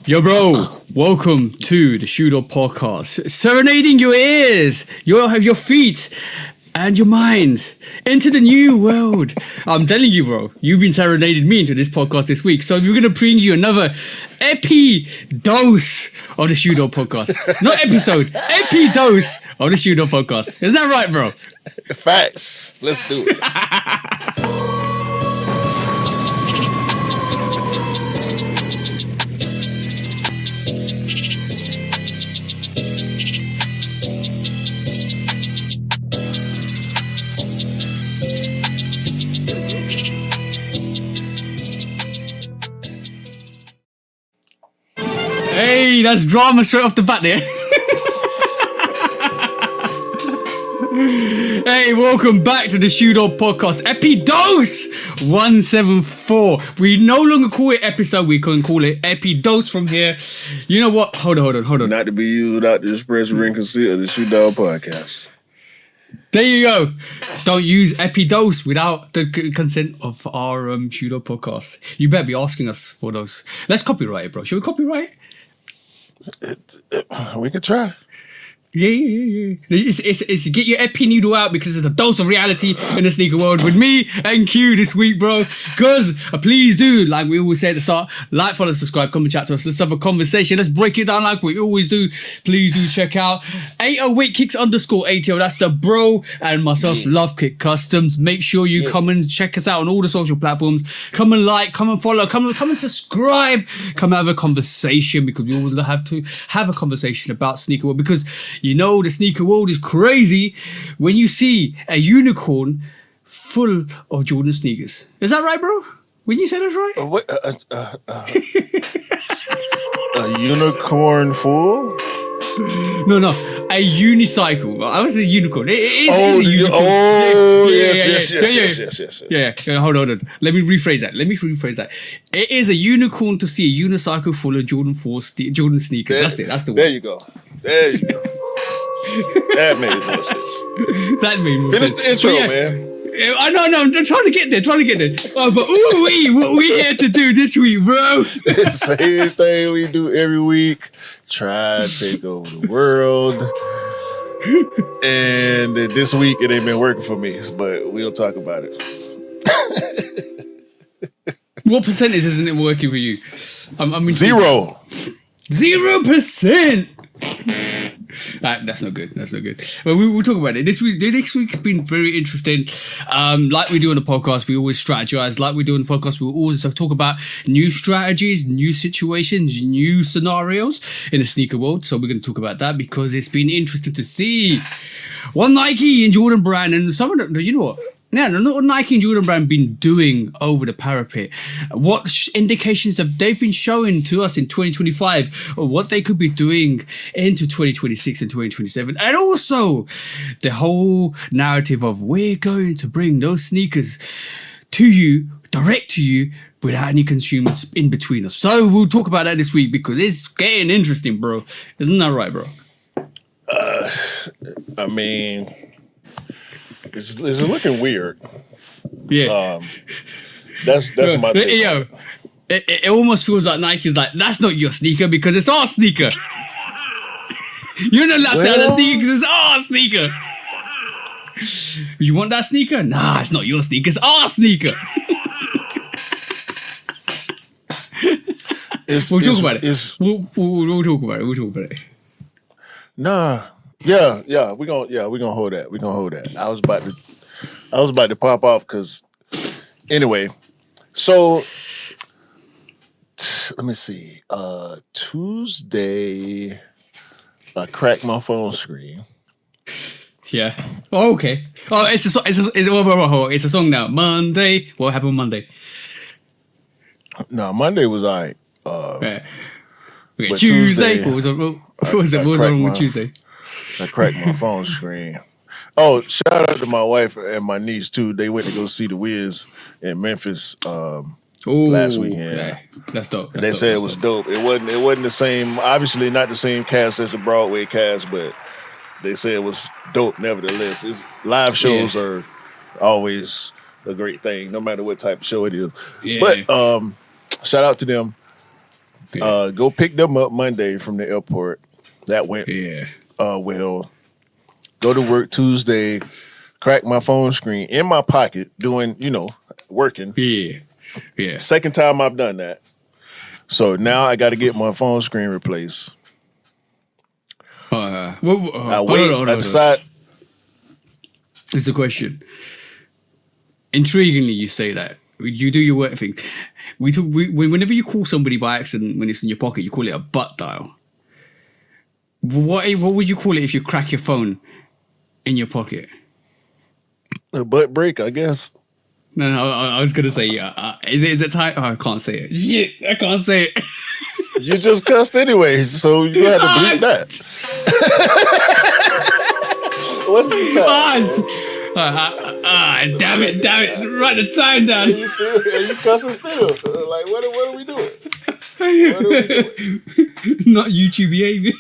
Yo, bro, welcome to the Shoot Up Podcast, serenading your ears, your feet, and your mind into the new world. I'm telling you, bro, you've been serenading me into this podcast this week, so we're going to bring you another dose of the Shoot Up Podcast. Not episode, dose of the Shoot Up Podcast. Is that right, bro? Facts. Let's do it. Hey, that's drama straight off the bat there. Hey, welcome back to the Shoot Up Podcast, Dose 174. We no longer call it episode, we can call it Dose from here. You know what? Hold on. Not to be used without the express written consent of the Shoot Up Podcast. There you go. Don't use Dose without the consent of our Shoot Up Podcast. You better be asking us for those. Let's copyright it, bro. Should we copyright it? We could try. Yeah. It's get your epi needle out because it's a dose of reality in the sneaker world with me and Q this week, bro. Because please do, like we always say at the start, like, follow, subscribe, come and chat to us. Let's have a conversation. Let's break it down like we always do. Please do check out 808 Kicks _ATL. That's the bro and myself, Lovekickscustom. Make sure you come and check us out on all the social platforms. Come and like, come and follow, come and subscribe. Come have a conversation because we always have to have a conversation about sneaker world because you know the sneaker world is crazy when you see a unicorn full of Jordan sneakers. Is that right, bro? When you say that's right? A unicorn full? No, a unicycle. I was a unicorn. It is a unicorn. Yes. Yeah. Hold on. Let me rephrase that. It is a unicorn to see a unicycle full of Jordan 4 Jordan sneakers. That's it. That's the word. There you go. That made more sense. Finish the intro, man. I know. I'm trying to get there. Oh, but what we here to do this week, bro? It's the same thing we do every week. Try to take over the world. And this week it ain't been working for me, but we'll talk about it. What percentage isn't it working for you? I mean 0%. 0%. That's not good. But we'll talk about it. This week's been very interesting. Like we do on the podcast, we always strategize. Like we do on the podcast, we always talk about new strategies, new situations, new scenarios in the sneaker world. So we're going to talk about that because it's been interesting to see what Nike and Jordan Brand and some of them, you know what? Yeah, what Nike and Jordan Brand been doing over the parapet. What indications have they been showing to us in 2025 of what they could be doing into 2026 and 2027? And also the whole narrative of we're going to bring those sneakers to you, direct to you, without any consumers in between us. So we'll talk about that this week because it's getting interesting, bro. Isn't that right, bro? I mean... It's looking weird. Yeah. That's my take. Yo, it almost feels like Nike's like, that's not your sneaker because it's our sneaker. You're not allowed to have that sneaker because it's our sneaker. You want that sneaker? Nah, it's not your sneaker, it's our sneaker. We'll talk about it. We'll talk about it. Nah. Yeah, we're gonna hold that. I was about to pop off because anyway. So let me see. Tuesday I cracked my phone screen. Yeah. Oh, okay. Oh, it's a song now. Monday. What happened Monday? No, Monday was alright. Okay, Tuesday. What was on Tuesday? I cracked my phone screen. Oh, shout out to my wife and my niece too. They went to go see the Wiz in Memphis last weekend. Yeah. That's dope. They said it was dope. It wasn't the same. Obviously, not the same cast as the Broadway cast, but they said it was dope. Nevertheless, live shows are always a great thing, no matter what type of show it is. Yeah. But shout out to them. Go pick them up Monday from the airport. That went well. Go to work Tuesday. Crack my phone screen in my pocket, doing working. Yeah. Second time I've done that. So now I got to get my phone screen replaced. I decide. It's a question. Intriguingly, you say that. You do your work thing. Whenever you call somebody by accident when it's in your pocket, you call it a butt dial. What would you call it if you crack your phone in your pocket? A butt break, I guess. No, I was gonna say, is it tight? Oh, I can't say it. Shit, I can't say it. You just cussed anyways, so you have to bleep that. What's the time? Damn it. Write the time down. You cussing still. Like, what are we doing? Not YouTube behavior.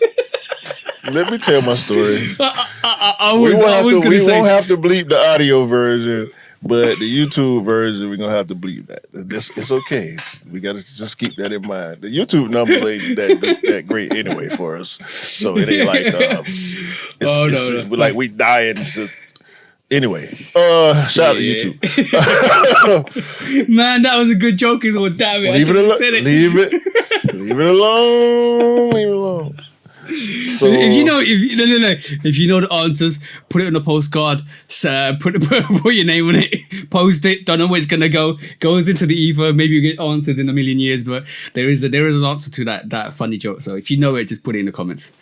Let me tell my story. We won't have to bleep the audio version, but the YouTube version, we're going to have to bleep that. It's okay. We got to just keep that in mind. The YouTube numbers ain't that great anyway for us. So it ain't like, like we dying. Anyway, shout out to YouTube. Man, that was a good joke. Well, damn it. Leave it alone. So if you know the answers, put it on a postcard. Put your name on it. Post it. Don't know where it's gonna go. Goes into the ether. Maybe you get answered in a million years, but there is an answer to that funny joke. So if you know it, just put it in the comments.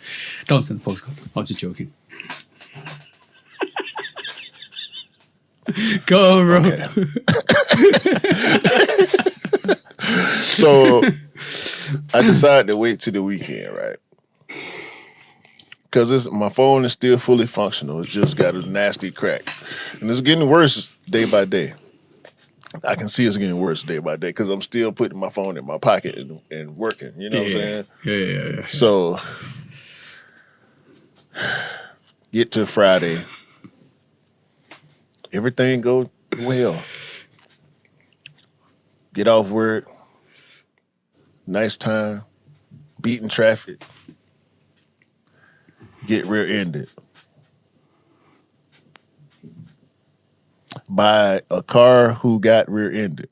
Don't send a postcard. I was just joking. Go, bro. Okay. So I decided to wait till the weekend, right? Because my phone is still fully functional. It's just got a nasty crack. And it's getting worse day by day. I can see it's getting worse day by day because I'm still putting my phone in my pocket and working. You know what I'm saying? Yeah. So get to Friday. Everything go well. Get off work. Nice time. Beating traffic. Get rear-ended by a car who got rear-ended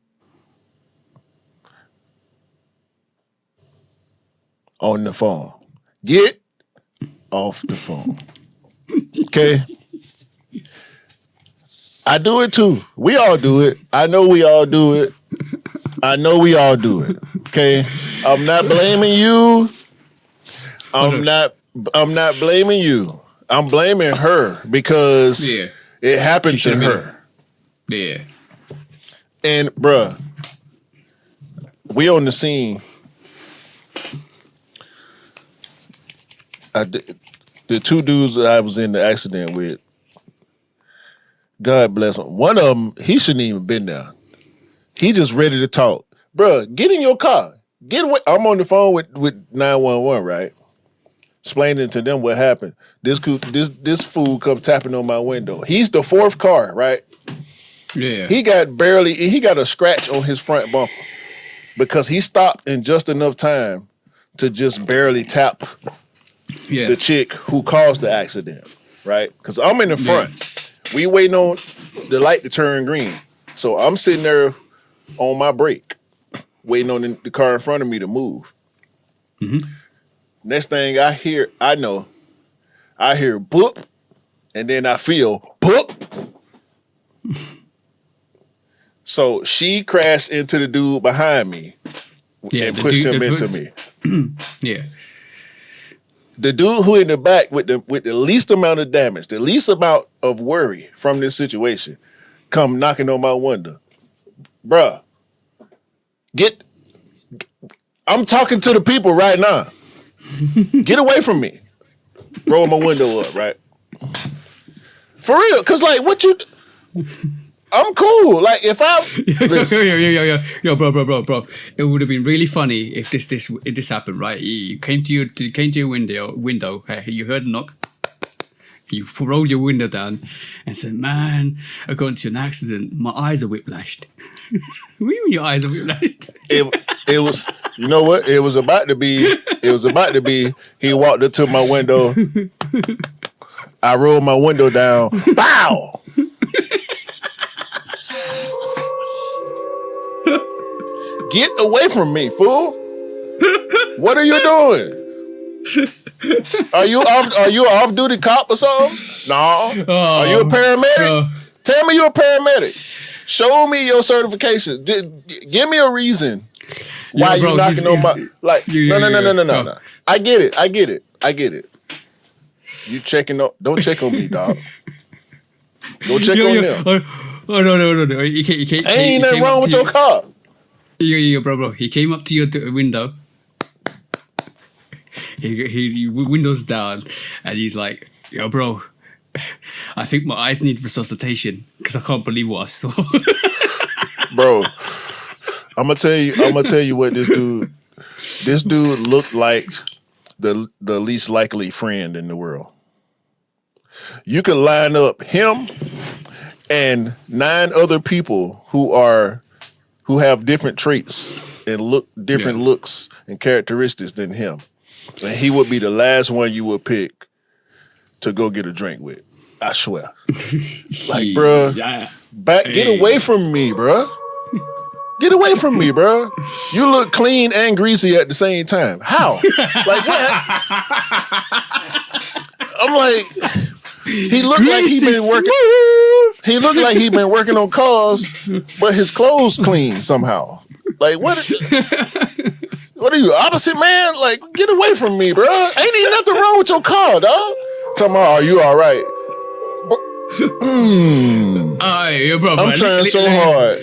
on the phone. Get off the phone. Okay? I do it too. We all do it. I know we all do it. Okay? I'm not blaming you. I'm not blaming you. I'm blaming her because it happened to her. Yeah. And bruh, we on the scene. The two dudes that I was in the accident with, God bless him. One of them, he shouldn't even been there. He just ready to talk. Bruh, get in your car. Get away. I'm on the phone with 911, right? Explaining to them what happened. This fool come tapping on my window. He's the fourth car, right? Yeah. He got a scratch on his front bumper because he stopped in just enough time to just barely tap the chick who caused the accident, right? Because I'm in the front. We waiting on the light to turn green. So I'm sitting there on my brake, waiting on the car in front of me to move. Mm-hmm. Next thing I hear boop, and then I feel boop. So she crashed into the dude behind me and pushed him into me. Yeah. The dude who in the back with the least amount of damage, the least amount of worry from this situation, come knocking on my window. Bruh, I'm talking to the people right now. Get away from me. Roll my window up, right? For real, cause like I'm cool. Like if Yo, bro. It would have been really funny if this happened, right? You came to your window. You heard a knock. You rolled your window down and said, "Man, I got into an accident. My eyes are whiplashed." What do you mean your eyes are whiplashed? It was You know what? It was about to be. He walked up to my window. I rolled my window down. Bow. Get away from me, fool! What are you doing? Are you off-duty cop or something? No. Are you a paramedic? Tell me you're a paramedic. Show me your certification. Give me a reason why you knocking on my no. I get it. You checking up? Don't check on me, dog. Go check on them. Oh no! You can't. Ain't nothing wrong with your car. Bro. He came up to your window. He windows down, and he's like, "Yo, bro, I think my eyes need resuscitation because I can't believe what I saw." Bro, I'm gonna tell you what this dude looked like the least likely friend in the world. You could line up him and 9 other people who have different traits and looks and characteristics than him. And he would be the last one you would pick to go get a drink with. I swear. Like, bro, get away from me, bro. Get away from me, bro. You look clean and greasy at the same time. How? Like, what? I'm like, he looked like he been working. He looked like he been working on cars, but his clothes clean somehow. Like, what are you, opposite man? Like, get away from me, bro. Ain't even nothing wrong with your car, dog. Tell me, are you all right? I'm trying so hard.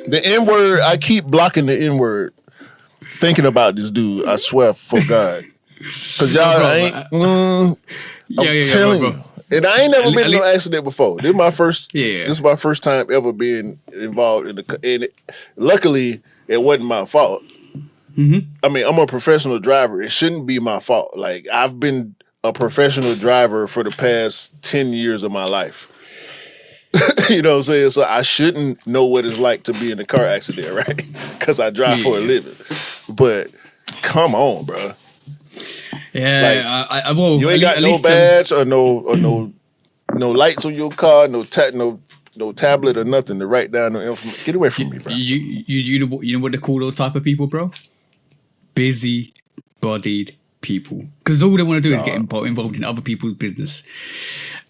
The N-word, I keep blocking the N-word, thinking about this dude. I swear for God. Because y'all ain't... I'm telling you. And I ain't never been in no accident before. This is my first time ever being involved in luckily, it wasn't my fault. Mm-hmm. I mean, I'm a professional driver. It shouldn't be my fault. Like, I've been a professional driver for the past 10 years of my life. You know what I'm saying? So I shouldn't know what it's like to be in a car accident, right? Because I drive for a living. But come on, bro. Yeah, like, you ain't got no badge or no lights on your car, no tablet or nothing to write down no information. Get away from me, bro. You know what they call those type of people, bro? Busy-bodied people. Because all they want to do is get involved in other people's business.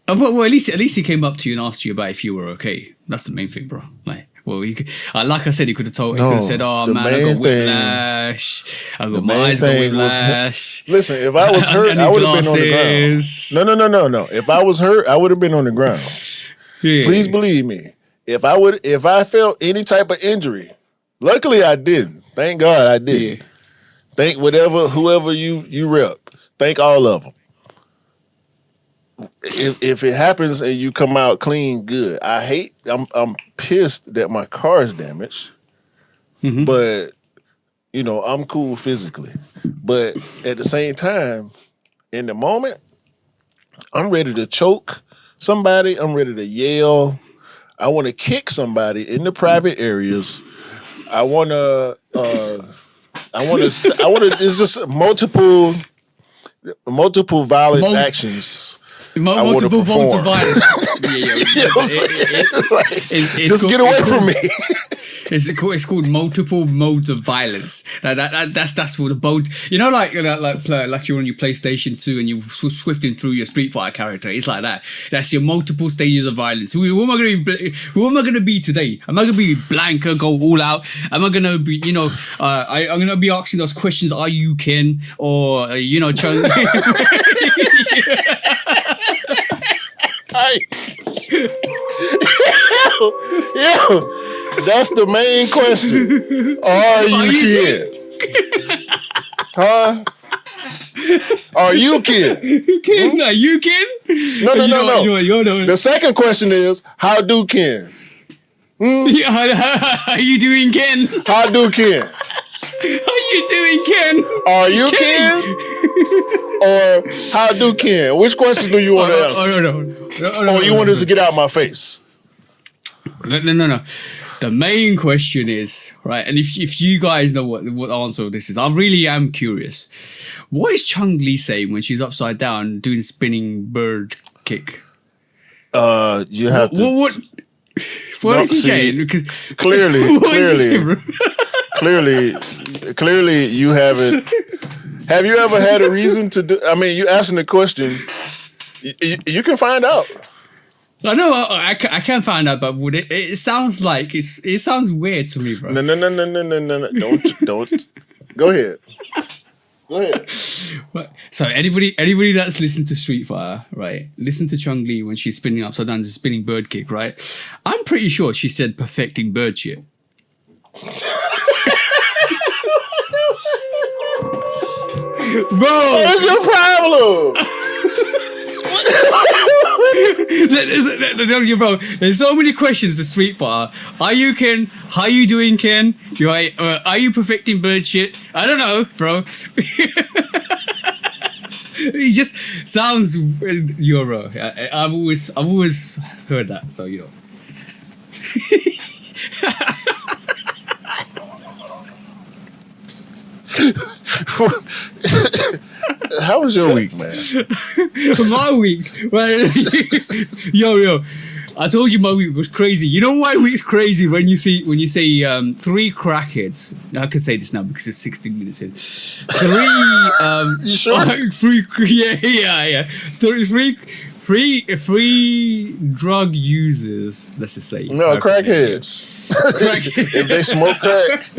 Well, at least he came up to you and asked you about if you were okay. That's the main thing, bro. Like I said, he could have told. He could have said, "Oh man, I got whiplash. I got my eyes got whiplash." Listen, if I was hurt, I would have been on the ground. No. If I was hurt, I would have been on the ground. Yeah. Please believe me. If I felt any type of injury, luckily I didn't. Thank God I didn't. Yeah. Thank whoever you rep. Thank all of them. If it happens and you come out clean, good. I'm pissed that my car is damaged, but I'm cool physically. But at the same time, in the moment, I'm ready to choke somebody. I'm ready to yell. I want to kick somebody in the private areas. I want to. It's just multiple violent actions. Multiple forms of violence. Just get away from me. It's called multiple modes of violence. That's for the boat. Like you're on your PlayStation 2 and you're swifting through your Street Fighter character. It's like that. That's your multiple stages of violence. Who am I going to be today? Am I going to be Blanca, go all out? Am I going to be, I'm going to be asking those questions. Are you Ken? Or, Chung? Yo, that's the main question. Are you Ken? Huh? Are you Ken? Ken? Are you Ken? No. The second question is, how do Ken? Yeah, how you doing, Ken? How do Ken? How you doing, Ken? Are you Ken? Or how do Ken? Which question do you want to answer? No. Or you want us to get out of my face? No. The main question is, right, and if you guys know what the answer of this is, I really am curious. What is Chung Lee saying when she's upside down doing spinning bird kick? You have to. What is he saying? Because clearly, you haven't. Have you ever had a reason to do? I mean, you asking the question. You can find out. I know I can find out, but it sounds like it sounds weird to me, bro. No. Don't. Go ahead. So anybody that's listened to Street Fighter, right? Listen to Chung Lee when she's spinning upside down, the spinning bird kick, right? I'm pretty sure she said perfecting bird shit. Bro, what's your problem? Bro, there's so many questions to Street Fighter. Are you Ken? How you doing, Ken? Are you perfecting bird shit? I don't know, bro. He just sounds Euro. I've always heard that, so you know. How was your week, man? My week, well, yo. I told you my week was crazy. You know why week's crazy? When you say 3 crackheads. I can say this now because it's 16 minutes in. 3 you sure? 3 yeah. 3 drug users, let's just say. No, crackheads. If they smoke crack,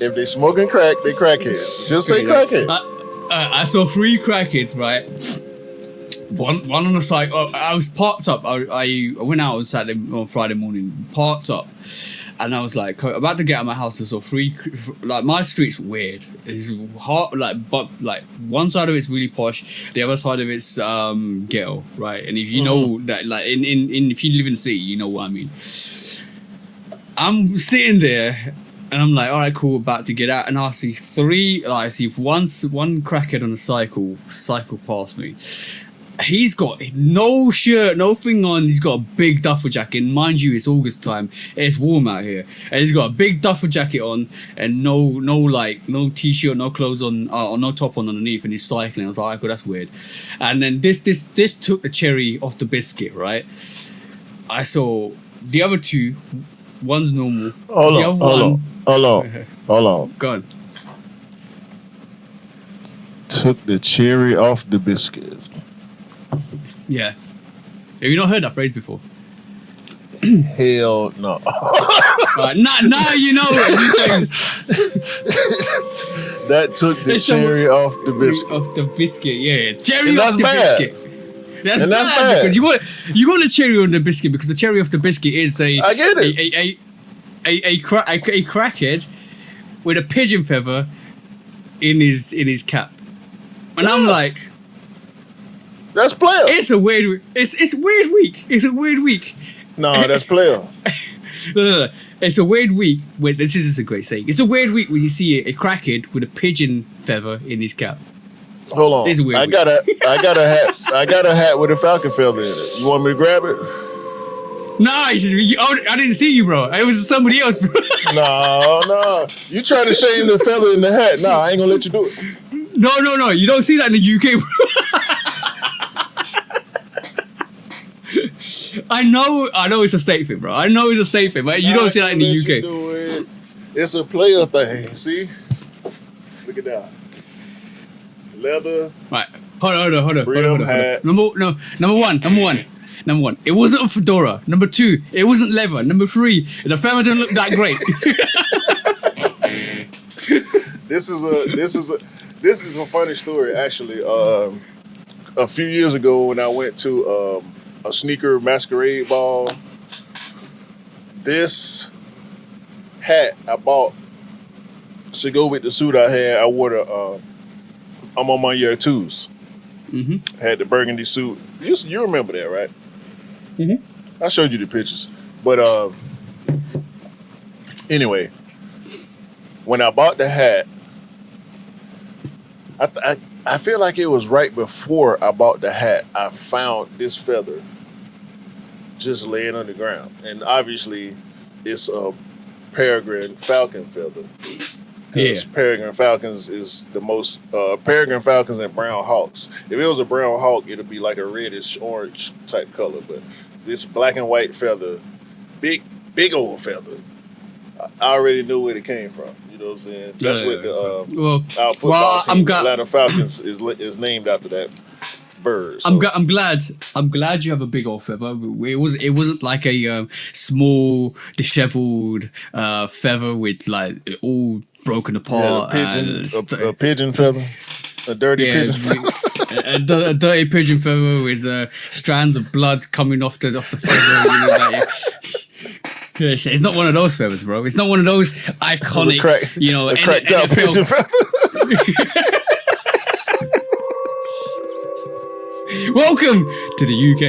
if they smoking crack, they crackheads. Just say crackhead. I saw 3 crackheads, right? One on the side. I was parked up. I went out on Friday morning, parked up, and I was like about to get out of my house. I saw 3. Like my street's weird. It's hard. But one side of it's really posh. The other side of it's ghetto, right? And if you know that, like in if you live in the city, you know what I mean. I'm sitting there. And I'm like, all right, cool, about to get out. And I see 3, I see one crackhead on a cycle past me. He's got no shirt, nothing on. He's got a big duffel jacket. And mind you, it's August time. It's warm out here. And he's got a big duffel jacket on and no t-shirt, no clothes on, or no top on underneath. And he's cycling. I was like, all right, cool, that's weird. And then this took the cherry off the biscuit, right? I saw the other 2. One's normal. Hold on. Go on. Took the cherry off the biscuit. Yeah. Have you not heard that phrase before? Hell no. Now you know it. That took the cherry off the biscuit. Off the biscuit, yeah. Cherry off the biscuit. That's bad because you want a cherry on the biscuit because the cherry off the biscuit is I get it. a crackhead with a pigeon feather in his cap, and I'm like, that's player. It's a weird. It's weird week. It's a weird week. No, that's player. No. It's a weird week. This is a great saying. It's a weird week when you see a crackhead with a pigeon feather in his cap. Hold on. It's a weird I got a hat. I got a hat with a falcon feather in it. You want me to grab it? No, I didn't see you, bro. It was somebody else, bro. No. You trying to shame the feather in the hat? No, I ain't gonna let you do it. No. You don't see that in the UK, bro. I know it's a state thing, bro. I know it's a state thing, but you don't see that in the UK. It's a player thing. See? Look at that. Leather. Right. Hold on. Hat. Number one. It wasn't a fedora. Number 2, it wasn't leather. Number 3, the feather didn't look that great. This is a funny story, actually. A few years ago, when I went to a sneaker masquerade ball, this hat I bought to go with the suit I had. I wore I'm on my year 2s. Mm-hmm. I had the burgundy suit. You remember that, right? Mm-hmm. I showed you the pictures. But anyway, when I bought the hat, I feel like it was right before I bought the hat, I found this feather just laying on the ground. And obviously, it's a peregrine falcon feather. Yeah. Peregrine falcons is the most peregrine falcons and brown hawks. If it was a brown hawk, it'd be like a reddish orange type color. But this black and white feather, big old feather, I already knew where it came from. You know what I'm saying? That's what our football team, Atlanta Falcons, is named after that bird. So. I'm glad you have a big old feather. It wasn't like a small disheveled feather with like all broken apart. A pigeon feather, a dirty pigeon. a dirty pigeon feather with strands of blood coming off the feather. It's not one of those feathers, bro. It's not one of those iconic, cracked out pigeon feather. Welcome to the UK.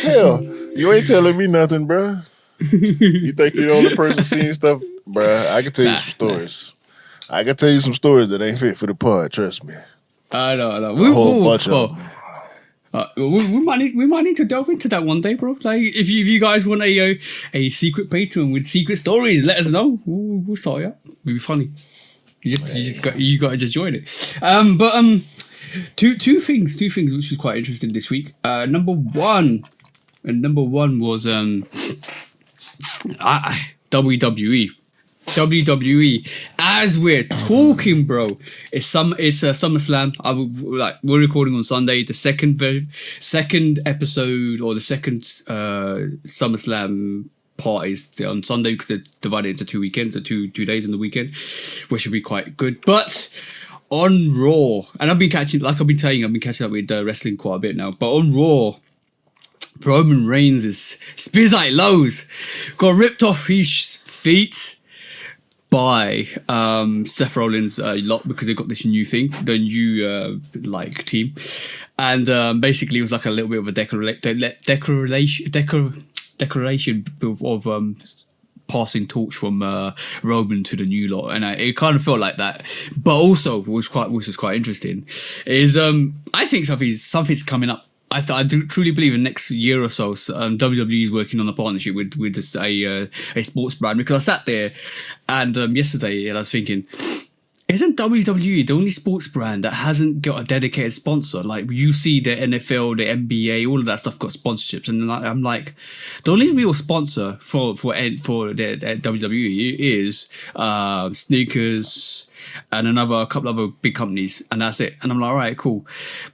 Hell, you ain't telling me nothing, bro. You think you're the only person seeing stuff, bro? I can tell you some stories. I can tell you some stories that ain't fit for the pod. Trust me. I know. A whole bunch of them. We might need to delve into that one day, bro. Like, if you guys want a secret Patreon with secret stories, let us know. We'll start it up. It'll be funny. You got to just join it. Two things which is quite interesting this week. Number one was WWE. As we're talking, bro, it's SummerSlam. We're recording on Sunday, the second episode or the second SummerSlam part is on Sunday because they're divided into 2 weekends, so two days in the weekend, which should be quite good. But on Raw, and I've been catching up with wrestling quite a bit now. But on Raw, Roman Reigns is spears like lows, got ripped off his feet by Seth Rollins lot because they got this new thing, the new team, and basically it was like a little bit of a declaration of passing torch from Roman to the new lot, and it kind of felt like that. But also, which was quite interesting, is I think something's coming up. I do truly believe in the next year or so, WWE is working on a partnership with a sports brand, because I sat there and yesterday and I was thinking, isn't WWE the only sports brand that hasn't got a dedicated sponsor? Like, you see the NFL, the NBA, all of that stuff got sponsorships, and I'm like, the only real sponsor for the WWE is sneakers and a couple other big companies, and that's it. And I'm like, all right, cool,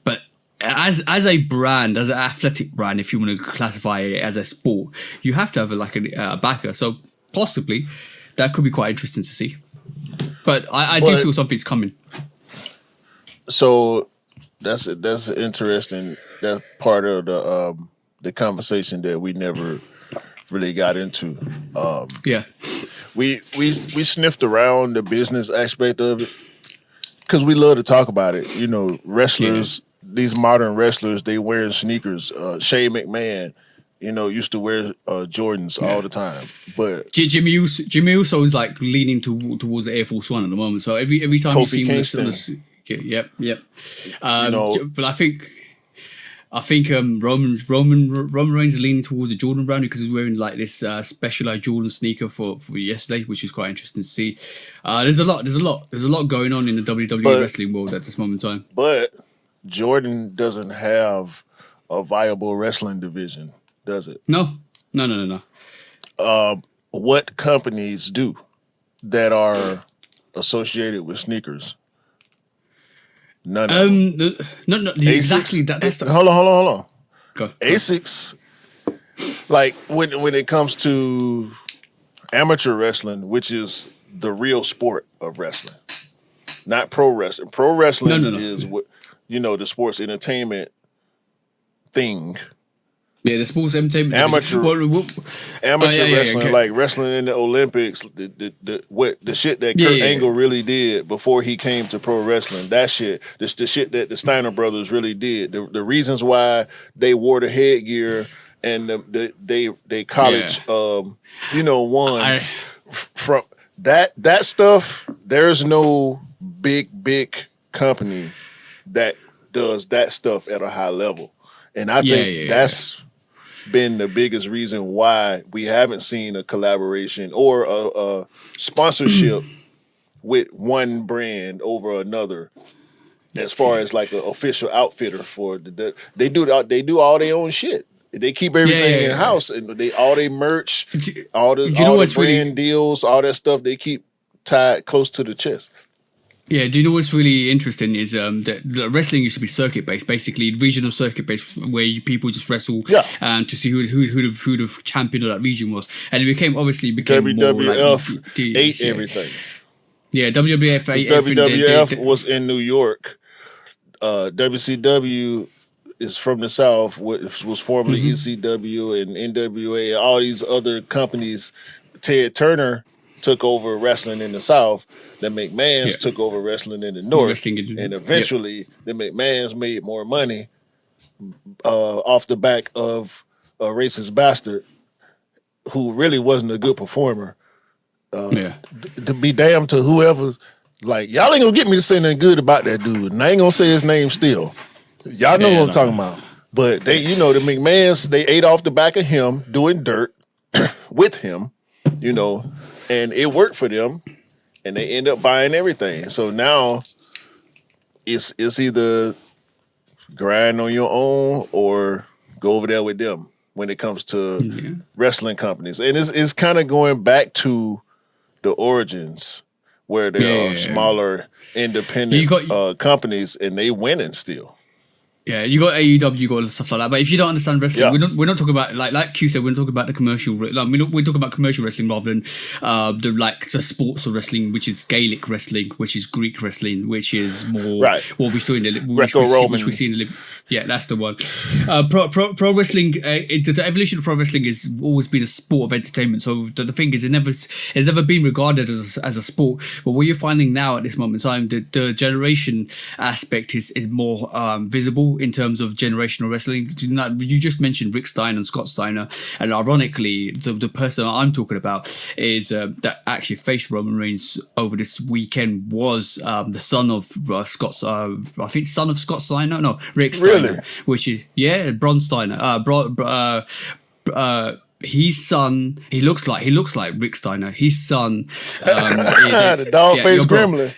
but as a brand, as an athletic brand, if you want to classify it as a sport, you have to have a backer. So possibly that could be quite interesting to see. But I do feel something's coming. So that's interesting. That's part of the conversation that we never really got into. We sniffed around the business aspect of it because we love to talk about it. You know, wrestlers. Yeah. These modern wrestlers, they wearing sneakers. Shane McMahon, used to wear Jordans all the time. But Jimmy Uso is like leaning towards the Air Force One at the moment. So every time you see him, yep. But I think Roman Reigns is leaning towards the Jordan brand because he's wearing like this specialized Jordan sneaker for yesterday, which is quite interesting to see. There's a lot going on in the WWE wrestling world at this moment in time. But Jordan doesn't have a viable wrestling division, does it? No. What companies do that are associated with sneakers? None of them. No, Asics, exactly. That's hold on. Go. Asics, like when it comes to amateur wrestling, which is the real sport of wrestling, not pro wrestling. Pro wrestling is what. The sports entertainment thing. Yeah, the sports entertainment. Amateur wrestling, like wrestling in the Olympics, the shit that Kurt Angle really did before he came to pro wrestling. That shit, the shit that the Steiner brothers really did. The reasons why they wore the headgear and they college, ones from that stuff. There's no big company that does that stuff at a high level, and I think been the biggest reason why we haven't seen a collaboration or a sponsorship with one brand over another. As far as like an official outfitter for they do all their own shit. They keep everything in house, and all their merch, all the brand really, deals, all that stuff. They keep tied close to the chest. Yeah, do you know what's really interesting is the wrestling used to be circuit based, basically regional circuit based, where people just wrestle to see who the champion of that region was, and it became WWF more like ate everything. Yeah, WWF ate WWF was in New York. WCW is from the South, which was formerly ECW and NWA, and all these other companies. Ted Turner took over wrestling in the South. The McMahons took over wrestling in the North. And eventually, the McMahons made more money off the back of a racist bastard who really wasn't a good performer. To be damned to whoever's like, y'all ain't gonna get me to say nothing good about that dude. And I ain't gonna say his name still. Y'all know what I'm talking about. But they, the McMahons, they ate off the back of him doing dirt with him, and it worked for them, and they end up buying everything. So now it's either grind on your own or go over there with them when it comes to wrestling companies. And it's kind of going back to the origins where there are smaller independent companies and they winning still. Yeah, you got AEW, you got stuff like that. But if you don't understand wrestling, we're not talking about like Q said. We're not talking about the commercial. We're talking about commercial wrestling rather than the sports of wrestling, which is Gaelic wrestling, which is Greek wrestling, which is more what we saw in the which we see in the that's the one. Pro wrestling, the evolution of pro wrestling has always been a sport of entertainment. So the thing is, it's never been regarded as a sport. But what you're finding now at this moment in time, the generation aspect is more visible in terms of generational wrestling. You just mentioned Rick Steiner and Scott Steiner, and ironically, the person I'm talking about is that actually faced Roman Reigns over this weekend was the son of Scott Steiner. No, Rick Steiner, which is Braun Steiner. His son, he looks like Rick Steiner. His son, the dog-faced gremlin.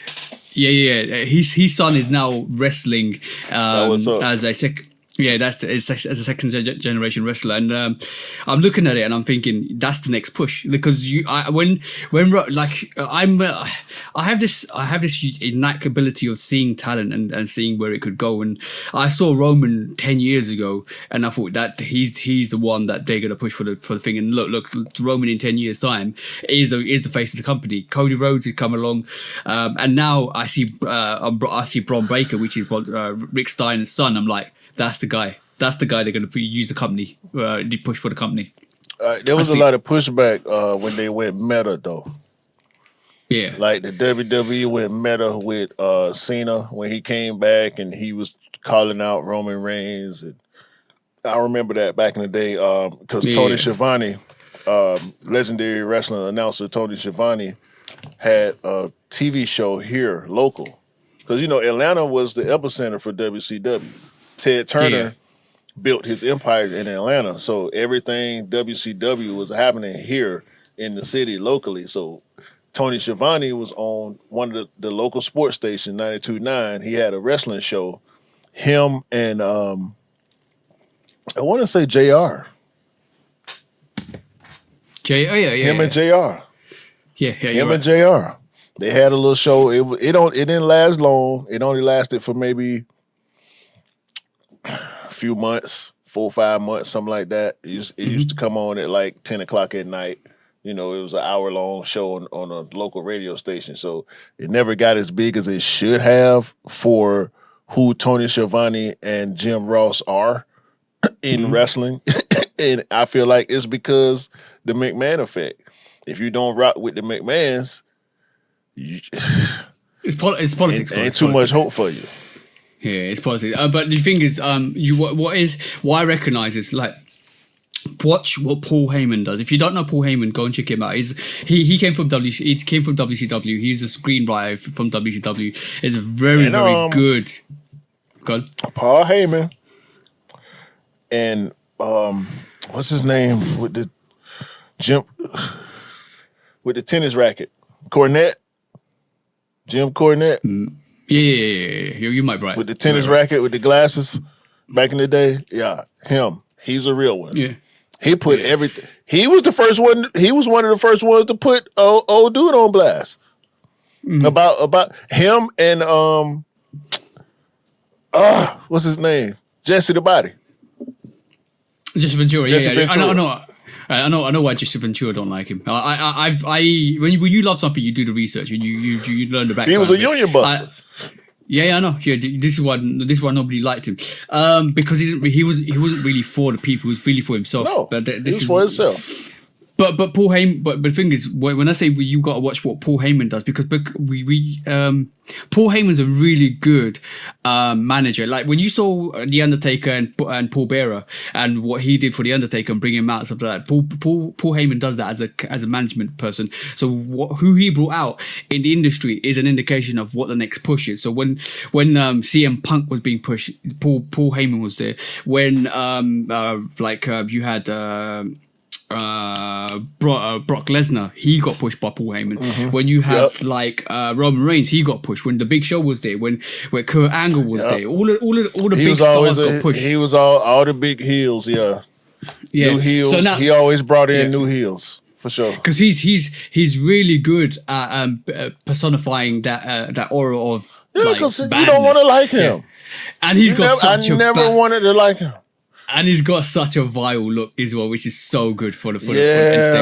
His son is now wrestling as a as a second generation wrestler, and I'm looking at it and I'm thinking that's the next push, because I have this innate ability of seeing talent and seeing where it could go, and I saw Roman 10 years ago and I thought that he's the one that they're gonna push for the thing. And look, Roman in 10 years time is the face of the company. Cody Rhodes has come along, and now I see Braun Breaker, which is Rick Steiner's son. I'm like, that's the guy. That's the guy they're going to use the company, the push for the company. There was a lot of pushback when they went meta, though. Yeah. Like the WWE went meta with Cena when he came back and he was calling out Roman Reigns. And I remember that back in the day because Tony Schiavone, legendary wrestling announcer Tony Schiavone, had a TV show here, local. Because, Atlanta was the epicenter for WCW. Ted Turner built his empire in Atlanta, so everything WCW was happening here in the city locally. So Tony Schiavone was on one of the local sports stations, 92.9. He had a wrestling show. Him and I want to say JR. Him and JR. Him and JR. They had a little show. It didn't last long. It only lasted for maybe a few months, 4 or 5 months, something like that. It used to come on at like 10 o'clock at night. It was an hour-long show on a local radio station. So it never got as big as it should have for who Tony Schiavone and Jim Ross are in wrestling. And I feel like it's because the McMahon effect. If you don't rock with the McMahons, it's politics. Ain't too much hope for you. Yeah, it's politics. But the thing is, what I recognize is like, watch what Paul Heyman does. If you don't know Paul Heyman, go and check him out. He came from WCW. He's a screenwriter from WCW. He's a very good. Go on. Paul Heyman and what's his name with the tennis racket? Cornette? Jim Cornette? Yeah. You might be right. With the tennis racket with the glasses back in the day? Yeah, him. He's a real one. Yeah. He put everything. He was the first one. He was one of the first ones to put old dude on blast. About him and what's his name? Jesse the Body. Jesse Ventura. Ventura. I know why Jesse Ventura don't like him. When you love something, you do the research and you learn the background. He was a union buster. I know. Yeah, this is why nobody liked him. Because he wasn't really for the people. He was really for himself. No, but he was for himself. But Paul Heyman. But the thing is, when I say you got to watch what Paul Heyman does, because Paul Heyman's a really good manager. Like when you saw The Undertaker and Paul Bearer and what he did for The Undertaker and bring him out and stuff like that. Paul Heyman does that as a management person. So who he brought out in the industry is an indication of what the next push is. So when CM Punk was being pushed, Paul Heyman was there. When you had. Brock Lesnar, he got pushed by Paul Heyman. Mm-hmm. When you had Roman Reigns, he got pushed. When the Big Show was there, when Kurt Angle was there, all the big stars got pushed. He was all the big heels, new heels. So now, he always brought in new heels for sure. Because he's really good at personifying that aura of because you don't want to like him, and he's got such I never wanted to like him. And he's got such a vile look as well, which is so good for the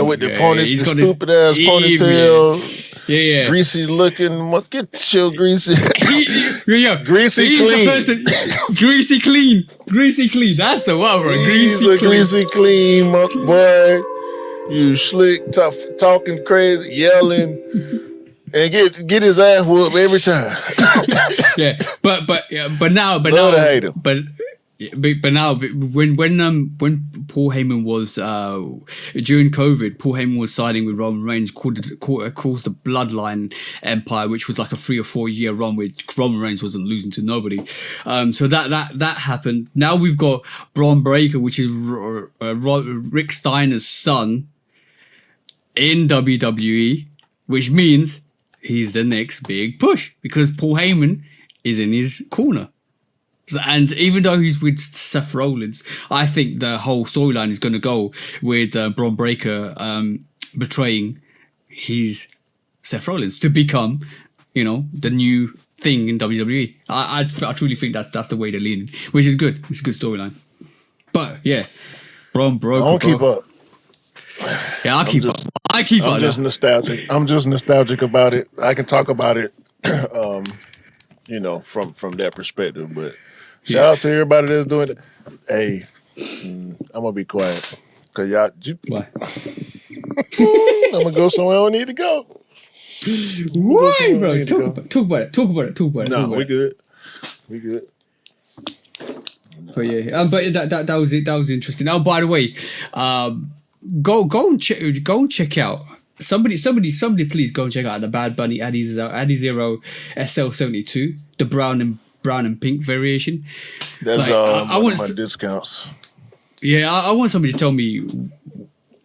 with the pony, the stupid ass ponytail. Yeah. Greasy looking. Get your greasy. Greasy he's clean. Greasy clean. That's the one, bro. Greasy clean, boy. You slick, tough, talking crazy, yelling, and get his ass whooped every time. But now, Love to hate him. But now, when Paul Heyman was during COVID, Paul Heyman was siding with Roman Reigns, caused the Bloodline Empire, which was like a 3 or 4 year run where Roman Reigns wasn't losing to nobody. So that happened. Now we've got Braun Breaker, which is Rick Steiner's son in WWE, which means he's the next big push because Paul Heyman is in his corner. And even though he's with Seth Rollins, I think the whole storyline is going to go with Braun Breaker betraying his Seth Rollins to become, the new thing in WWE. I truly think that's the way they're leaning, which is good. It's a good storyline. But yeah, Braun Breaker. I don't keep up. Yeah, I keep up. I'm just nostalgic. I'm just nostalgic about it. I can talk about it, from that perspective, but. Shout out to everybody that's doing it. Hey, I'm gonna be quiet because y'all. Why? I'm gonna go somewhere I don't need to go. Why, bro? Talk about it. No, we good. But yeah, that was it. That was interesting. Oh, by the way, go and check out. Somebody, please go and check out the Bad Bunny Adizero SL72, the brown and pink variation. That's I want my discounts. Yeah, I want somebody to tell me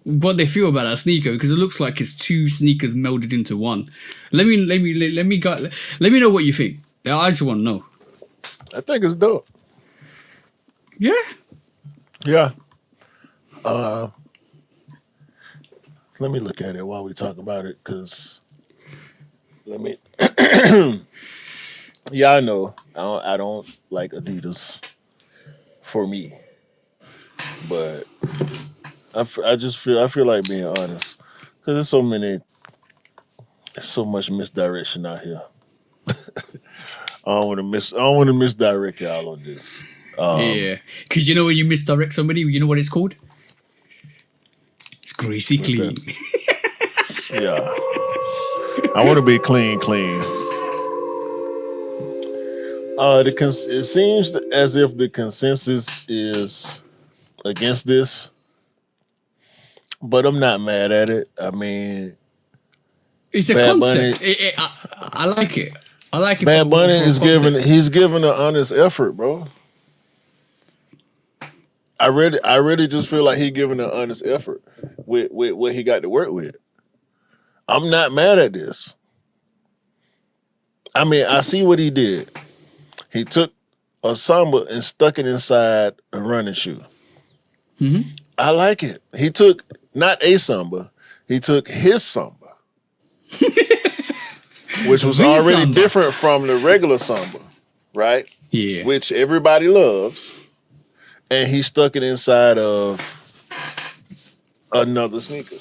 what they feel about that sneaker because it looks like it's two sneakers melded into one. Let me know what you think. I just want to know. I think it's dope. Yeah. Yeah. Let me look at it while we talk about it because yeah, I know. I don't like Adidas for me, but I feel like being honest because there's so much misdirection out here. I don't want to misdirect y'all on this. Yeah, because when you misdirect somebody, you know what it's called? It's greasy clean. Yeah, I want to be clean. It seems as if the consensus is against this, but I'm not mad at it. I mean, it's a concept. I like it. I like it. Bad Bunny is giving an honest effort, bro. I really just feel like he giving an honest effort with what he got to work with. I'm not mad at this. I mean, I see what he did. He took a Samba and stuck it inside a running shoe. Mm-hmm. I like it. He took not a Samba, he took his Samba. Which was already Samba. Different from the regular Samba, right? Yeah. Which everybody loves. And he stuck it inside of another sneaker.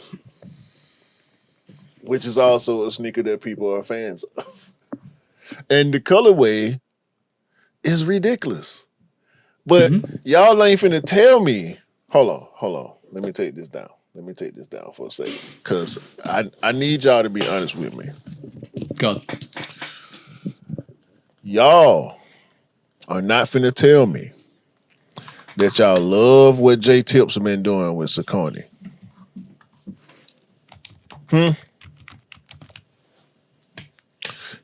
Which is also a sneaker that people are fans of. And the colorway is ridiculous. But y'all ain't finna tell me. Hold on. Let me take this down. For a second. Because I need y'all to be honest with me. God. Y'all are not finna tell me that y'all love what J Tips have been doing with Saucony.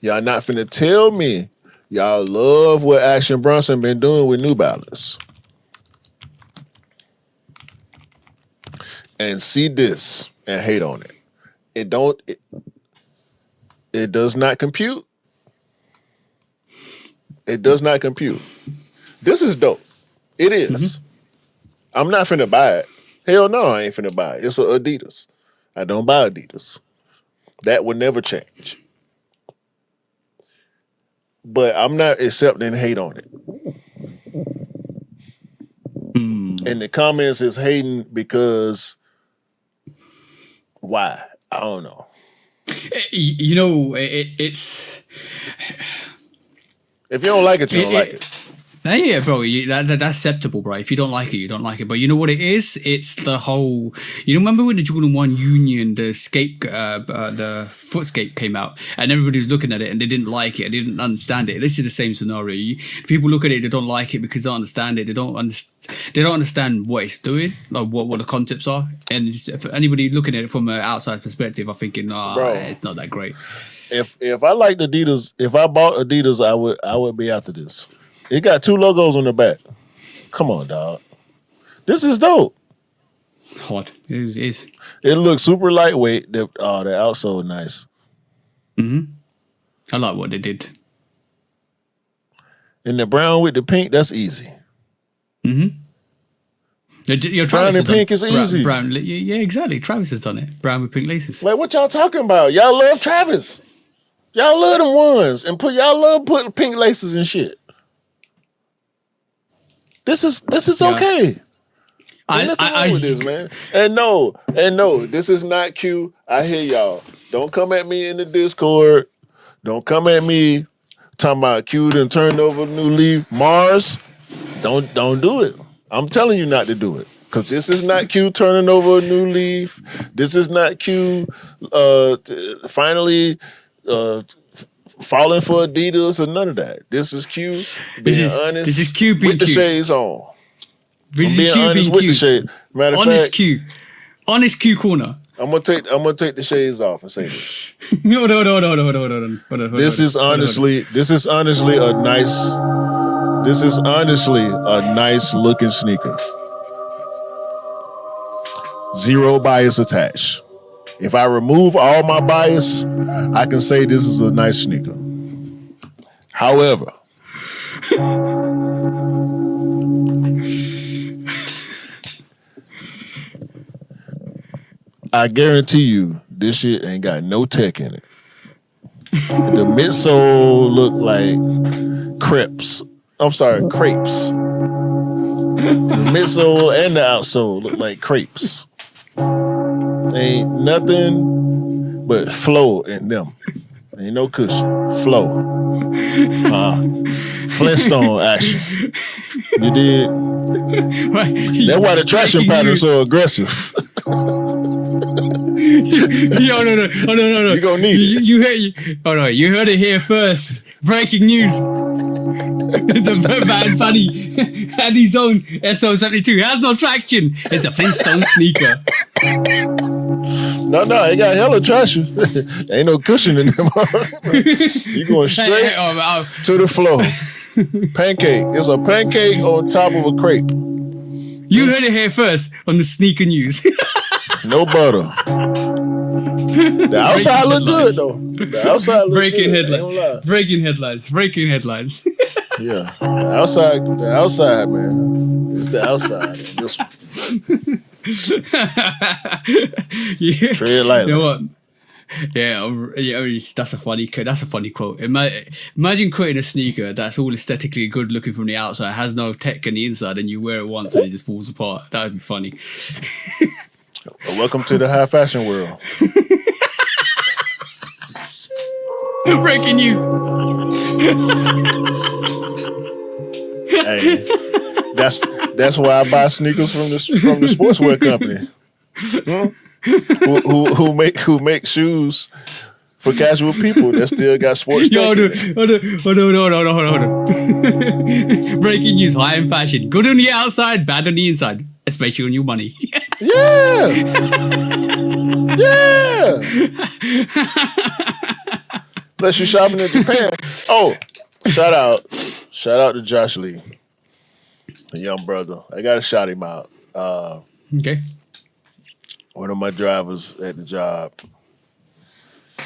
Y'all not finna tell me y'all love what Action Bronson been doing with New Balance. And see this and hate on it. It does not compute. It does not compute. This is dope. It is. Mm-hmm. I'm not finna buy it. Hell no, I ain't finna buy it. It's a Adidas. I don't buy Adidas. That would never change. But I'm not accepting hate on it. And the comments is hating because why? I don't know. You know, it's... If you don't like it, you don't like it. Yeah, bro, that's acceptable, bro. If you don't like it, you don't like it. But you know what it is? It's the whole... You know, remember when the Jordan 1 Union, the footscape came out, and everybody was looking at it and they didn't like it, they didn't understand it. This is the same scenario. People look at it, they don't like it because they don't understand it. They don't understand what it's doing, like what the concepts are. And if anybody looking at it from an outside perspective, I'm thinking, it's not that great. If I liked Adidas, if I bought Adidas, I would be after this. It got 2 logos on the back. Come on, dog. This is dope. Hot. It is. It looks super lightweight. The outsole nice. Mm-hmm. I like what they did. And the brown with the pink, that's easy. Mm-hmm. Brown and pink is easy. Brown, yeah, exactly. Travis has done it. Brown with pink laces. Like, what y'all talking about? Y'all love Travis. Y'all love them ones. And y'all love putting pink laces and shit. This is okay. Ain't nothing wrong with this, man. And no, this is not Q. I hear y'all. Don't come at me in the Discord. Don't come at me talking about Q done turned over a new leaf. Mars, don't do it. I'm telling you not to do it. Because this is not Q turning over a new leaf. This is not Q finally falling for Adidas or none of that. This is Q being honest. This is Q being with the shades on. This being honest with the shades. Matter of honest fact, Q. Honest Q corner. I'm gonna take the shades off and say this. No. This is honestly a nice looking sneaker. Zero bias attached. If I remove all my bias, I can say this is a nice sneaker. However, I guarantee you this shit ain't got no tech in it. The midsole look like crepes. The midsole and the outsole look like crepes. Ain't nothing but flow in them. Ain't no cushion. Flow. Flintstone action. You did? That's why the traction pattern is so aggressive. No. You gonna need it. You heard it here first. Breaking news. The Bad Bunny had his own SO72. It has no traction. It's a Flintstone sneaker. No, it got hella traction. Ain't no cushion in them. You going straight to the floor. Pancake. It's a pancake on top of a crepe. You heard it here first on the Sneaker News. No butter. The outside look good though. The outside look breaking good. headlines. Breaking headlines. Breaking headlines. Yeah, the outside, man. It's the outside. This Yeah. tread lightly. You know what? Yeah, that's a funny quote. Imagine creating a sneaker that's all aesthetically good looking from the outside, has no tech on the inside, and you wear it once and it just falls apart. That would be funny. Welcome to the high fashion world. Breaking news. Hey, that's why I buy sneakers from the sportswear company. Who make shoes for casual people that still got sports. Hold on. Breaking news: high end fashion, good on the outside, bad on the inside, especially on your money. Yeah. Unless you're shopping in Japan. Oh, shout out to Josh Lee, a young brother. I gotta shout him out. Okay. One of my drivers at the job,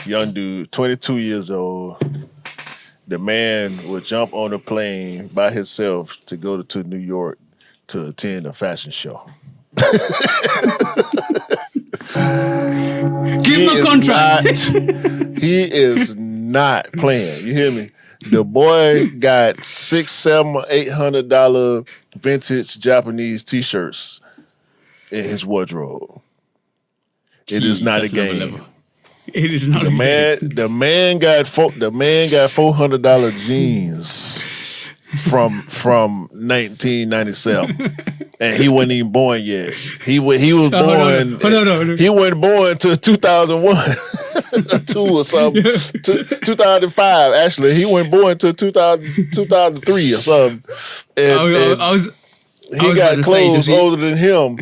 young dude, 22 years old. The man would jump on a plane by himself to go to New York to attend a fashion show. Give him a contract. He is not playing. You hear me? The boy got $600, $700, $800 vintage Japanese t-shirts in his wardrobe. It is not a game. It is not the man got $400 jeans from 1997, and he wasn't even born yet. He was born. He wasn't born until 2001, 2 or something. 2005. Actually, he wasn't born until 2003 or something. He got clothes older than him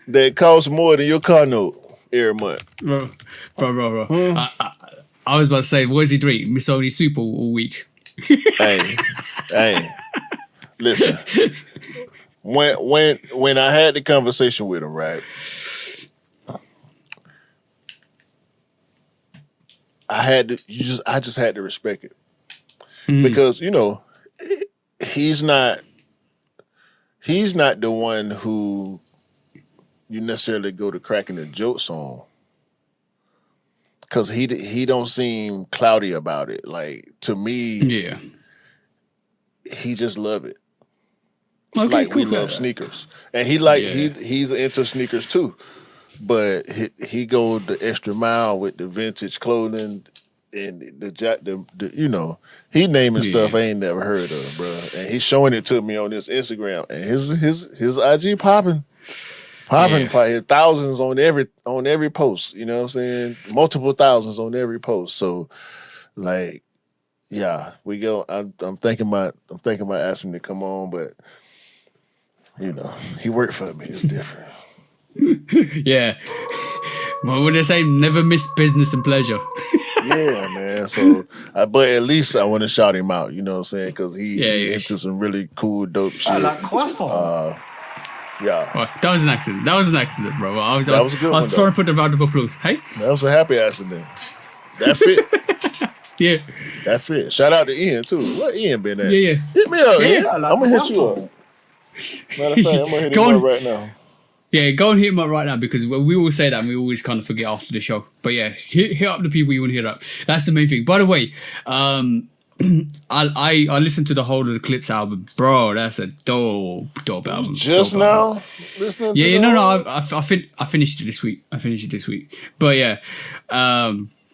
that cost more than your car note every month. Bro. I was about to say, what does he drink? Missoni soup all week. Hey, listen. When I had the conversation with him, right? I just had to respect it. Because, he's not the one who you necessarily go to cracking the jokes on. Cause he don't seem cloudy about it. Like, to me, yeah, he just love it. Okay, like cool, we love sneakers, and he's into sneakers too. But he go the extra mile with the vintage clothing and the he naming stuff I ain't never heard of, bro. And he's showing it to me on his Instagram, and his IG popping. Probably thousands on every post, you know what I'm saying? Multiple thousands on every post. So, like, yeah, we go. I'm thinking about asking him to come on, but he worked for me. It's different. Yeah. What would they say? Never miss business and pleasure. Yeah, man. So, but at least I want to shout him out. You know what I'm saying? Because he into some really cool, dope shit. I like croissant. Yeah. Oh, that was an accident, bro. I was trying to put a round of applause. Hey? That was a happy accident. That fit. Yeah. That fit. Shout out to Ian, too. What Ian been at? Yeah. Hit me up, Ian. Like I'm going to hit you up. Matter of fact, I'm going to hit him up right now. Yeah, go and hit him up right now, because we always say that and we always kind of forget after the show. But yeah, hit up the people you want to hit up. That's the main thing. By the way, I listened to the whole of the Clips album, bro. That's a dope album. Just dope now, album. Listening to I finished it this week. But yeah,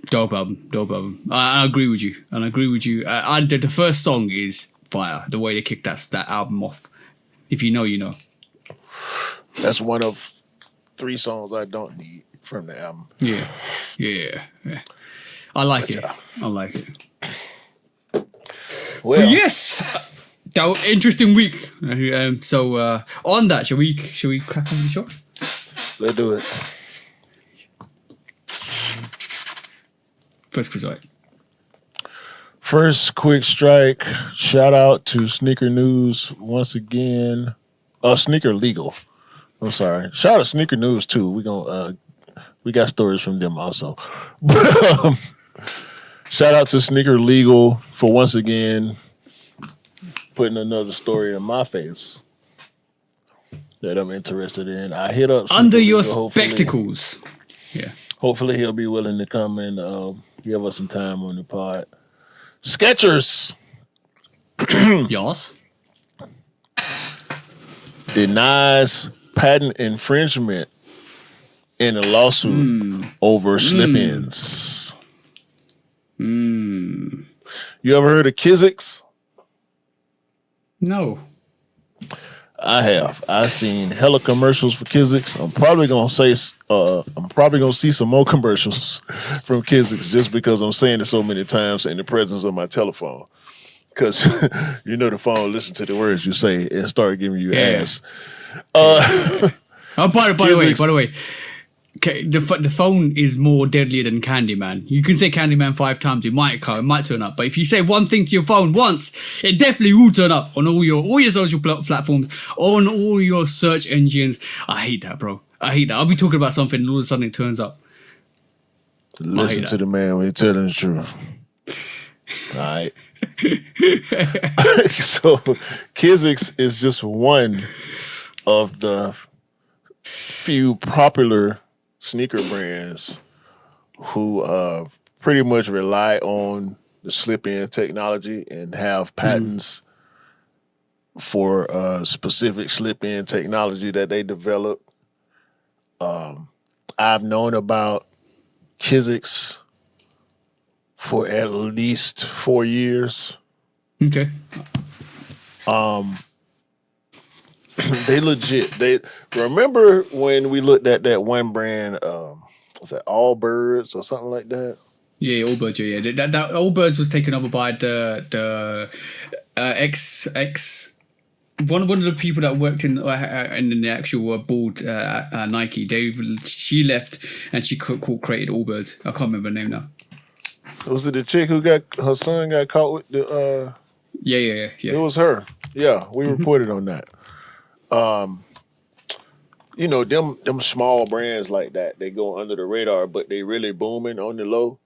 dope album. I agree with you. The first song is fire. The way they kicked that album off. If you know, you know. That's one of 3 songs I don't need from the album. Yeah. I like it. Well, but yes, that was interesting week. So on that, shall we crack on the show? Let's do it. First quiz, right? First quick strike. Shout out to Sneaker News once again. Sneaker Legal. I'm sorry. Shout out to Sneaker News too. We got stories from them also. Shout out to Sneaker Legal for once again putting another story in my face that I'm interested in. I hit up Sneaker Under your Legal, spectacles. Yeah. Hopefully he'll be willing to come and give us some time on the pod. Skechers. Yes. Denies patent infringement in a lawsuit over slip-ins. You ever heard of Kicks? No. I have. I've seen hella commercials for Kicks. I'm probably gonna see some more commercials from Kicks just because I'm saying it so many times in the presence of my telephone. Because the phone listen to the words you say and start giving you ass. Oh, by the way, okay, the phone is more deadly than Candyman. You can say Candyman 5 times, it might turn up. But if you say one thing to your phone once, it definitely will turn up on all your social platforms, on all your search engines. I hate that, bro. I hate that. I'll be talking about something and all of a sudden it turns up. Listen to the man when he's telling the truth. All right. So Kicks is just one of the few popular sneaker brands who pretty much rely on the slip-in technology and have patents for specific slip-in technology that they develop. I've known about Kicks for at least 4 years. Okay. They legit. They remember when we looked at that one brand, was that Allbirds or something like that? Yeah, Allbirds. Yeah. That Allbirds was taken over by the ex one of the people that worked in the actual board Nike. She left and she created Allbirds. I can't remember her name now. Was it the chick who her son got caught with the? Yeah. It was her. Yeah, we reported on that. Them small brands like that, they go under the radar, but they really booming on the low.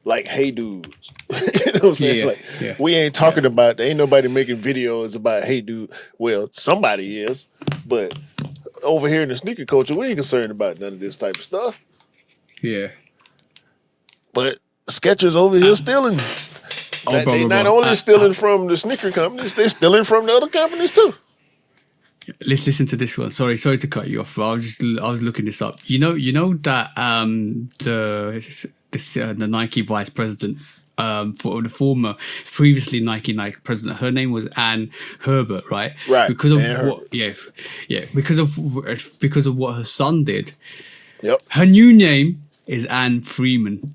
Like Hey Dudes. You know what I'm saying? We ain't talking about, ain't nobody making videos about Hey Dude. Well, somebody is, but over here in the sneaker culture, we ain't concerned about none of this type of stuff. Yeah. But Skechers over here stealing. They not only stealing from the sneaker companies, they stealing from the other companies too. Let's listen to this one. Sorry to cut you off. But I was looking this up. You know that the Nike vice president, for the former previously Nike president, her name was Ann Herbert, right? Right. Because of because of what her son did. Yep. Her new name is Ann Freeman.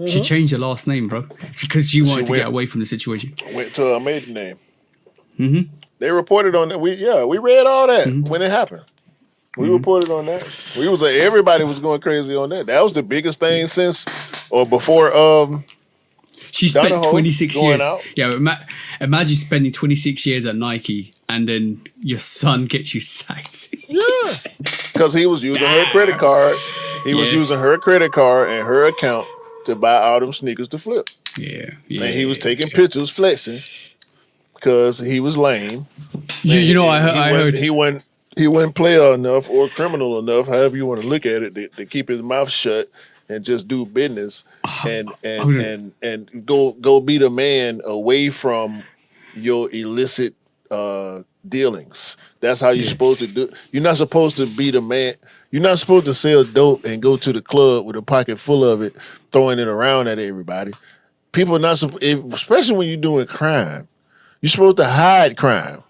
She changed her last name, bro, because she wanted to get away from the situation. Went to her maiden name. They reported on that. We read all that when it happened. We reported on that. Everybody was going crazy on that. That was the biggest thing since or before. She spent 26 years. Out. Yeah, imagine spending 26 years at Nike and then your son gets you sacked. Yeah, because he was using her credit card. He was using her credit card and her account to buy all them sneakers to flip. Yeah. And he was taking pictures flexing because he was lame. I heard he wasn't player enough or criminal enough, however you want to look at it, to keep his mouth shut and just do business and go be the man away from your illicit dealings. That's how you're supposed to do. You're not supposed to be the man. You're not supposed to sell dope and go to the club with a pocket full of it, throwing it around at everybody. People are not, especially when you're doing crime. You're supposed to hide crime.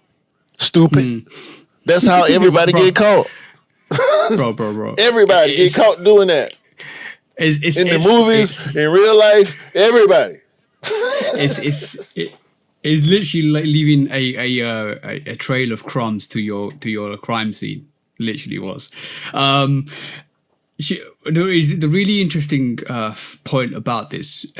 Stupid. That's how everybody get caught. Bro. Everybody get caught doing that. In the movies, in real life, everybody. It's literally like leaving a trail of crumbs to your crime scene. Literally was. The really interesting point about this,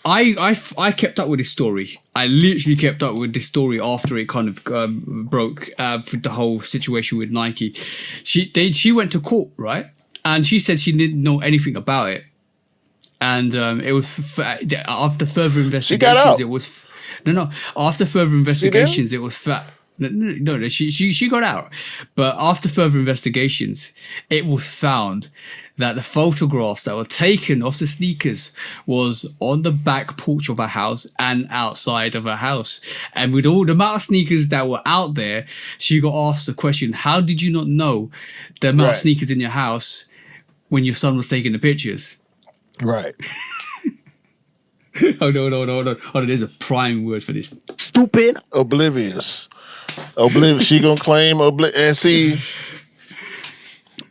I kept up with this story. I literally kept up with this story after it kind of broke with the whole situation with Nike. She went to court, right? And she said she didn't know anything about it. And it was after further investigations. She got out. It was after further investigations, it was No, she got out. But after further investigations, it was found that the photographs that were taken of the sneakers was on the back porch of her house and outside of her house. And with all the amount of sneakers that were out there, she got asked the question, how did you not know the amount of sneakers in your house when your son was taking the pictures? Right. Hold on. There's a prime word for this. Stupid. Oblivious. She gonna claim and see.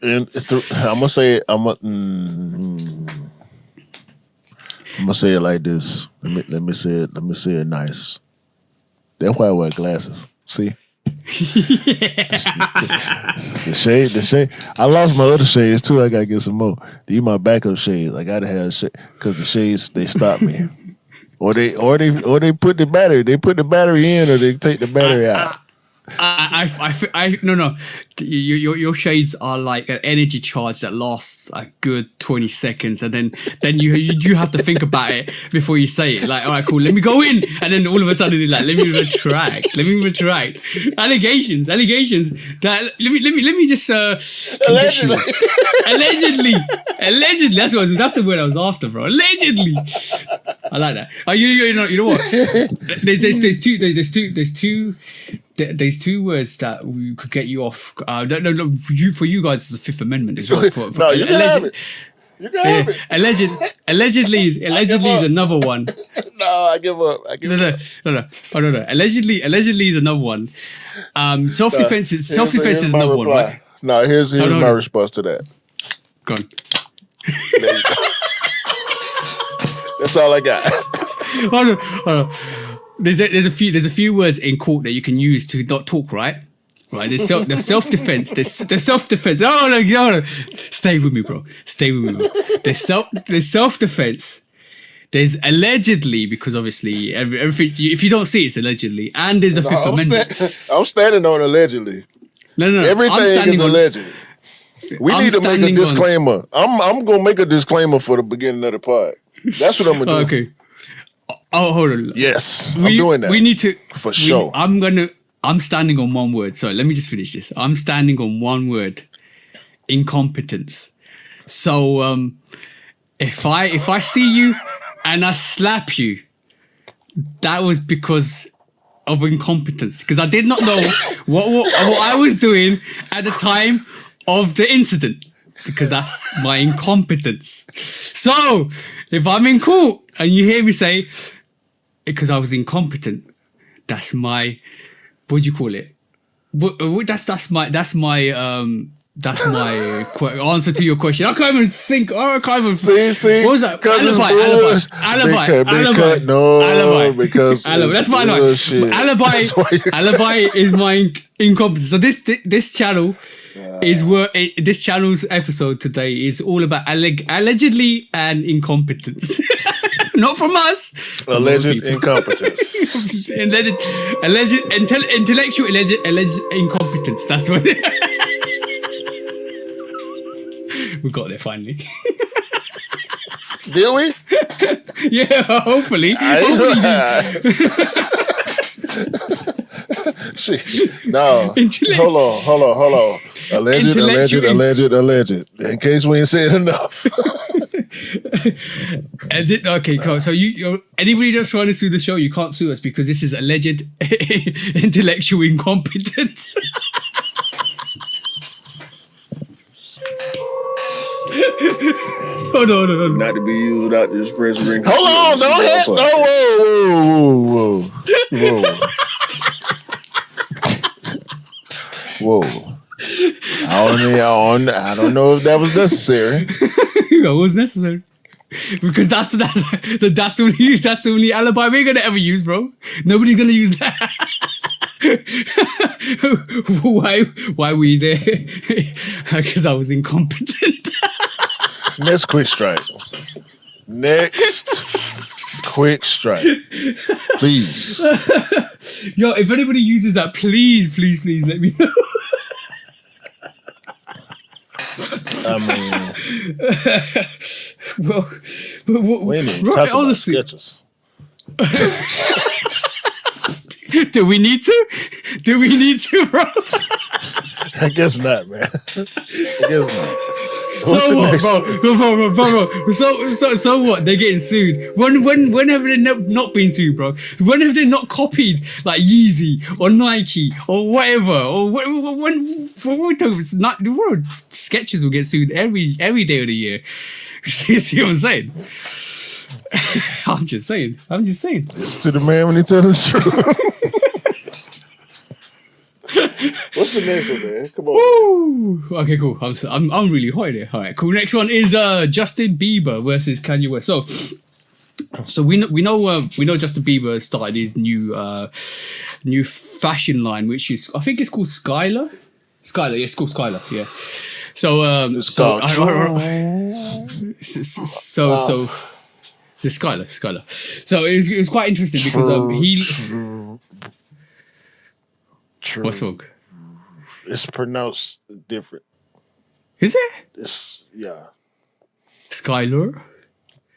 And I'm gonna say it. I'm gonna say it like this. Let me say it. Let me say it nice. That's why I wear glasses. See. The shade. I lost my other shades too. I gotta get some more. These my backup shades. I gotta have shade because the shades they stop me. Or they put the battery. They put the battery in, or they take the battery out. No. Your shades are like an energy charge that lasts a good 20 seconds, and then you have to think about it before you say it. Like, all right, cool, let me go in, and then all of a sudden you're like, let me retract. Allegations. That let me just Allegedly. That's the word I was after, bro. Allegedly. I like that. Oh, you know what? There's two words that we could get you off. No, for you guys, it's the Fifth Amendment as well. You can have it. You can have it. Allegedly is another one. No, I give up. No. Allegedly is another one. Self-defense is another one, right? No, here's my response to that. Go on. There you go. That's all I got. Hold on. There's a few words in court that you can use to not talk, right? Right. There's self-defense. There's self-defense. Oh no. Stay with me, bro. There's self-defense. There's allegedly, because obviously everything. If you don't see it, it's allegedly, and there's the Fifth Amendment. I'm standing on allegedly. No. Everything is alleged. We need to make a disclaimer. I'm gonna make a disclaimer for the beginning of the pod. That's what I'm gonna do. Okay. Oh, hold on. Yes, I'm doing that. We need to for sure. I'm standing on one word. Sorry, let me just finish this. I'm standing on one word: incompetence. So, if I see you and I slap you, that was because of incompetence. Because I did not know what I was doing at the time of the incident. Because that's my incompetence. So, if I'm in court and you hear me say, because I was incompetent, that's my, what do you call it? That's my answer to your question. I can't even think. See. What was that? Alibi. Because that's my alibi is my incompetence. So this channel is where this channel's episode today is all about allegedly and incompetence. Not from us. Alleged incompetence. Intellectual alleged incompetence. That's what. We got there finally. Did we? Yeah, hopefully. No. Hold on. Alleged. In case we ain't said enough. Okay, cool. So anybody that's trying to sue the show, you can't sue us because this is alleged intellectual incompetence. Hold on. Not to be used without the express ring. Hold on, don't hit. No, whoa. I don't know if that was necessary. It was necessary. Because that's the only alibi we're gonna ever use, bro. Nobody's gonna use that. Why were you there? Because I was incompetent. Next quick strike. Quick strike. Please. Yo, if anybody uses that, please let me know. I mean, well, we ain't even talk about sketches. Do we need to? Bro? I guess not, man. I guess not. So what, bro? So what? They're getting sued. When have they not been sued, bro? When have they not copied like Yeezy or Nike or whatever? Or when we talk, it's not the world. Sketches will get sued every day of the year. See what I'm saying? I'm just saying. It's to the man when he tells the truth. What's the next one, man? Come on. Woo! Okay, cool. I'm really hot here. All right, cool. Next one is Justin Bieber versus Kanye West. So we know Justin Bieber started his new fashion line, which is, I think it's called Skylar. Yeah, it's called Skylar. Yeah. So it's called so Skylar. So it was quite interesting because True. What's wrong? It's pronounced different. Is it? It's Skylar.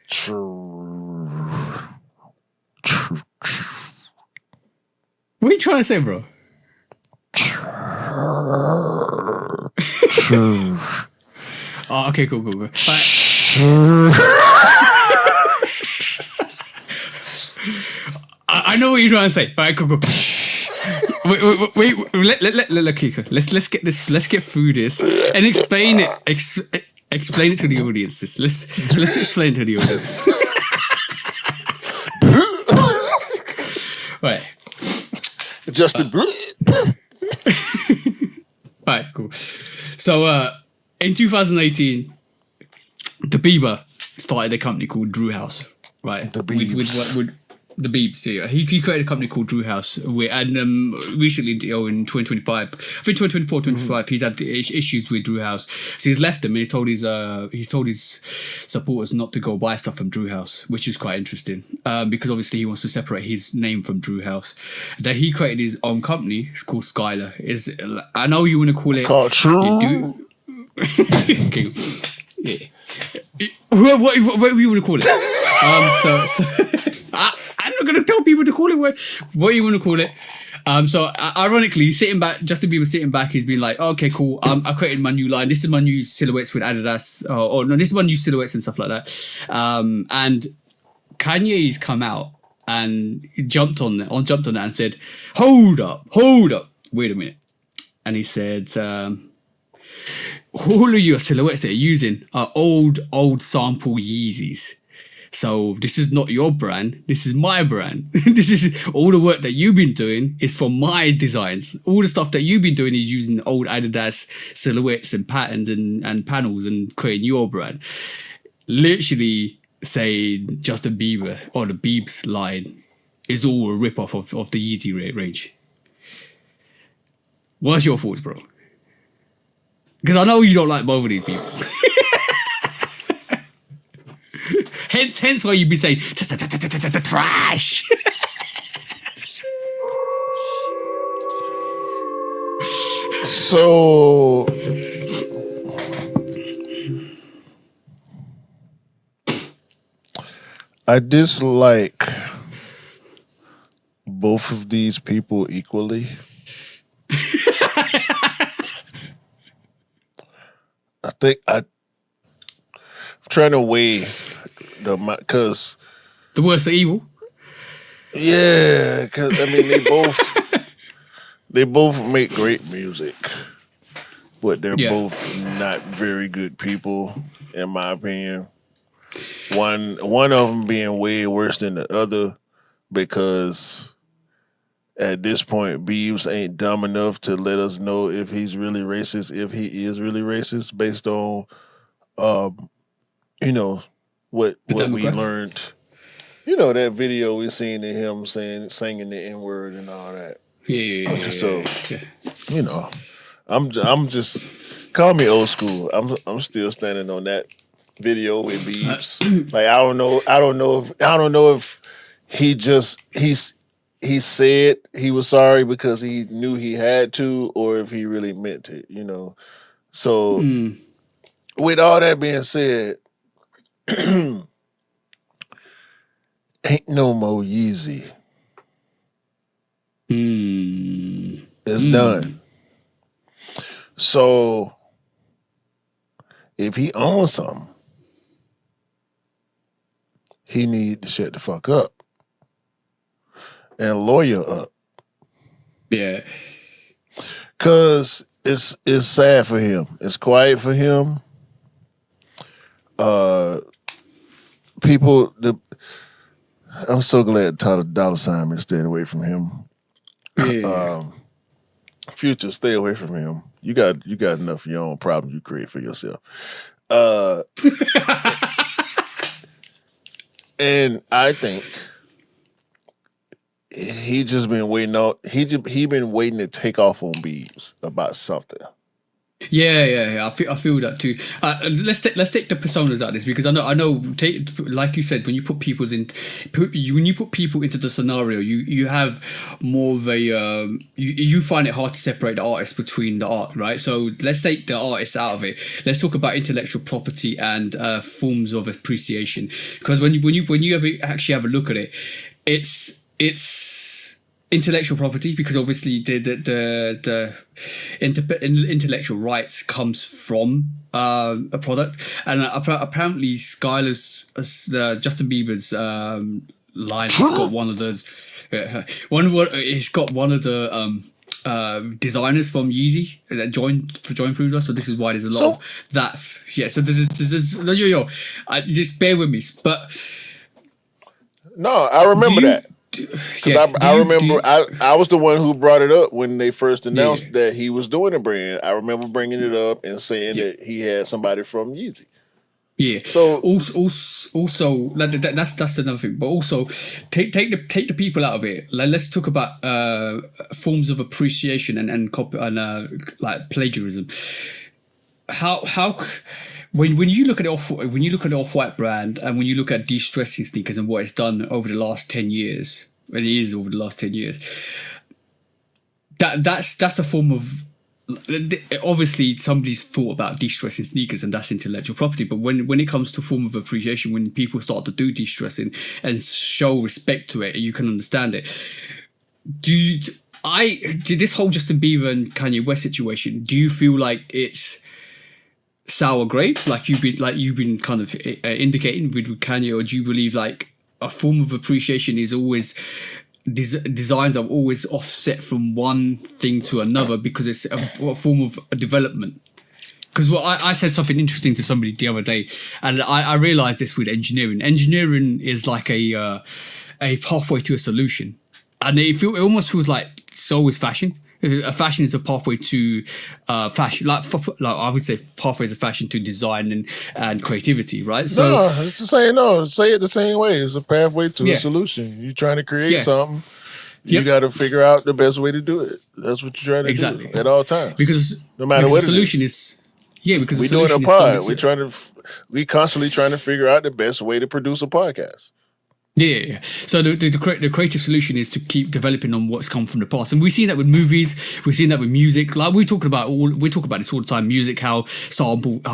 True. What are you trying to say, bro? True. Oh, okay, cool. I know what you're trying to say. All right, cool. Wait. Let's get through this and explain it. Explain it to the audience. Let's explain to the audience. Right. Justin. Right, cool. So in 2018, the Bieber started a company called Drew House. Right. The Biebs. With the Biebs, yeah. He created a company called Drew House, and recently, in 2025, I think 2024, 2025, he's had issues with Drew House, so he's left them, and he's told his supporters not to go buy stuff from Drew House, which is quite interesting, because obviously he wants to separate his name from Drew House. Then he created his own company. It's called Skylar. I know you want to call it called True. Okay. Yeah. What do you want to call it? I'm not going to tell people to call it what you want to call it. So ironically, Justin Bieber sitting back, he's been like, okay, cool. I created my new line. This is my new silhouettes with Adidas, this is my new silhouettes and stuff like that. And Kanye's come out and jumped on that and said, hold up, wait a minute. And he said, all of your silhouettes that you're using are old sample Yeezys. So this is not your brand. This is my brand. This is all the work that you've been doing is for my designs. All the stuff that you've been doing is using old Adidas silhouettes and patterns and panels and creating your brand. Literally saying Justin Bieber or the Biebs line is all a rip-off of the Yeezy range. What's your thoughts, bro? Because I know you don't like both of these people. Hence why you've been saying trash. So I dislike both of these people equally. I think I'm trying to weigh because the worst of evil. Yeah, because I mean they both make great music, but they're both not very good people, in my opinion. One of them being way worse than the other, because at this point, Biebs ain't dumb enough to let us know if he's really racist, if he is really racist, based on, what we learned. That video we seen of him singing the N-word and all that. Yeah. So, I'm just, call me old school. I'm still standing on that video with Biebs. Like I don't know if he said he was sorry because he knew he had to, or if he really meant it, you know. So with all that being said, ain't no more Yeezy. It's done. So if he owns something, he need to shut the fuck up and lawyer up. Yeah. Cause it's sad for him. It's quiet for him. I'm so glad Tyler Dollar Sign stayed away from him. Yeah. Future, stay away from him. You got enough of your own problems you create for yourself. And I think he just been waiting on. He been waiting to take off on Biebs about something. Yeah. I feel that too. Let's take the personas out of this, because I know. Like you said, when you put people into the scenario, you have more of a you find it hard to separate the artist between the art, right? So let's take the artist out of it. Let's talk about intellectual property and forms of appreciation, because when you actually have a look at it, it's intellectual property, because obviously the intellectual rights comes from a product, and apparently Skylar's Justin Bieber's line has got one of the he's got one of the designers from Yeezy that joined through us, so this is why there's a lot of that. Yeah, so there's just bear with me, but no, I remember that. Because I remember I was the one who brought it up when they first announced that he was doing a brand. I remember bringing it up and saying that he had somebody from Yeezy. Yeah. So also that's another thing. But also take the people out of it. Like, let's talk about forms of appreciation and like plagiarism. How when you look at the Off-White brand, and when you look at de-stressing sneakers and what it's done over the last 10 years, and it is over the last 10 years, that's a form of, obviously somebody's thought about de-stressing sneakers, and that's intellectual property. But when it comes to form of appreciation, when people start to do de-stressing and show respect to it, you can understand it. This whole Justin Bieber and Kanye West situation, do you feel like it's sour grapes, like you've been kind of indicating with Kanye, or do you believe like a form of appreciation is always designs are always offset from one thing to another because it's a form of a development? Because I said something interesting to somebody the other day, and I realized this with engineering. Engineering is like a pathway to a solution, and it almost feels like so is fashion. A fashion is a pathway to fashion, like I would say, pathway to fashion to design and creativity, right? So no, it's the same. No, say it the same way. It's a pathway to a solution. You're trying to create something. You got to figure out the best way to do it. That's what you're trying to do at all times. Because no matter what the solution is. Yeah, because we're doing a pod. We constantly trying to figure out the best way to produce a podcast. Yeah. So the creative solution is to keep developing on what's come from the past, and we've seen that with movies. We've seen that with music. Like we talk about this all the time. Music, how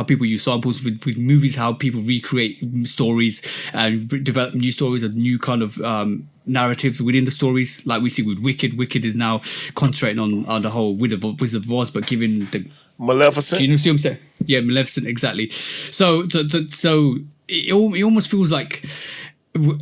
people use samples with movies, how people recreate stories and develop new stories and new kind of narratives within the stories. Like we see with Wicked. Wicked is now concentrating on the whole Wizard of Oz, but giving the Maleficent. You know what I'm saying? Yeah, Maleficent, exactly. So it almost feels like.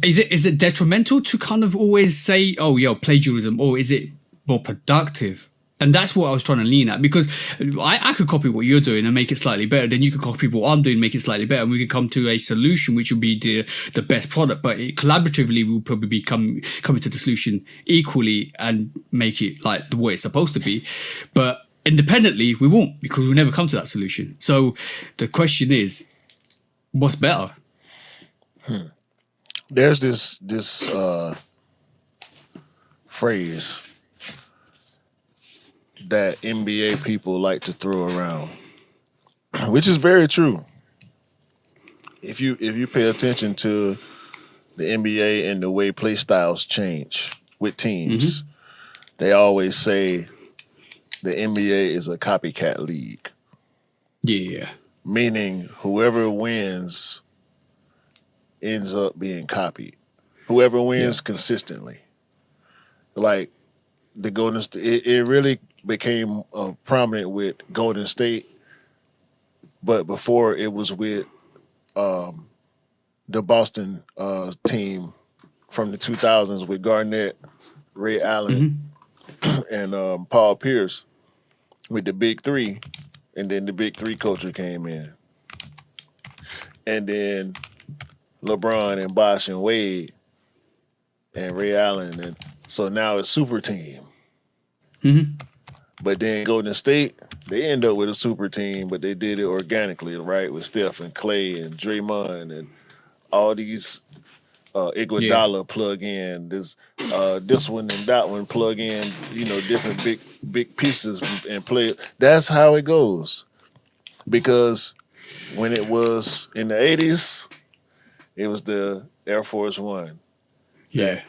Is it detrimental to kind of always say, oh, plagiarism, or is it more productive? And that's what I was trying to lean at, because I could copy what you're doing and make it slightly better. Then you could copy what I'm doing, make it slightly better, and we could come to a solution which would be the best product. But collaboratively, we'll probably be coming to the solution equally and make it like the way it's supposed to be. But independently, we won't, because we'll never come to that solution. So the question is, what's better? There's this phrase that NBA people like to throw around, which is very true. If you pay attention to the NBA and the way play styles change with teams, they always say the NBA is a copycat league. Yeah. Meaning whoever wins ends up being copied. Whoever wins consistently. Like the Golden State, it really became prominent with Golden State, but before it was with the Boston team from the 2000s with Garnett, Ray Allen, and Paul Pierce with the Big Three, and then the Big Three culture came in, and then LeBron and Bosh and Wade and Ray Allen, and so now it's super team. But then Golden State, they end up with a super team, but they did it organically, right? With Steph and Clay and Draymond and all these Iguodala plug in, this one and that one plug in, different big pieces and play. That's how it goes. Because when it was in the 80s, it was the Air Force One. Yeah.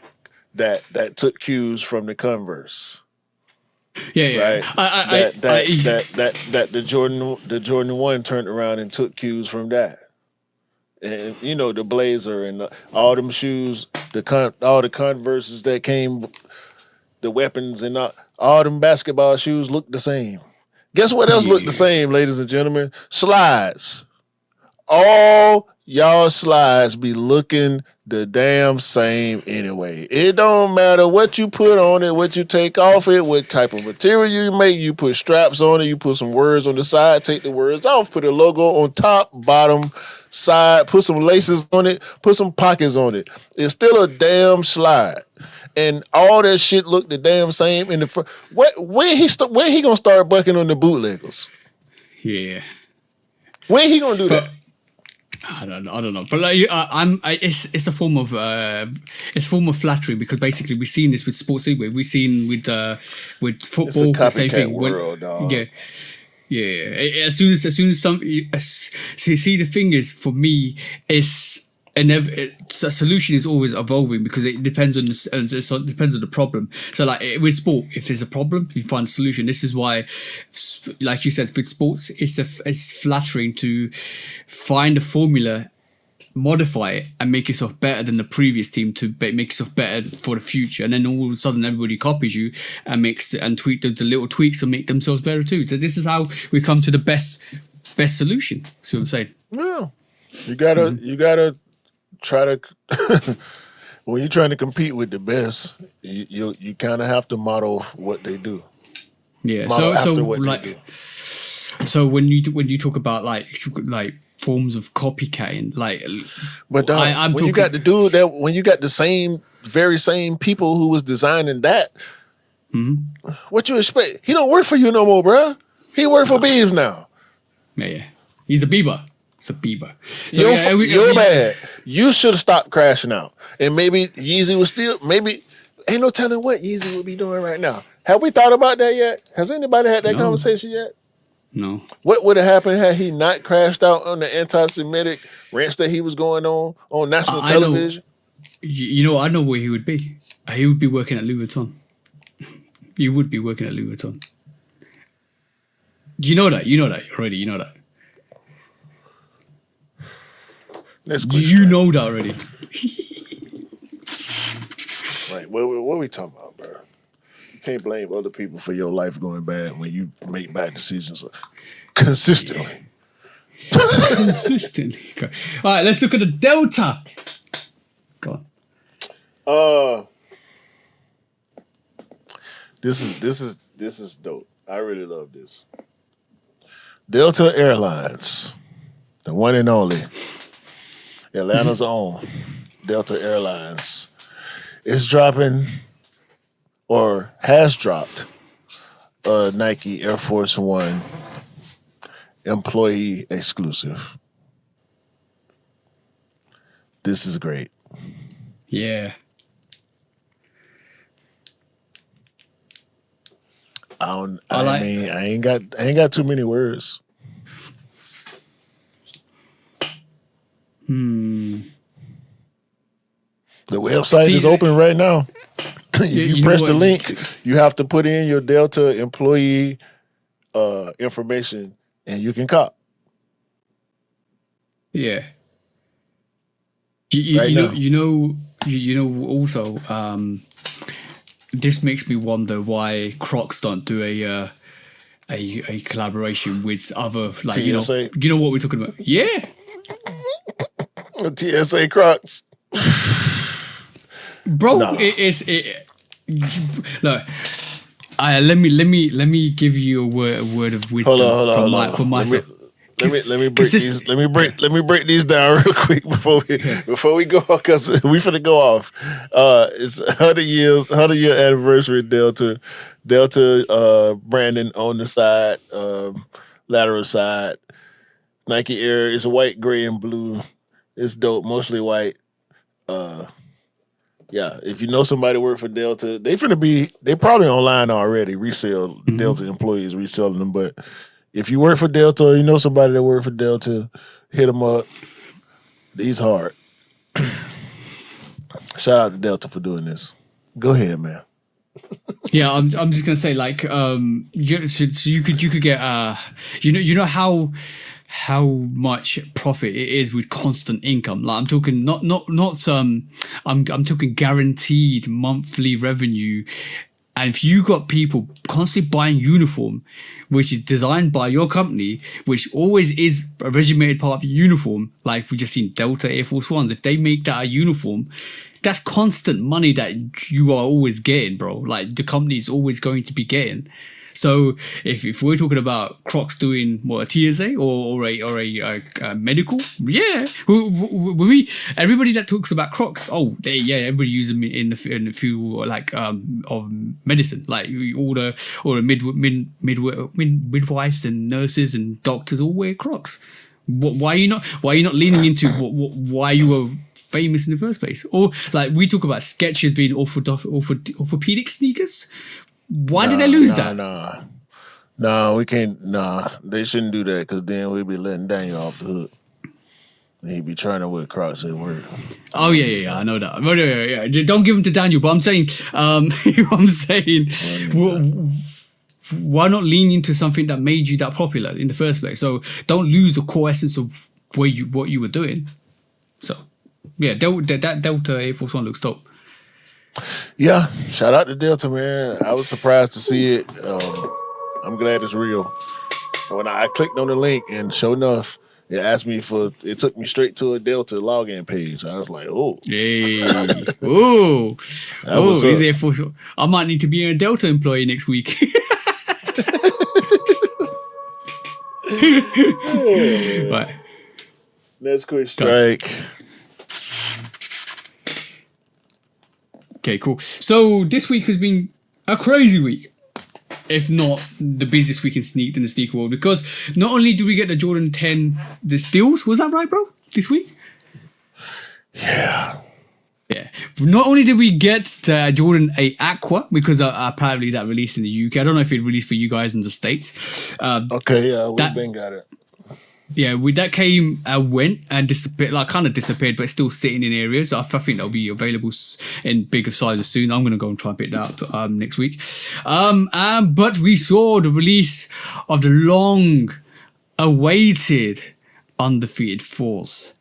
That took cues from the Converse. Yeah. Right. That the Jordan 1 turned around and took cues from that. And the Blazer and all them shoes, all the Converses that came, the weapons and all them basketball shoes look the same. Guess what else looked the same, ladies and gentlemen? Slides. All y'all slides be looking the damn same anyway. It don't matter what you put on it, what you take off it, what type of material you make. You put straps on it, you put some words on the side, take the words off, put a logo on top, bottom, side, put some laces on it, put some pockets on it. It's still a damn slide. And all that shit look the damn same in the front. When he gonna start bucking on the bootleggers? Yeah. When he gonna do that? I don't know, but like it's a form of flattery, because basically we've seen this with sports anyway. We've seen with football it's a the same thing. World, dog. Yeah. As soon as so you see, the thing is, for me, a solution is always evolving, because it depends on the problem. So like with sport, if there's a problem, you find a solution. This is why, like you said, with sports, it's flattering to find a formula, modify it, and make yourself better than the previous team to make yourself better for the future. And then all of a sudden, everybody copies you and tweak the little tweaks and make themselves better too. So this is how we come to the best solution. See what I'm saying? Yeah, you gotta try to when you're trying to compete with the best, you kind of have to model what they do. Yeah. So when you talk about like forms of copycatting, but when you got the dude that when you got the very same people who was designing that, what you expect? He don't work for you no more, bruh. He work for Beeves now. Yeah. He's a Bieber. It's a Bieber. So you're bad. You should have stopped crashing out. And maybe Yeezy was ain't no telling what Yeezy would be doing right now. Have we thought about that yet? Has anybody had that conversation yet? No. What would have happened had he not crashed out on the anti-Semitic rants that he was going on national television? I know where he would be. He would be working at Louis Vuitton. He would be working at Louis Vuitton. You know that already. You know that. You know that already. Right. What are we talking about, bro? You can't blame other people for your life going bad when you make bad decisions consistently. Consistently. Okay. All right, let's look at the Delta. Go on. This is dope. I really love this. Delta Airlines, the one and only, Atlanta's own Delta Airlines, is dropping or has dropped a Nike Air Force One employee exclusive. This is great. Yeah. I ain't got too many words. The website is open right now. If you press the link, you have to put in your Delta employee information, and you can cop. Yeah. You know. Also, this makes me wonder why Crocs don't do a collaboration with other like TSA. You know what we're talking about? Yeah. TSA Crocs. Bro, nah. Look, let me give you a word of wisdom from myself. Let me break these down real quick before we go, because we finna go off. It's 100 year anniversary of Delta. Delta branding on the side, lateral side. Nike Air is white, gray, and blue. It's dope, mostly white. Yeah, if you know somebody work for Delta, they probably online already, resell Delta employees reselling them. But if you work for Delta or you know somebody that work for Delta, hit them up. These hard. Shout out to Delta for doing this. Go ahead, man. Yeah, I'm just gonna say like so you could get you know how much profit it is with constant income. Like I'm talking not some I'm talking guaranteed monthly revenue. And if you got people constantly buying uniform, which is designed by your company, which always is a regimented part of your uniform, like we just seen Delta Air Force Ones, if they make that a uniform, that's constant money that you are always getting, bro. Like the company is always going to be getting. So if we're talking about Crocs doing what, a TSA or a medical, yeah, everybody that talks about Crocs, everybody uses them in the field like of medicine, like all the midwives and nurses and doctors all wear Crocs. Why are you not leaning into why you were famous in the first place? Or like we talk about Skechers being orthopedic sneakers. Why did they lose that? Nah, we can't. Nah, they shouldn't do that, because then we'd be letting Daniel off the hook. He'd be trying to wear Crocs at work. Oh yeah, I know that. But, yeah. Don't give them to Daniel. But I'm saying, why not lean into something that made you that popular in the first place? So don't lose the core essence of what you were doing. So yeah, that Delta Air Force One looks dope. Yeah, shout out to Delta, man. I was surprised to see it. I'm glad it's real. When I clicked on the link, and sure enough, it took me straight to a Delta login page. I was like, oh. Hey. Oh. Is Air Force. I might need to be a Delta employee next week. Right. Next question. Strike. Okay, cool. So this week has been a crazy week, if not the busiest week in the sneaker world, because not only do we get the Jordan 10, the steals, was that right, bro? This week? Yeah. Not only did we get the Jordan 8 Aqua, because apparently that released in the UK. I don't know if it released for you guys in the States. We've been got it. Yeah, that came and went and disappeared, like kind of disappeared, but it's still sitting in areas. I think that'll be available in bigger sizes soon. I'm gonna go and try and pick that up next week. But we saw the release of the long-awaited Undefeated Force.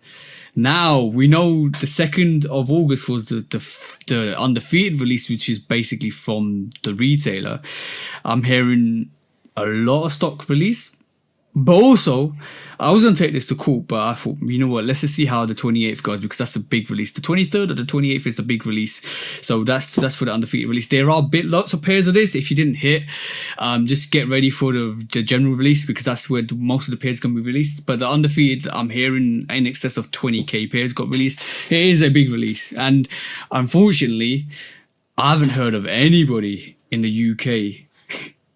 Now we know the 2nd of August was the Undefeated release, which is basically from the retailer. I'm hearing a lot of stock release. But also, I was going to take this to court, but I thought, you know what, let's just see how the 28th goes, because that's the big release. The 23rd or the 28th is the big release. So that's for the Undefeated release. There are lots of pairs of this. If you didn't hit, just get ready for the general release, because that's where most of the pairs are going to be released. But the Undefeated, I'm hearing in excess of 20k pairs got released. It is a big release. And unfortunately, I haven't heard of anybody in the UK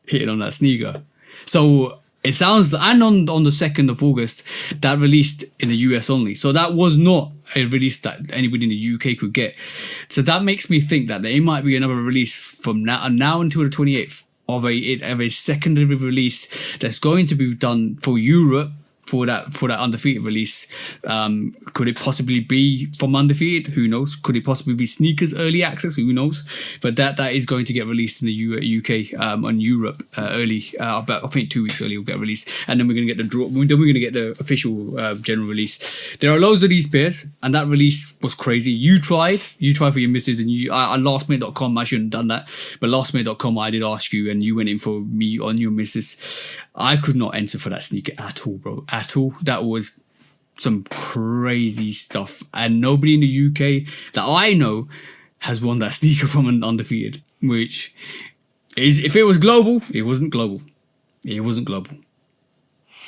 hitting on that sneaker. So it sounds, and on the 2nd of August, that released in the US only. So that was not a release that anybody in the UK could get. So that makes me think that there might be another release from now until the 28th of a secondary release that's going to be done for Europe for that Undefeated release. Could it possibly be from Undefeated? Who knows? Could it possibly be sneakers early access? Who knows? But that is going to get released in the UK and Europe early. About I think 2 weeks early will get released, and then we're going to get the draw. Then we're going to get the official general release. There are loads of these pairs, and that release was crazy. You tried for your missus, and on lastminute.com. I shouldn't have done that, but lastminute.com I did ask you, and you went in for me on your missus. I could not enter for that sneaker at all, bro. At all. That was some crazy stuff. And nobody in the UK that I know has won that sneaker from an Undefeated. Which is, if it was global, it wasn't global. It wasn't global.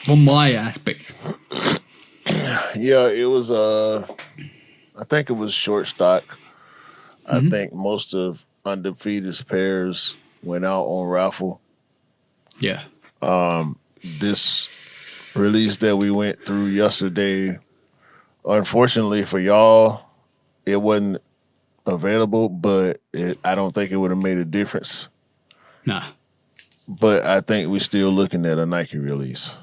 From my aspect. Yeah, it was I think it was short stock. I think most of Undefeated's pairs went out on raffle. Yeah. This release that we went through yesterday, unfortunately for y'all, it wasn't available, but I don't think it would have made a difference. Nah. But I think we're still looking at a Nike release.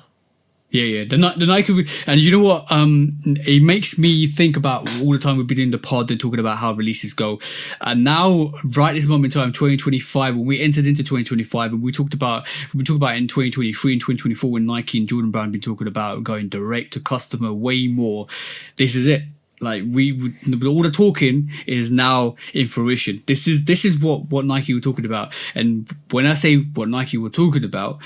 Yeah. The Nike, and you know what? It makes me think about all the time we've been in the pod and talking about how releases go. And now, right this moment in time, 2025, when we entered into 2025, and we talked about in 2023 and 2024 when Nike and Jordan Brand been talking about going direct to customer way more. This is it. Like all the talking is now in fruition. This is what Nike were talking about. And when I say what Nike were talking about,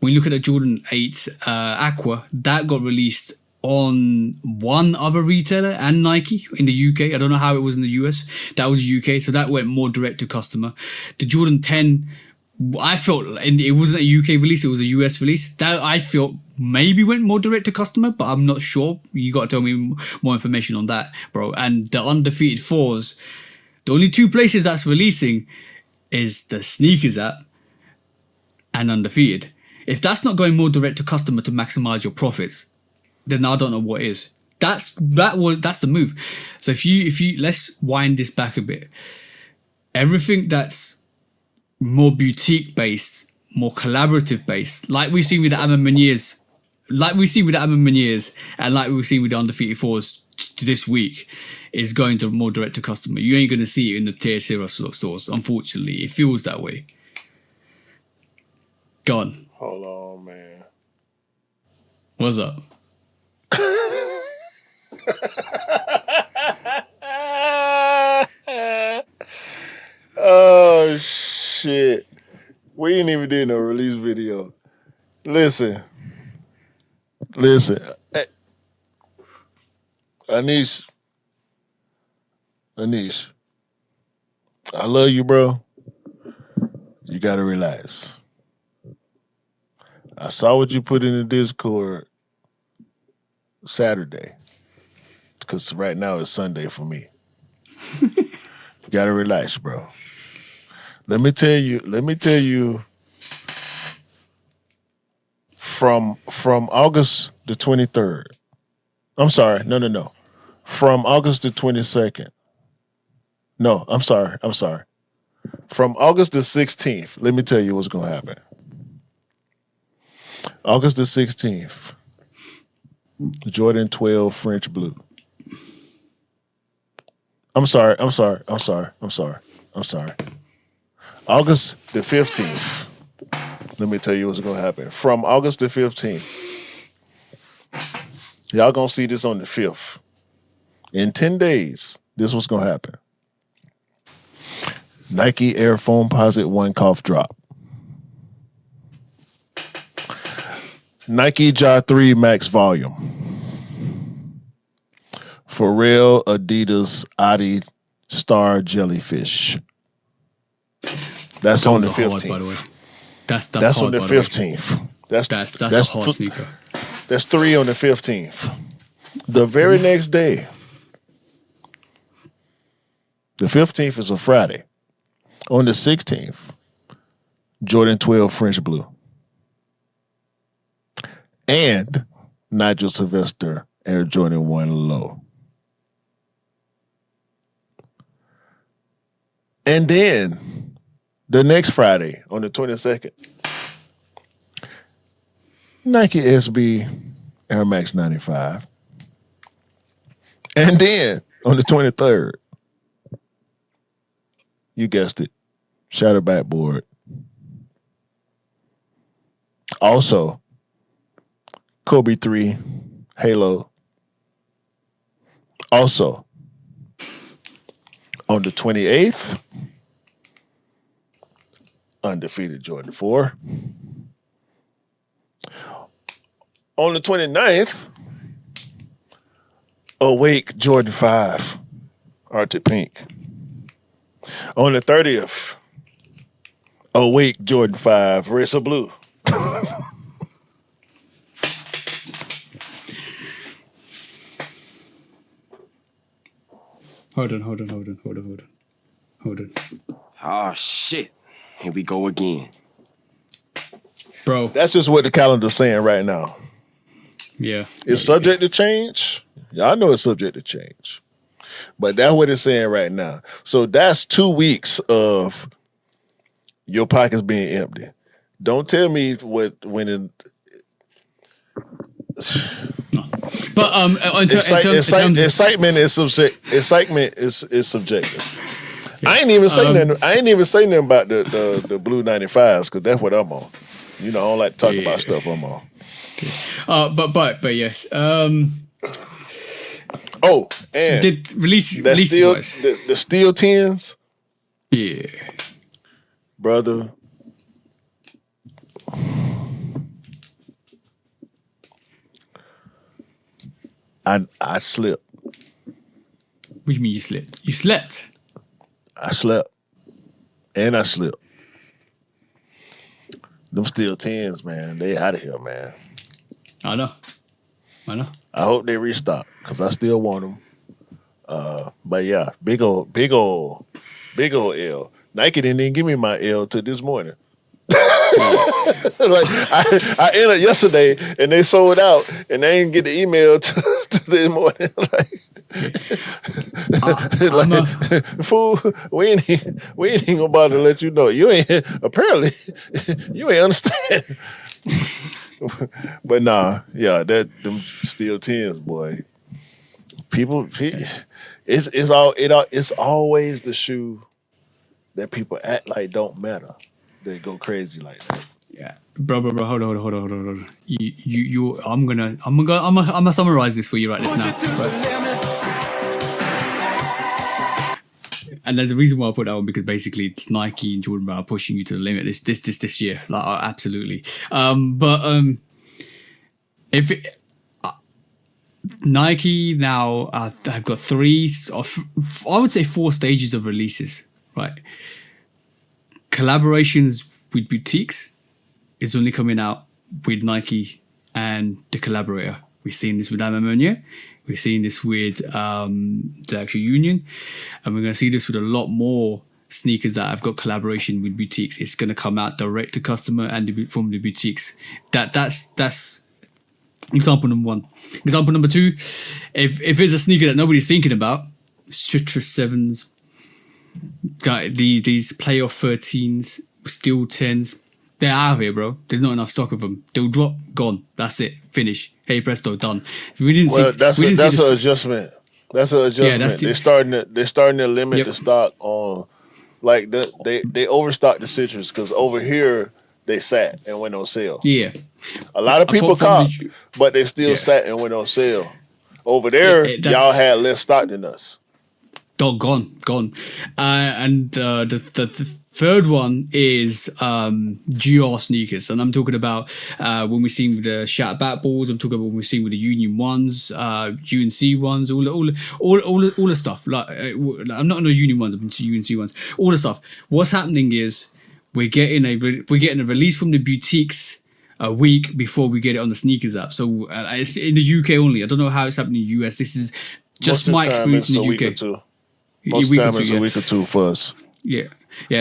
when you look at the Jordan 8 Aqua, that got released on one other retailer and Nike in the UK. I don't know how it was in the US. That was UK, so that went more direct to customer. The Jordan 10, I felt, and it wasn't a UK release, it was a US release. That I felt maybe went more direct to customer, but I'm not sure. You got to tell me more information on that, bro. And the Undefeated 4s, the only two places that's releasing is the sneakers app and Undefeated. If that's not going more direct to customer to maximize your profits, then I don't know what is. That's the move. So if you let's wind this back a bit. Everything that's more boutique based, more collaborative based, like we've seen with the Amon Meuniers, and like we've seen with the Undefeated 4s this week, is going to more direct to customer. You ain't going to see it in the tier 0 stores, unfortunately. It feels that way. Gone. Hold on, man. What's up? Oh shit. We ain't even did no release video. Listen. Hey. Anish. I love you, bro. You gotta relax. I saw what you put in the Discord Saturday. Because right now it's Sunday for me. You gotta relax, bro. Let me tell you from August the 23rd. I'm sorry, no. From August the 22nd. No, I'm sorry. From August the 16th, let me tell you what's gonna happen. August the 16th, Jordan 12 French Blue. I'm sorry. August the 15th. Let me tell you what's going to happen. From August the 15th, y'all going to see this on the 5th. In 10 days, this was going to happen. Nike Air Foamposite 1 cough drop. Nike Ja 3 Max Volume. Pharrell Adidas Adi Star Jellyfish. That's on the 15th. Hard, by the way. That's hard, on the 15th. That's a hard sneaker. That's 3 on the 15th. The very next day, the 15th is a Friday. On the 16th, Jordan 12 French Blue. And Nigel Sylvester Air Jordan 1 Low. And then the next Friday, on the 22nd, Nike SB Air Max 95. And then on the 23rd, you guessed it, Shadow Backboard. Also, Kobe 3 Halo. Also, on the 28th, Undefeated Jordan 4. On the 29th, Awake Jordan 5, Arctic Pink. On the 30th, Awake Jordan 5, Racer Blue. Hold on. Oh, shit. Here we go again. Bro. That's just what the calendar's saying right now. Yeah. It's subject to change. Y'all know it's subject to change. But that's what it's saying right now. So that's 2 weeks of your pockets being empty. Don't tell me when it... But excitement is subjective. Yeah. I ain't even say nothing about the blue 95s because that's what I'm on. You know, I don't like to talk about stuff I'm on. But yes. And did release the steel 10s? Yeah. Brother. I slept. What do you mean you slept? You slept? I slept. And I slept. Them steel 10s, man, they out of here, man. I know. I hope they restock because I still want them. But yeah, big old L. Nike didn't even give me my L till this morning. Like I entered yesterday and they sold out and they didn't get the email till this morning. Fool, we ain't even gonna bother to let you know. You ain't apparently you ain't understand. But nah, yeah, them steel 10s, boy. It's always the shoe that people act like don't matter. They go crazy like that. Yeah, bro. Hold on. I'm gonna summarize this for you right now. And there's a reason why I put that one because basically it's Nike and Jordan are pushing you to the limit this year. Like absolutely. Nike now have got I would say 4 stages of releases, right? Collaborations with boutiques is only coming out with Nike and the collaborator. We've seen this with Ammonia. We're seeing this with the actual union. And we're going to see this with a lot more sneakers that have got collaboration with boutiques. It's going to come out direct to customer and from the boutiques. That's example number 1. Example number 2, if it's a sneaker that nobody's thinking about, Citrus 7s, these playoff 13s, steel 10s, they're out of here, bro. There's not enough stock of them. They'll drop, gone. That's it. Finish. Hey presto, done. That's an adjustment. That's an adjustment. They're starting to limit the stock on, like they overstocked the citrus because over here they sat and went on sale. Yeah, a lot of people caught, but they still sat and went on sale. Over there, y'all had less stock than us. Gone. And the third one is GR sneakers, and I'm talking about when we're seeing with the Shatter Bat balls. I'm talking about when we're seeing with the Union ones, UNC ones, all the stuff. Like I'm not on the Union ones, I'm into UNC ones. All the stuff. What's happening is we're getting a release from the boutiques a week before we get it on the sneakers app. So it's in the UK only. I don't know how it's happening in the US. This is just my experience in the UK. Most of the time it's a week or two for us. Yeah.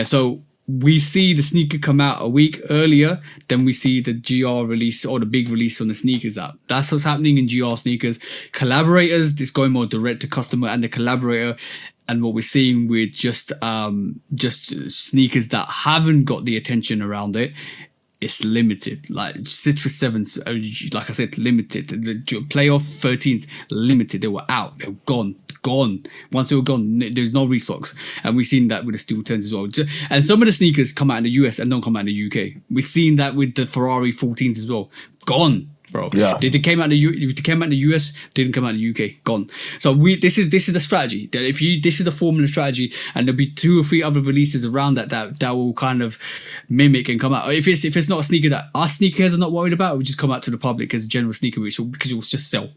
So we see the sneaker come out a week earlier than we see the GR release or the big release on the sneakers app. That's what's happening in GR sneakers. Collaborators, it's going more direct to customer and the collaborator. And what we're seeing with just sneakers that haven't got the attention around it, it's limited. Like Citrus 7s, like I said, limited. The playoff 13s, limited. They were out. They were gone. Once they were gone, there's no restocks. And we've seen that with the Steel 10s as well. And some of the sneakers come out in the US and don't come out in the UK. We've seen that with the Ferrari 14s as well. Gone. Bro, yeah, they came out in the US, didn't come out in the UK, gone. So this is the strategy. That this is the formula strategy, and there'll be 2 or 3 other releases around that will kind of mimic and come out. If it's not a sneaker that our sneakerheads are not worried about, it will just come out to the public as a general sneaker, because it will just sell.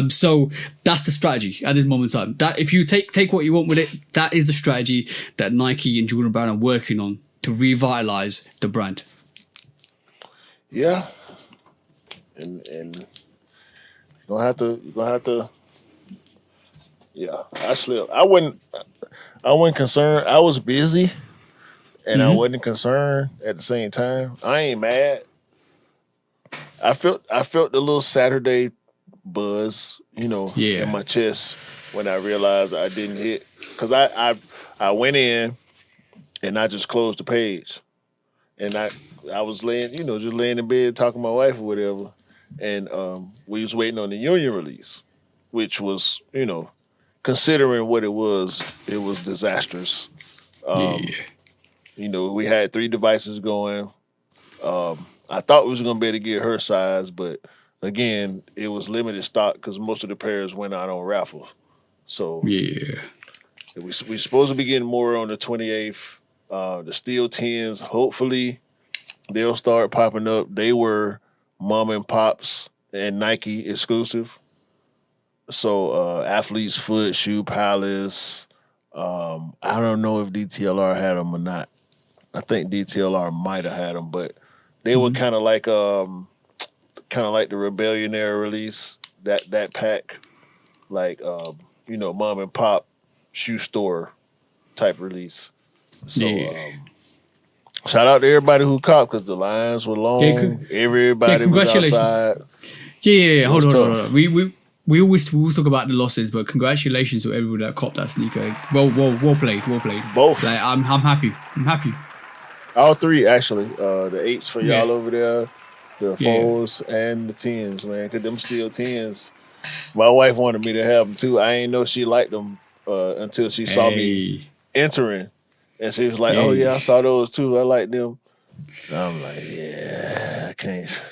So that's the strategy at this moment in time. That if you take what you want with it, that is the strategy that Nike and Jordan Brand are working on to revitalize the brand. Yeah. And you're gonna have to. Yeah, I slipped. I wasn't concerned. I was busy, and I wasn't concerned at the same time. I ain't mad. I felt the little Saturday buzz, in my chest when I realized I didn't hit, because I went in and I just closed the page, and I was laying, just laying in bed talking to my wife or whatever. And we was waiting on the Union release, which was, considering what it was disastrous. We had 3 devices going. I thought we was going to be able to get her size, but again, it was limited stock because most of the pairs went out on raffle. So we supposed to be getting more on the 28th. The Steel 10s, hopefully they'll start popping up. They were mom and pops and Nike exclusive. So Athlete's Foot, Shoe Palace. I don't know if DTLR had them or not. I think DTLR might have had them, but they were kind of like the Rebellion era release, that pack, like mom and pop shoe store type release. So shout out to everybody who caught, because the lines were long. Everybody was outside. Yeah. Hold on. We always talk about the losses, but congratulations to everybody that copped that sneaker. Well played. Both. Like, I'm happy. All 3 actually. The 8s for y'all over there, the 4s and the 10s, man. Cause them Steel 10s. My wife wanted me to have them too. I ain't know she liked them until she saw me entering. And she was like, "Oh yeah, I saw those too. I like them." And I'm like, "Yeah, I can't.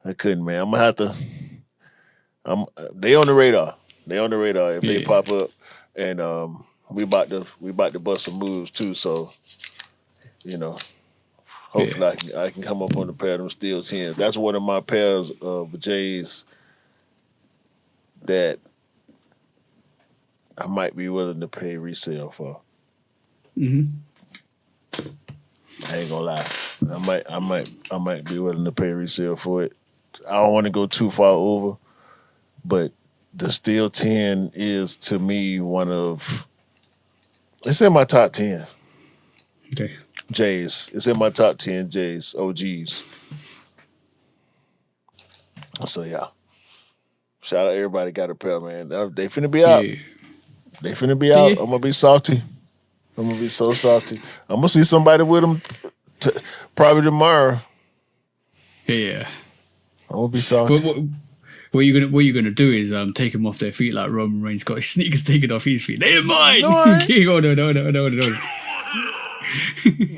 I couldn't, man. I'm gonna have to. They on the radar. If they pop up, and we about to bust some moves too. So, hopefully I can come up on a pair of them Steel 10s. That's one of my pairs of J's that I might be willing to pay resale for. I ain't gonna lie. I might be willing to pay resale for it. I don't want to go too far over, but the Steel 10 is, to me, it's in my top 10. Okay. J's. It's in my top 10 J's, OGs. So yeah. Shout out everybody got a pair, man. They finna be out. They finna be out. I'm gonna be salty. I'm gonna be so salty. I'm gonna see somebody with them probably tomorrow. Yeah. I'm gonna be salty. But what you're gonna do is take them off their feet like Roman Reigns got his sneakers taken off his feet. They're mine. No.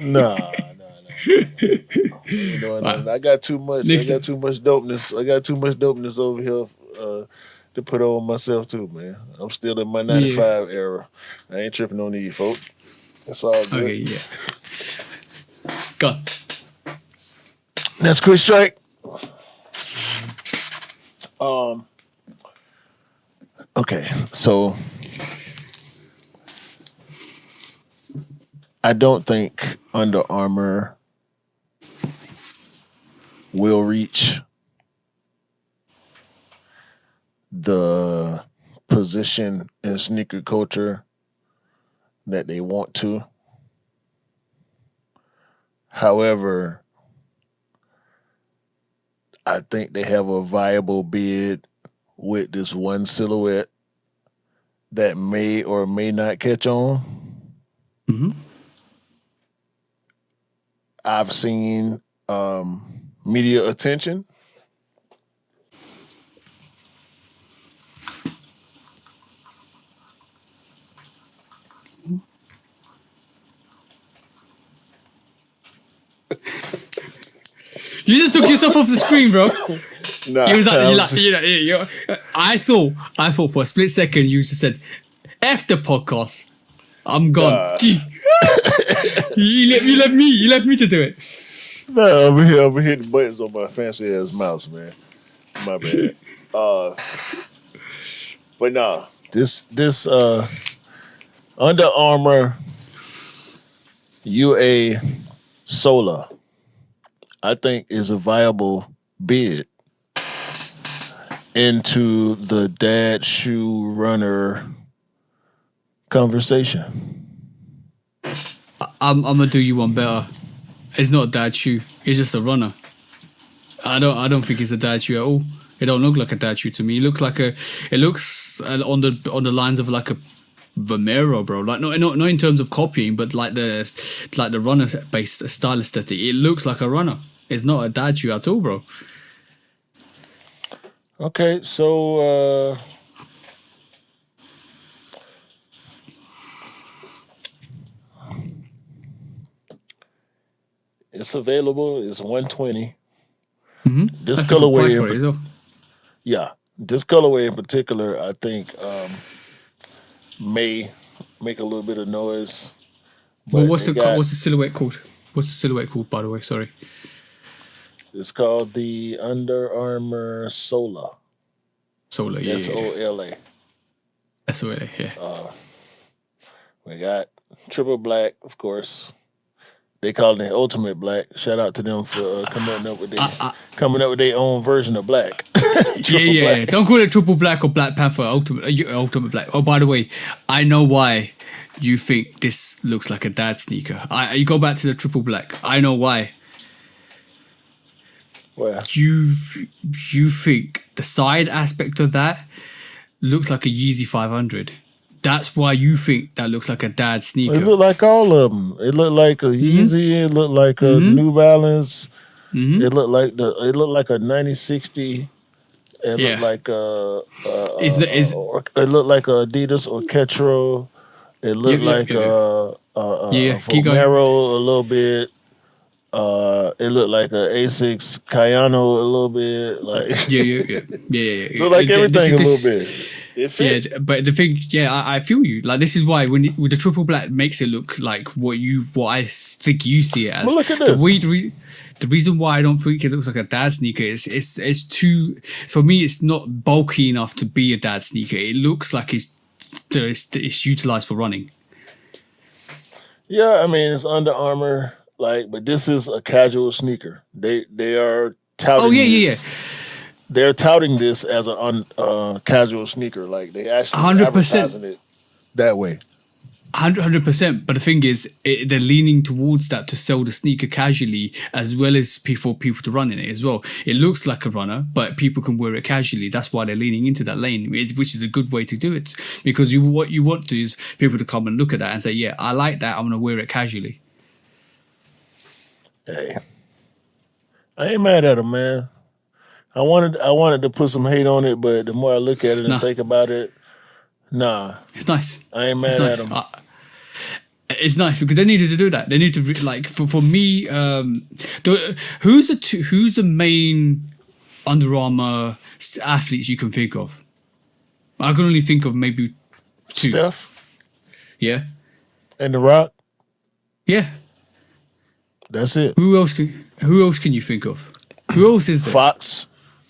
No. I got too much. I got too much dopeness over here to put on myself too, man. I'm still in my 95 era. I ain't tripping on these, folks. That's all good. Okay, yeah. Go. That's quick strike. Okay, so I don't think Under Armour will reach the position in sneaker culture that they want to. However, I think they have a viable bid with this one silhouette that may or may not catch on. Mm-hmm. I've seen media attention. You just took yourself off the screen, bro. Nah, It was like, I thought for a split second you just said, "F the podcast, I'm gone." You left me to do it. No, over here hitting buttons on my fancy ass mouse, man. My bad. But nah, this Under Armour UA Solar, I think, is a viable bid into the dad shoe runner conversation. I'm gonna do you one better. It's not a dad shoe. It's just a runner. I don't think it's a dad shoe at all. It don't look like a dad shoe to me. It looks on the lines of like a Vomero, bro. Like not in terms of copying, but like the runner based style aesthetic. It looks like a runner. It's not a dad shoe at all, bro. Okay, so it's available. It's $120. Mm-hmm. This That's a good price for it colorway, as well. yeah, this colorway in particular, I think, may make a little bit of noise. Well, what's the silhouette called? What's the silhouette called, by the way? Sorry. It's called the Under Armour Solar. Solar, yeah. SOLA. SOLA, yeah. We got triple black, of course. They call it Ultimate Black. Shout out to them for coming up with their own version of black. Yeah. Don't call it triple black or Black Panther Ultimate Black. Oh, by the way, I know why you think this looks like a dad sneaker. You go back to the triple black. I know why. Well, You think the side aspect of that looks like a Yeezy 500. That's why you think that looks like a dad sneaker. it looked like all of them. It looked like a Yeezy. It looked like a New Balance. It looked like a 9060. It looked like it looked like a Adidas or Ketro. It looked like a Vomero a little bit. It looked like a A6 Cayano a little bit. Like yeah. looked like everything a little bit. It fit. Yeah, but the thing, I feel you. Like this is why with the triple black makes it look like what I think you see it as. Well, look at this. The reason why I don't think it looks like a dad sneaker is it's too, for me, it's not bulky enough to be a dad sneaker. It looks like it's utilized for running. Yeah, I mean it's Under Armour, but this is a casual sneaker. They are touting. Oh yeah. They're touting this as a casual sneaker. Like they actually 100%. advertising it that way. 100%. But the thing is, they're leaning towards that to sell the sneaker casually, as well as for people to run in it as well. It looks like a runner, but people can wear it casually. That's why they're leaning into that lane, which is a good way to do it. Because what you want to is people to come and look at that and say, yeah, I like that. I'm going to wear it casually. Hey, I ain't mad at them, man. I wanted to put some hate on it, but the more I look at it and think about it, nah. It's nice. I ain't mad at them. It's nice because they needed to do that. They need to for me. Who's the main Under Armour athletes you can think of? I can only think of maybe two. Steph. Yeah. And The Rock. Yeah. That's it. Who else can you think of? Who else is there?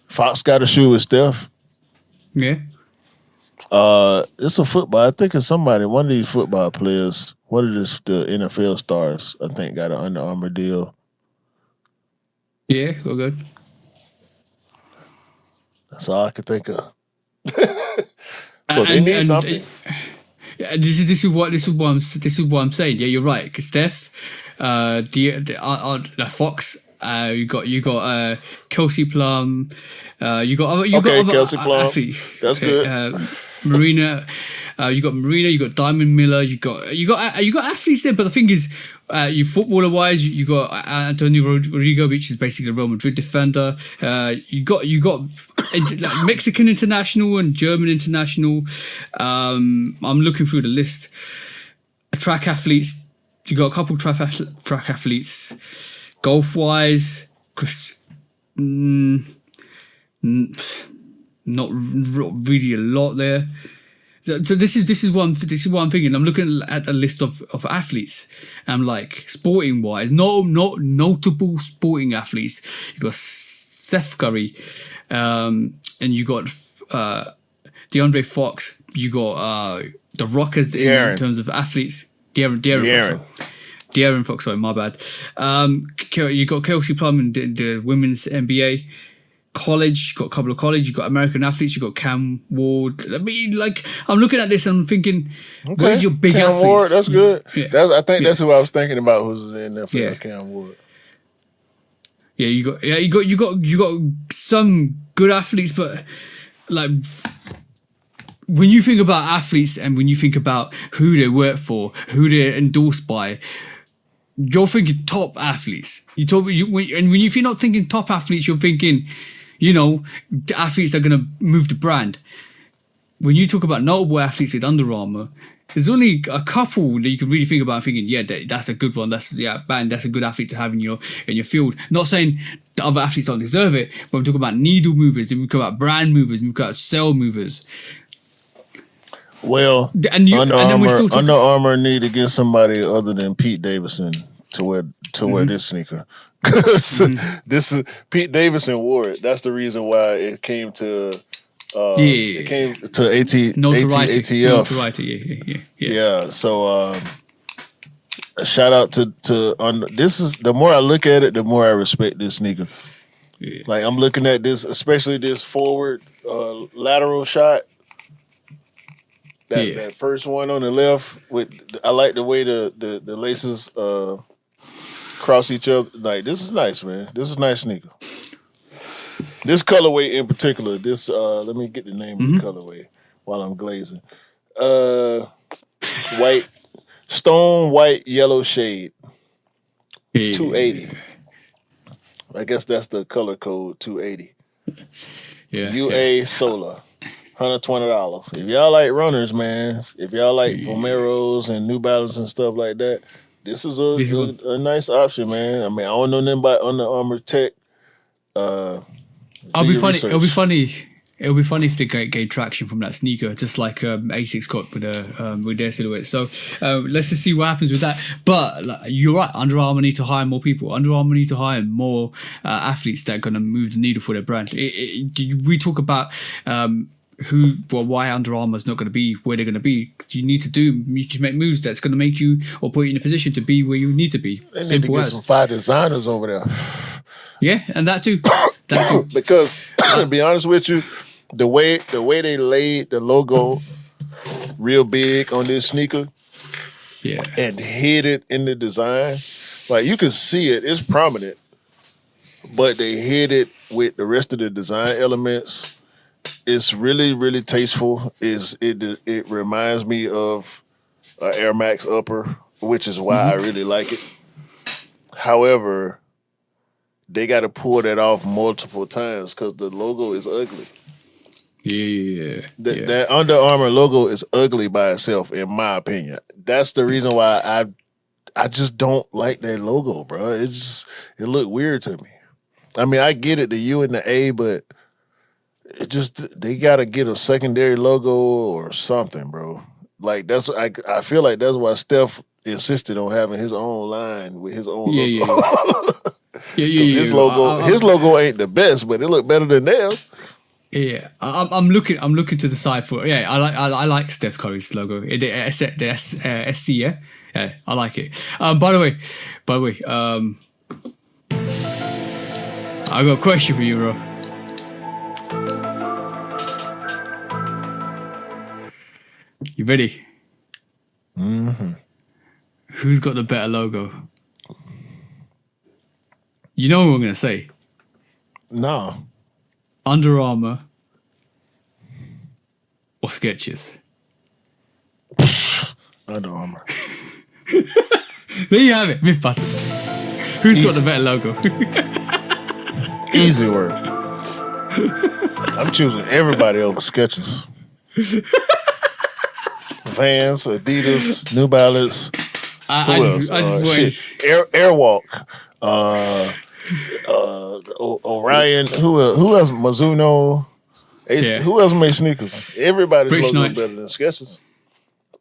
Fox got a shoe with Steph. Yeah. It's a football. I think it's somebody. One of these football players. One of the NFL stars. I think got an Under Armour deal. Yeah, go good. That's all I could think of. So they need something. This is what I'm saying. Yeah, you're right. 'Cause Steph, the Fox. You got Kelsey Plum. You got other Kelsey Plum. athletes. That's good. Marina, you got Diamond Miller, you got athletes there. But the thing is, you footballer wise, you got Antonio Rodrigo, which is basically a Real Madrid defender. You got like Mexican international and German international. I'm looking through the list. Track athletes, you got a couple track athletes. Golf wise, not really a lot there. So this is what I'm thinking. I'm looking at a list of athletes. And I'm like, sporting wise, not notable sporting athletes. You got Steph Curry, and you got DeAndre Fox. You got the Rockets in terms of athletes. De'Aaron Fox, sorry, my bad. You got Kelsey Plum in the women's NBA. College, you got a couple of college, you got American athletes, you got Cam Ward. I mean, like, I'm looking at this and I'm thinking, where's your big Cam athletes? Ward, that's good. Yeah. I think that's who I was thinking about who's in there for Cam Ward. Yeah, you got some good athletes, but like when you think about athletes and when you think about who they work for, who they're endorsed by, you're thinking top athletes. If you're not thinking top athletes, you're thinking, the athletes that are going to move the brand. When you talk about notable athletes with Under Armour, there's only a couple that you can really think about and thinking, that's a good one. That's a good athlete to have in your field. Not saying the other athletes don't deserve it, but we talk about needle movers, we talk about brand movers, we talk about cell movers. Well, Under Armour need to get somebody other than Pete Davidson to wear this sneaker. Because this is Pete Davidson wore it. That's the reason why it came to ATL. Notoriety. Yeah. So shout out to this is the more I look at it, the more I respect this sneaker. Yeah. Like I'm looking at this, especially this forward lateral shot. That first one on the left I like the way the laces cross each other. Like this is nice, man. This is a nice sneaker. This colorway in particular, let me get the name of the colorway while I'm glazing. White, stone white yellow shade. 280. I guess that's the color code 280. UA Solar. $120. If y'all like runners, man, if y'all like Vomeros and New Balance and stuff like that, this is a nice option, man. I mean, I don't know nothing about Under Armour tech. It'll be funny if they gain traction from that sneaker, just like Asics got with their silhouette. So let's just see what happens with that. But you're right, Under Armour need to hire more people. Under Armour need to hire more athletes that are going to move the needle for their brand. We talk about why Under Armour is not going to be where they're going to be. You need to make moves that's going to make you or put you in a position to be where you need to be. They need to get some fire designers over there. Yeah, and that too. Because to be honest with you, the way they laid the logo real big on this sneaker, and hid it in the design, like you can see it's prominent, but they hid it with the rest of the design elements. It's really, really tasteful. It reminds me of Air Max upper, which is why I really like it. However, they got to pull that off multiple times because the logo is ugly. That Under Armour logo is ugly by itself, in my opinion. That's the reason why I just don't like that logo, bro. It looked weird to me. I mean, I get it, the U and the A, but they gotta get a secondary logo or something, bro. Like I feel like that's why Steph insisted on having his own line with his own logo. His logo ain't the best, but it look better than theirs. Yeah, I'm looking to the side for I like Steph Curry's logo. The SC, yeah, I like it. By the way, I got a question for you, bro. You ready? Who's got the better logo? You know what I'm gonna say? No. Under Armour or Skechers? Under Armour. There you have it, Mythbusters. Who's got the better logo? Easy work. I'm choosing everybody over Skechers. Vans, Adidas, New Balance. Who else? Airwalk. Orion. Who else? Mizuno. Who else made sneakers? Everybody's British logo Knights. better than Skechers.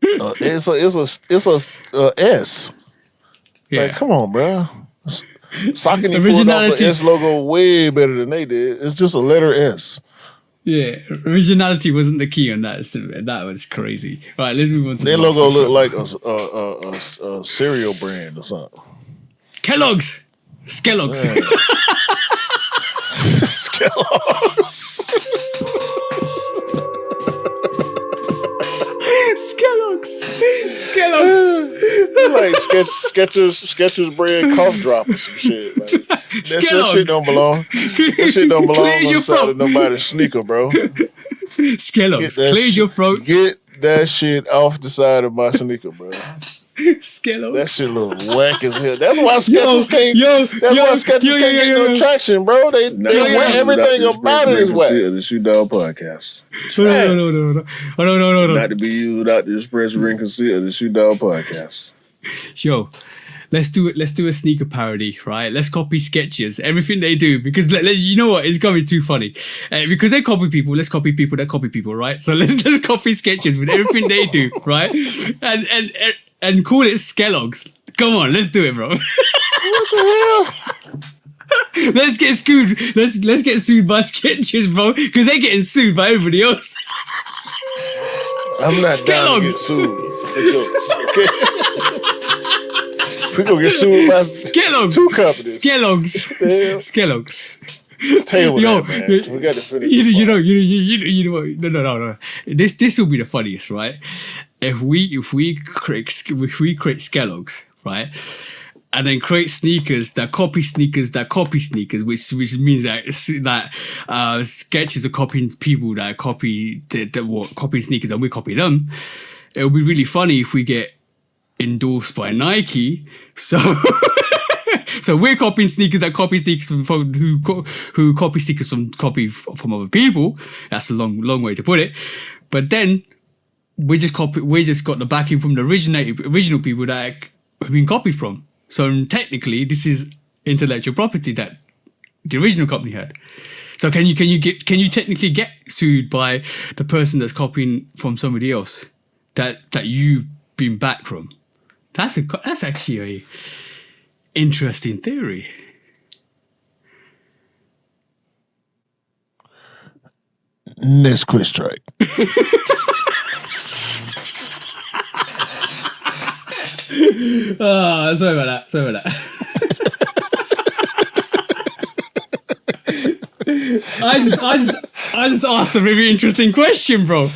It's a S. Yeah. Like, come on, bro. Saucony pulled off the S logo way better than they did. It's just a letter S. Yeah, originality wasn't the key on that. That was crazy. All right, let's move on to Their the logo next looked like a cereal brand or something. Kellogg's. Skellogg's. Kellogg's. Skellogg's. Like Skechers brand cough drop or some shit. Like, that shit don't belong. That shit don't belong on the side of nobody's sneaker, bro. Skellogg's. Clears your throats. Get that shit off the side of my sneaker, bro. Skellogg's. That shit look whack as hell. That's why Skechers can't. Can't get no traction, bro. They wear everything about it is whack. The Shoot Dog Podcast. No. Not to be used without the express written consent of the Shoot Dog Podcast. Yo, let's do it. Let's do a sneaker parody, right? Let's copy Skechers, everything they do, because you know what? It's gonna be too funny. Because they copy people. Let's copy people that copy people, right? So let's copy Skechers with everything they do, right? And call it Skellogg's. Come on, let's do it, bro. What the hell? Let's get sued. Let's get sued by Skechers, bro, because they're getting sued by everybody else. I'm not down to get sued. We're gonna get sued by Skellogg's. two companies. Skellogg's. Tell you what, man. We got to finish. You know what? No. This will be the funniest, right? If we create Skellogg's, right, and then create sneakers that copy sneakers, which means that Skechers are copying people that copy copy sneakers, and we copy them. It would be really funny if we get endorsed by Nike. So we're copying sneakers that copy sneakers from who copy sneakers from other people. That's a long way to put it. But then we just got the backing from the original people that have been copied from. So technically, this is intellectual property that the original company had. So can you technically get sued by the person that's copying from somebody else that you've been back from? That's actually a interesting theory. Next quiz strike. Sorry about that. I just asked a very interesting question, bro.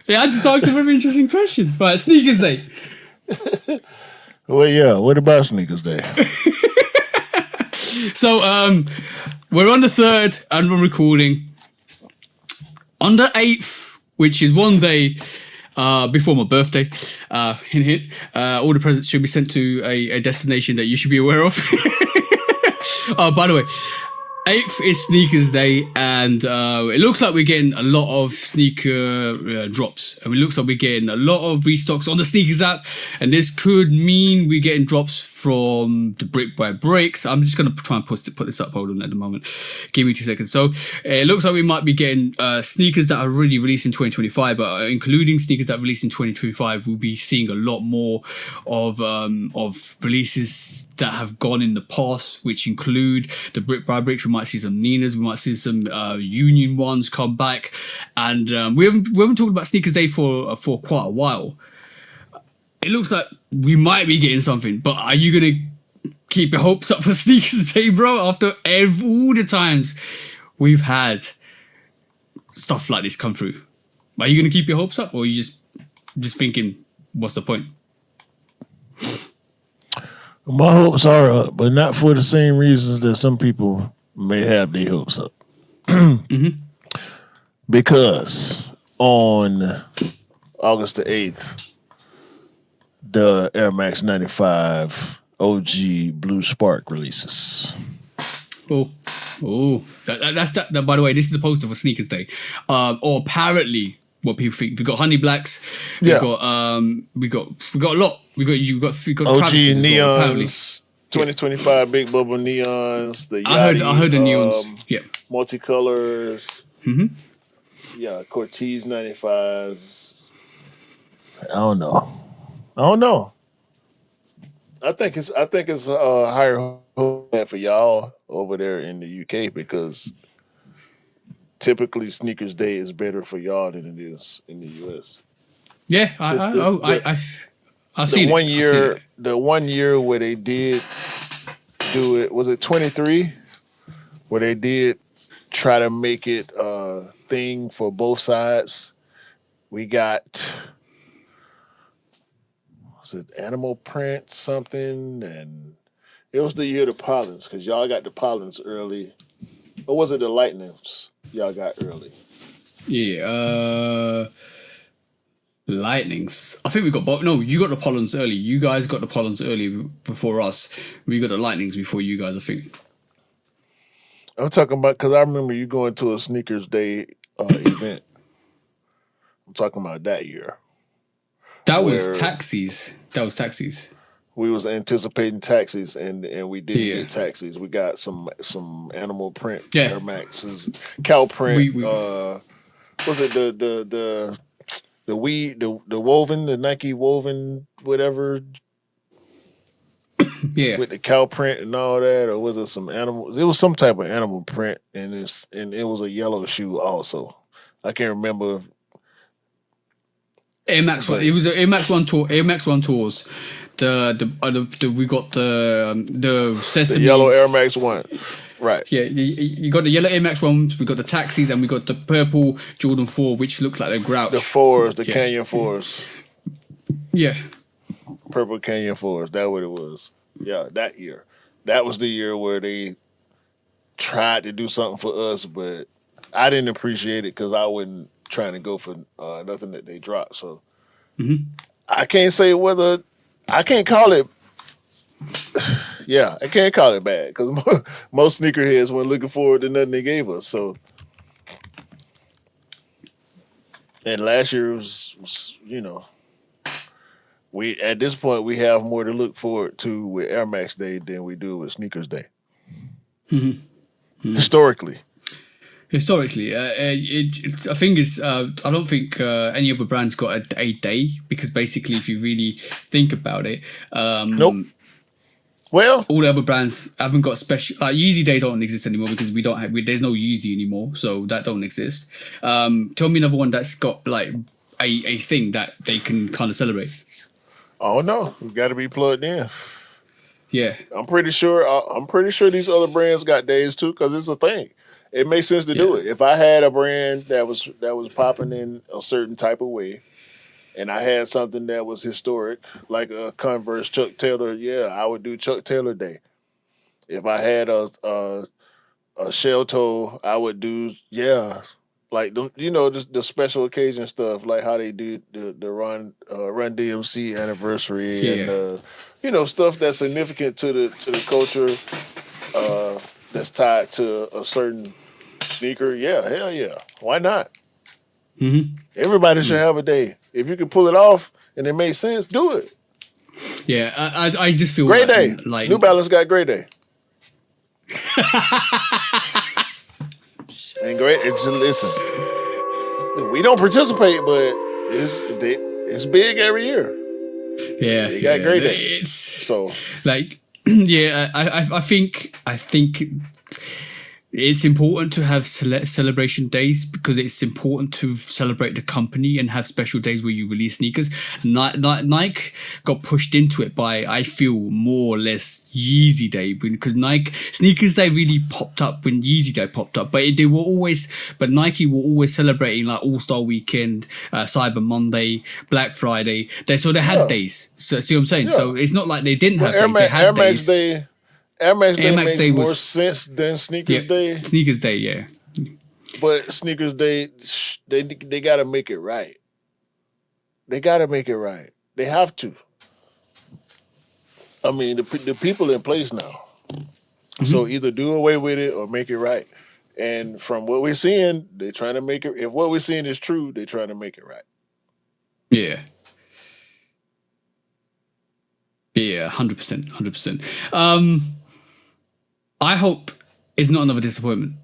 Yeah, I just asked a very interesting question. Right, Sneakers Day. Well, yeah. What about Sneakers Day? So, we're on the 3rd and we're recording. On the 8th, which is one day before my birthday, hint, all the presents should be sent to a destination that you should be aware of. By the way, 8th is Sneakers Day, and it looks like we're getting a lot of sneaker drops, and it looks like we're getting a lot of restocks on the Sneakers app, and this could mean we're getting drops from the Brick by Breaks. I'm just going to try and put this up. Hold on at the moment. Give me 2 seconds. So it looks like we might be getting sneakers that are already released in 2025, but including sneakers that released in 2025, we'll be seeing a lot more of releases that have gone in the past, which include the Brick by Bricks. We might see some Ninas, we might see some Union ones come back, and we haven't talked about Sneakers Day for quite a while. It looks like we might be getting something, but are you gonna keep your hopes up for Sneakers Day, bro? After all the times we've had stuff like this come through, are you gonna keep your hopes up, or are you just thinking, what's the point? My hopes are up, but not for the same reasons that some people may have their hopes up. Mm-hmm. Because on August the 8th, the Air Max 95 OG Blue Spark releases. That's that. By the way, this is the poster for Sneakers Day. Or apparently, what people think. We got Honey Blacks. We got a lot. We got OG Travis's as well, apparently. Neons, 2025 Big Bubble Neons. The I heard the Neons. Yeah. Multicolors. Mm-hmm. Yeah, Cortez 95s. I don't know. I think it's a higher hope for y'all over there in the UK because typically Sneakers Day is better for y'all than it is in the US. Yeah, I've seen it. The 1 year where they did do it, was it 23? Where they did try to make it a thing for both sides. We got, was it animal print something? And it was the year of the Pollens because y'all got the Pollens early. Or was it the Lightnings y'all got early? Yeah, Lightnings. I think we got both. No, you got the Pollens early. You guys got the Pollens early before us. We got the Lightnings before you guys, I think. I'm talking about, because I remember you going to a Sneakers Day event. I'm talking about that year. That was taxis. We was anticipating taxis, and we did get taxis. We got some animal print Air Maxes, cow print. Was it the woven, the Nike woven, whatever? Yeah, with the cow print and all that, or was it some animal? It was some type of animal print, and it was a yellow shoe also. I can't remember. Air Max One. It was Air Max One tour. Air Max One tours. We got the Sesame. The yellow Air Max One. Right. Yeah, you got the yellow Air Max ones. We got the taxis, and we got the purple Jordan 4, which looks like a Grouch. The fours, the Canyon fours. Yeah. Purple Canyon fours. That's what it was. Yeah, that year. That was the year where they tried to do something for us, but I didn't appreciate it because I wasn't trying to go for nothing that they dropped. So I can't say whether I can't call it. Yeah, I can't call it bad because most sneakerheads weren't looking forward to nothing they gave us. So, and last year was we at this point we have more to look forward to with Air Max Day than we do with Sneakers Day. Historically, I think it's. I don't think any other brands got a day because basically, if you really think about it, nope. Well, all the other brands haven't got special. Yeezy Day don't exist anymore because we don't have. There's no Yeezy anymore, so that don't exist. Tell me another one that's got like a thing that they can kind of celebrate. Oh no, we got to be plugged in. Yeah, I'm pretty sure these other brands got days too because it's a thing. It makes sense to do it. If I had a brand that was popping in a certain type of way, and I had something that was historic, like a Converse Chuck Taylor, I would do Chuck Taylor Day. If I had a shell toe, I would do like the special occasion stuff, like how they do the Run DMC anniversary and stuff that's significant to the culture, that's tied to a certain sneaker. Yeah, hell yeah, why not? Everybody should have a day. If you can pull it off and it makes sense, do it. Yeah, I just feel Gray Day. Like New Balance got Gray Day. And great. Listen, we don't participate, but it's big every year. Yeah, they got Gray Day. It's so like I think it's important to have celebration days because it's important to celebrate the company and have special days where you release sneakers. Nike got pushed into it by, I feel, more or less Yeezy Day because Nike Sneakers Day really popped up when Yeezy Day popped up, but Nike were always celebrating like All-Star Weekend, Cyber Monday, Black Friday. They had days. So see what I'm saying? Yeah. So it's not like they didn't have days. They had days. Air Max Day makes more sense than Sneakers Day. Sneakers Day, yeah. But sneakers, they got to make it right. They got to make it right. They have to. I mean, the people in place now. Mm-hmm. So either do away with it or make it right. And from what we're seeing, they're trying to make it. If what we're seeing is true, they're trying to make it right. Yeah. Yeah, 100%, 100%. I hope it's not another disappointment.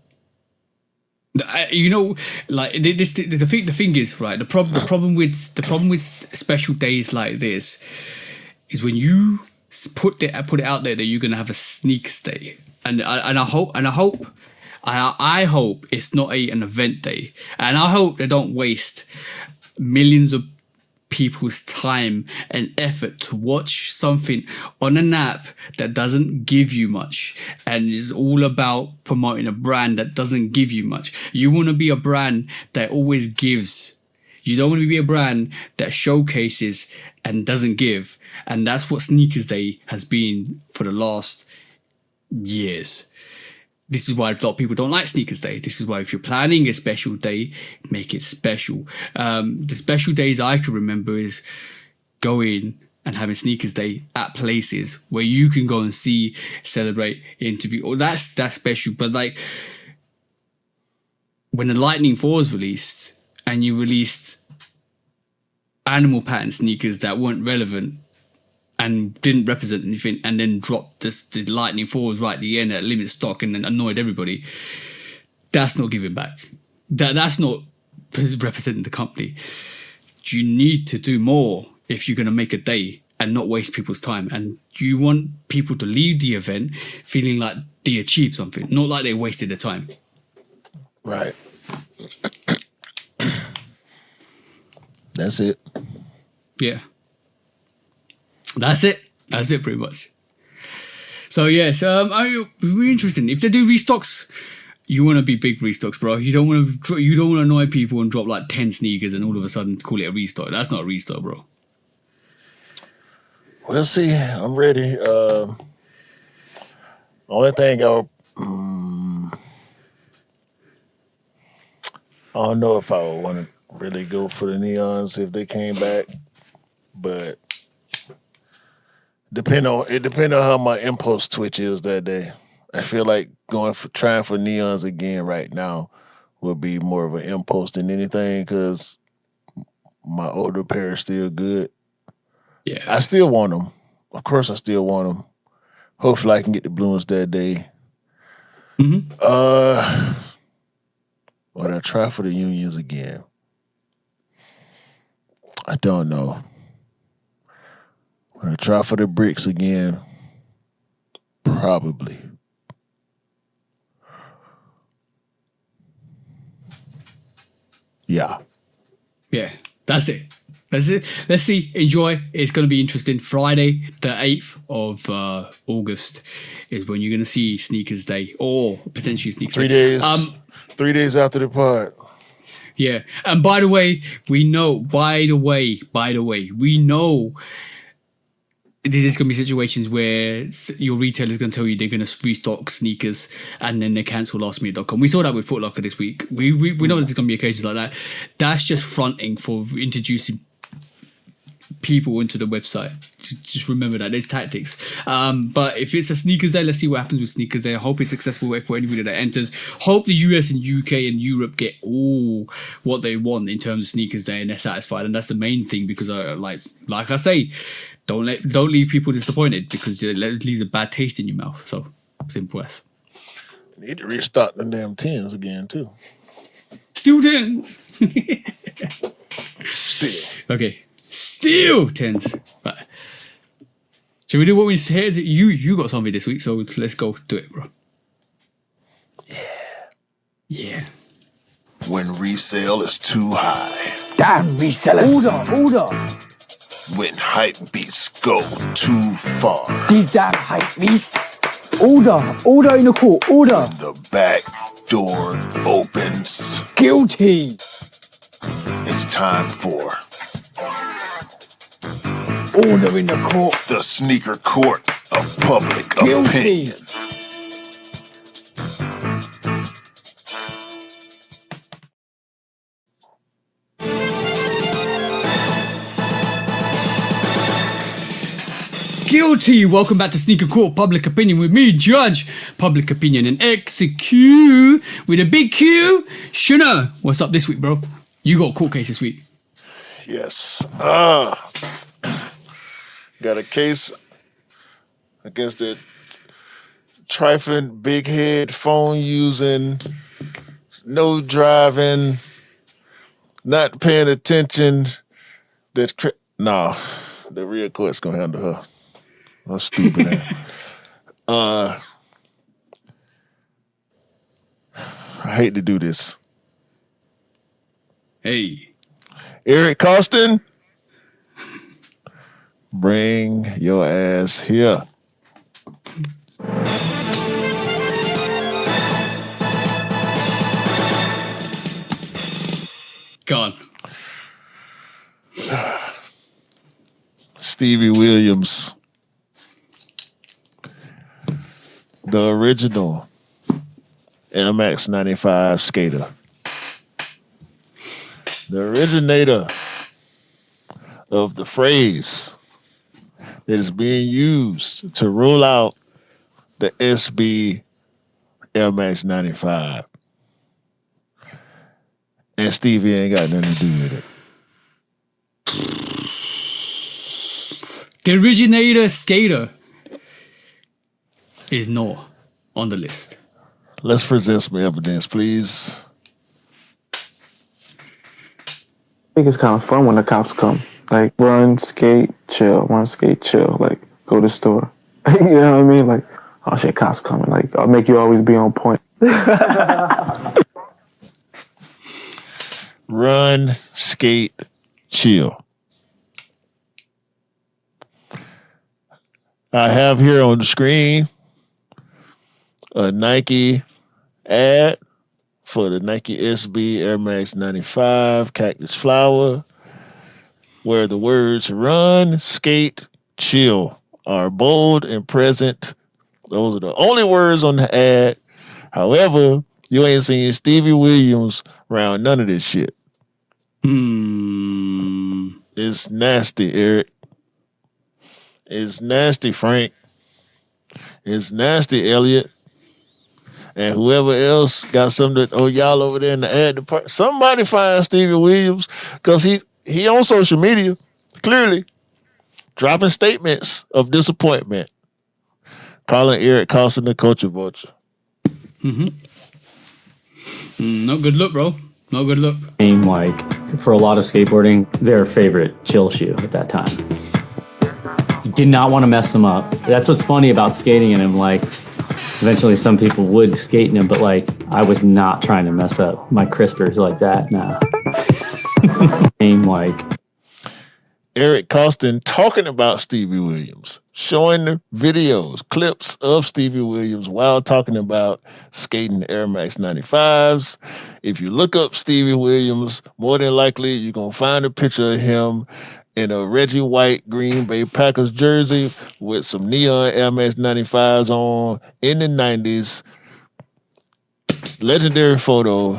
You know, like the thing is, right. The problem with special days like this is when you put it out there that you're gonna have a sneakers day, and I hope it's not an event day, and I hope they don't waste millions of people's time and effort to watch something on an app that doesn't give you much and is all about promoting a brand that doesn't give you much. You want to be a brand that always gives. You don't want to be a brand that showcases and doesn't give. And that's what Sneakers Day has been for the last years. This is why a lot of people don't like Sneakers Day. This is why if you're planning a special day, make it special. The special days I can remember is going and having Sneakers Day at places where you can go and see, celebrate, interview. Oh, that's special. But like when the Lightning 4 was released and you released animal pattern sneakers that weren't relevant and didn't represent anything, and then dropped the Lightning 4s right at the end at limit stock and then annoyed everybody. That's not giving back. That's not representing the company. You need to do more if you're going to make a day and not waste people's time. And you want people to leave the event feeling like they achieved something, not like they wasted their time. Right. That's it. Yeah. That's it pretty much. So yes, it'll be interesting. If they do restocks, you want to be big restocks, bro. You don't want to annoy people and drop like 10 sneakers and all of a sudden call it a restock. That's not a restock, bro. We'll see. I'm ready. Only thing I don't know if I would want to really go for the neons if they came back, but depend on how my impulse twitch is that day. I feel like trying for neons again right now would be more of an impulse than anything because my older pair is still good. Yeah, I still want them. Of course, I still want them. Hopefully, I can get the blue ones that day. Mm-hmm. Would I try for the unions again? I don't know. Would I try for the bricks again? Probably. Yeah. Yeah, that's it. Let's see. Enjoy. It's going to be interesting. Friday, the 8th of August is when you're going to see Sneakers Day or potentially Sneakers Day. 3 days. 3 days after the pod. Yeah. And by the way, we know there's going to be situations where your retailer is going to tell you they're going to restock sneakers and then they cancel lastminute.com. We saw that with Foot Locker this week. We know there's going to be occasions like that. That's just fronting for introducing people into the website. Just remember that. There's tactics. But if it's a Sneakers Day, let's see what happens with Sneakers Day. I hope it's successful for anybody that enters. Hope the US and UK and Europe get all what they want in terms of Sneakers Day and they're satisfied. And that's the main thing because like I say, don't leave people disappointed because it leaves a bad taste in your mouth. So simple as. Need to restock them damn 10s again too. Still 10s. Still. Okay. Still 10s. Right. Should we do what we said? You got something this week, so let's go do it, bro. Yeah. When resale is too high. Damn resellers. Order. When hype beats go too far. These damn hype beasts. Order in the court. Order. When the back door opens. Guilty. It's time for Order in the court. the sneaker court of public Guilty. opinion. Guilty. Welcome back to Sneaker Court Public Opinion with me, Judge Public Opinion, and Execute with a big Q. Shuna, what's up this week, bro? You got a court case this week. Yes. Got a case against that trifling, big head, phone using, no driving, not paying attention. The real court's gonna handle her. I'm stupid. I hate to do this. Hey. Eric Costin, bring your ass here. Gone. Stevie Williams, the original Air Max 95 skater. The originator of the phrase that is being used to roll out the SB Air Max 95. And Stevie ain't got nothing to do with it. The originator skater is not on the list. Let's present some evidence, please. I think it's kind of fun when the cops come. Like, run, skate, chill. Run, skate, chill. Like, go to the store. You know what I mean? Like, oh shit, cops coming. Like, I'll make you always be on point. Run, skate, chill. I have here on the screen a Nike ad for the Nike SB Air Max 95 Cactus Flower, where the words run, skate, chill are bold and present. Those are the only words on the ad. However, you ain't seen Stevie Williams around none of this shit. It's nasty, Eric. It's nasty, Frank. It's nasty, Elliot. And whoever else got something that, y'all over there in the ad department, somebody find Stevie Williams, because he on social media, clearly, dropping statements of disappointment, calling Eric Costin the culture vulture. Not good look, bro. Not good look. Like, for a lot of skateboarding, their favorite chill shoe at that time. You did not want to mess them up. That's what's funny about skating in them. Like, eventually some people would skate in them, but like, I was not trying to mess up my crispers like that. Nah. Like, Eric Costin talking about Stevie Williams, showing the videos, clips of Stevie Williams while talking about skating Air Max 95s. If you look up Stevie Williams, more than likely you're going to find a picture of him in a Reggie White Green Bay Packers jersey with some neon Air Max 95s on in the 90s. Legendary photo.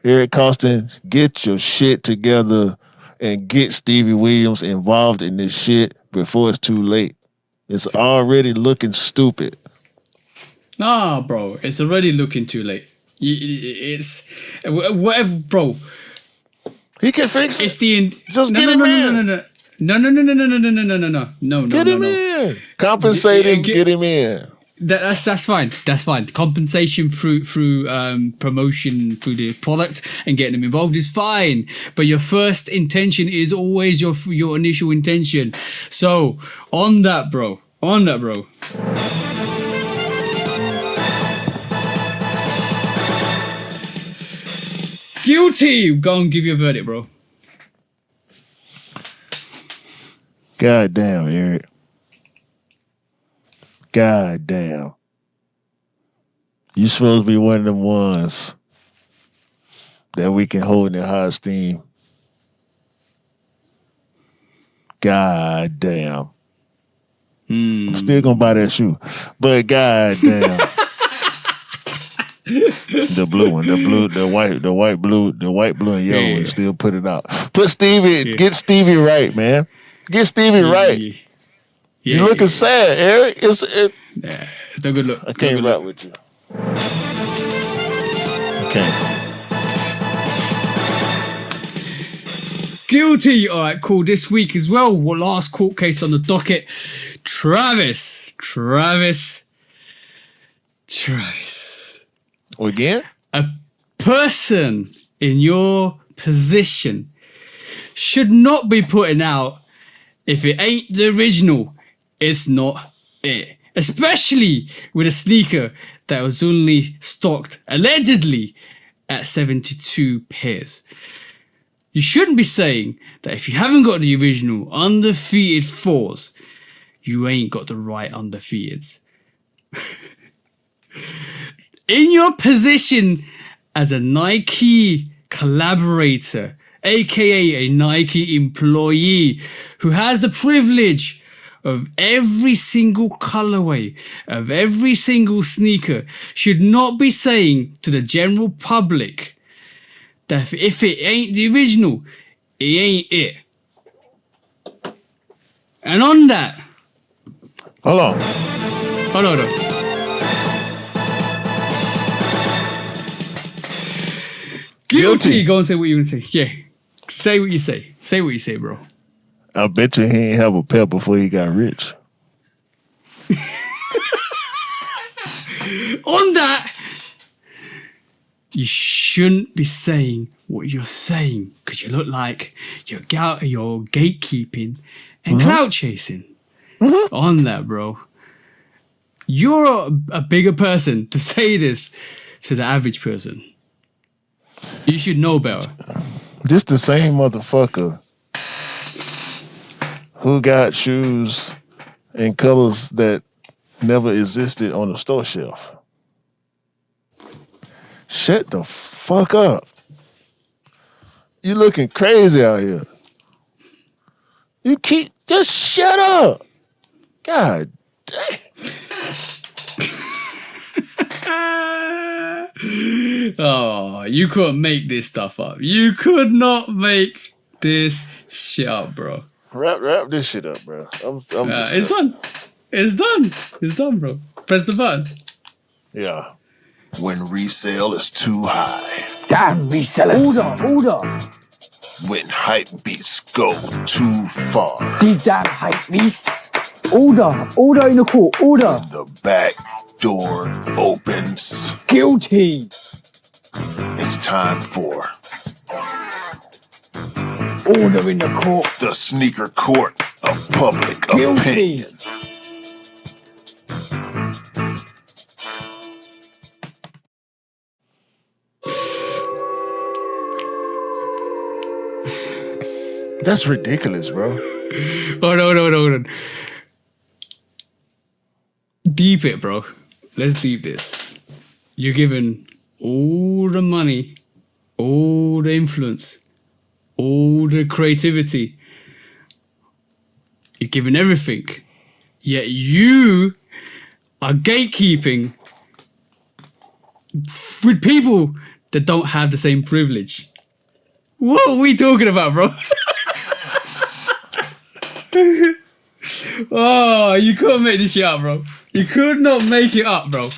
Eric Costin, get your shit together and get Stevie Williams involved in this shit before it's too late. It's already looking stupid. Nah, bro. It's already looking too late. It's... Whatever, bro. He can fix it. It's the... Just get him in. No. Get him in. Compensate him, get him in. That's fine. That's fine. Compensation through promotion through the product and getting them involved is fine. But your first intention is always your initial intention. So on that, bro. Guilty. Go and give your verdict, bro. God damn, Eric. God damn. You supposed to be one of them ones that we can hold in high esteem. God damn. I'm still gonna buy that shoe. But god damn. The blue one, the white blue and yellow one, still put it out. Put Stevie, get Stevie right, man. Get Stevie right. You looking sad, Eric. It's no good look. I can't rap with you. Okay. Guilty. All right, cool. This week as well, last court case on the docket. Travis. Again? A person in your position should not be putting out if it ain't the original. It's not it. Especially with a sneaker that was only stocked allegedly at 72 pairs. You shouldn't be saying that if you haven't got the original undefeated 4s, you ain't got the right undefeateds. In your position as a Nike collaborator, aka a Nike employee who has the privilege of every single colorway, of every single sneaker, should not be saying to the general public that if it ain't the original, it ain't it. And on that... Hold on. Guilty. Go and say what you want to say. Yeah. Say what you say. Say what you say, bro. I bet you he ain't have a pair before he got rich. On that, you shouldn't be saying what you're saying because you look like you're gatekeeping and clout chasing. On that, bro. You're a bigger person to say this to the average person. You should know better. This the same motherfucker who got shoes in colors that never existed on the store shelf. Shut the fuck up. You looking crazy out here. Just shut up. God damn. Oh, you couldn't make this stuff up. You could not make this shit up, bro. Wrap this shit up, bro. It's done. It's done, bro. Press the button. Yeah. When resale is too high. Damn resellers. Order. When hype beats go too far. These damn hype beasts. Order in the court. Order. The back door opens. Guilty. It's time for Order in the court. the sneaker court of public Guilty. opinion. That's ridiculous, bro. Hold on. Deep it, bro. Let's deep this. You're giving all the money, all the influence, all the creativity. You're giving everything. Yet you are gatekeeping with people that don't have the same privilege. What are we talking about, bro? Oh, you couldn't make this shit up, bro. You could not make it up, bro.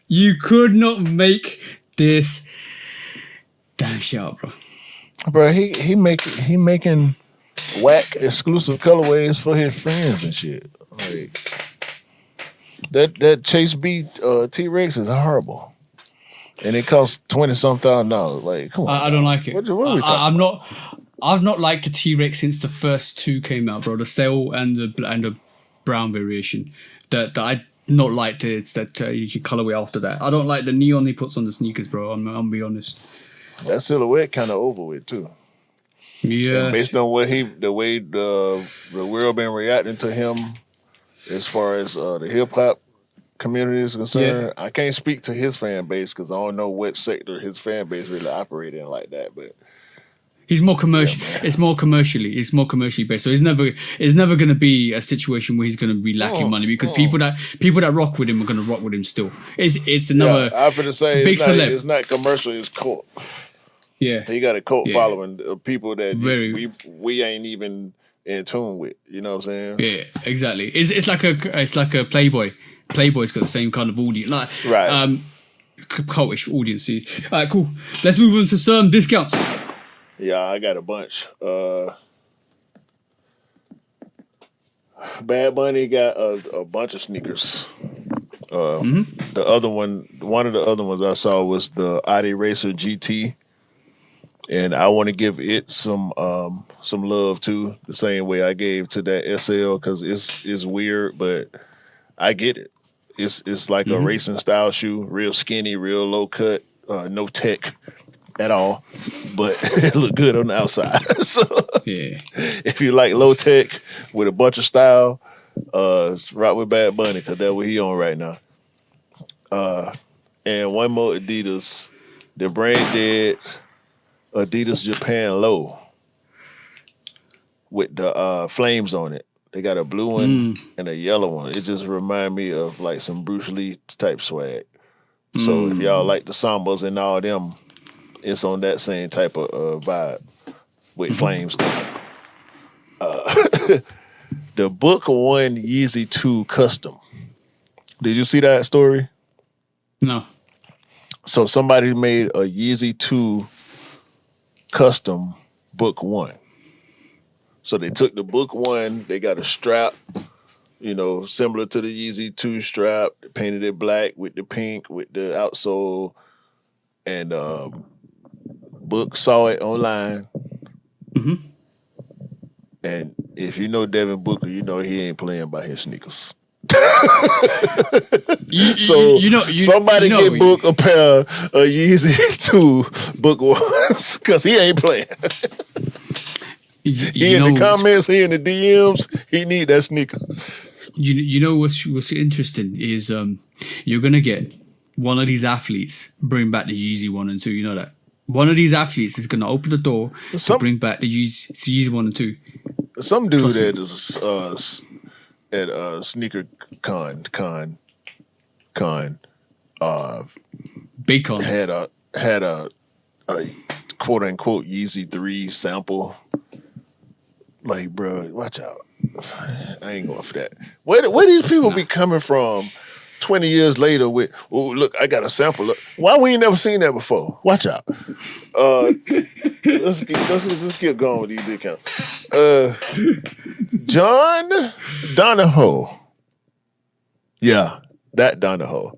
You could not make this damn shit up, bro. Bro, he making whack exclusive colorways for his friends and shit. Like that Chase B T-Rex is horrible. And it costs $20,000. Like, come on. I don't like it. What are we talking about? I've not liked the T-Rex since the first two came out, bro. The sail and the brown variation. That I not liked it. It's that you can colorway after that. I don't like the neon he puts on the sneakers, bro. I'm gonna be honest. That silhouette kind of over with too. Yeah. And based on the way the world been reacting to him, as far as the hip hop community is concerned, I can't speak to his fan base because I don't know what sector his fan base really operate in like that, but. He's more commercial. It's more commercially based. So it's never going to be a situation where he's going to be lacking money because people that rock with him are going to rock with him still. It's another. I'm gonna say big celeb. It's not commercial. It's cult. Yeah, he got a cult following of people that Very. we ain't even in tune with. You know what I'm saying? Yeah, exactly. It's like a Playboy. Playboy's got the same kind of audience, like Right. cultish audience. See. All right, cool. Let's move on to some discounts. Yeah, I got a bunch. Bad Bunny got a bunch of sneakers. The other one of the other ones I saw was the Adi Racer GT, and I want to give it some love too, the same way I gave to that SL, because it's weird, but I get it. It's like a racing style shoe, real skinny, real low cut, no tech at all, but it look good on the outside. So Yeah. if you like low tech with a bunch of style, rock with Bad Bunny, because that's what he on right now. And one more Adidas, the brain dead Adidas Japan Low with the flames on it. They got a blue one and a yellow one. It just remind me of like some Bruce Lee type swag. So if y'all like the Sambas and all them, it's on that same type of vibe with flames. The Book One Yeezy 2 Custom. Did you see that story? No. So somebody made a Yeezy 2 Custom Book One. So they took the Book One, they got a strap, similar to the Yeezy 2 strap, painted it black with the pink, with the outsole, and Book saw it online. And if you know Devin Booker, you know he ain't playing by his sneakers. Somebody get Book a pair of Yeezy 2 Book Ones, because he ain't playing. He in the comments, he in the DMs, he need that sneaker. You know what's interesting is you're gonna get one of these athletes bring back the Yeezy 1 and 2. You know that one of these athletes is gonna open the door to bring back the Yeezy 1 and 2. Some dude at Sneaker Con, Big Con had a quote unquote Yeezy 3 sample. Like, bro, watch out. I ain't going for that. Where these people be coming from 20 years later with, oh, look, I got a sample. Look. Why we ain't never seen that before? Watch out. Let's keep going with these discounts. John Donahoe. Yeah, that Donahoe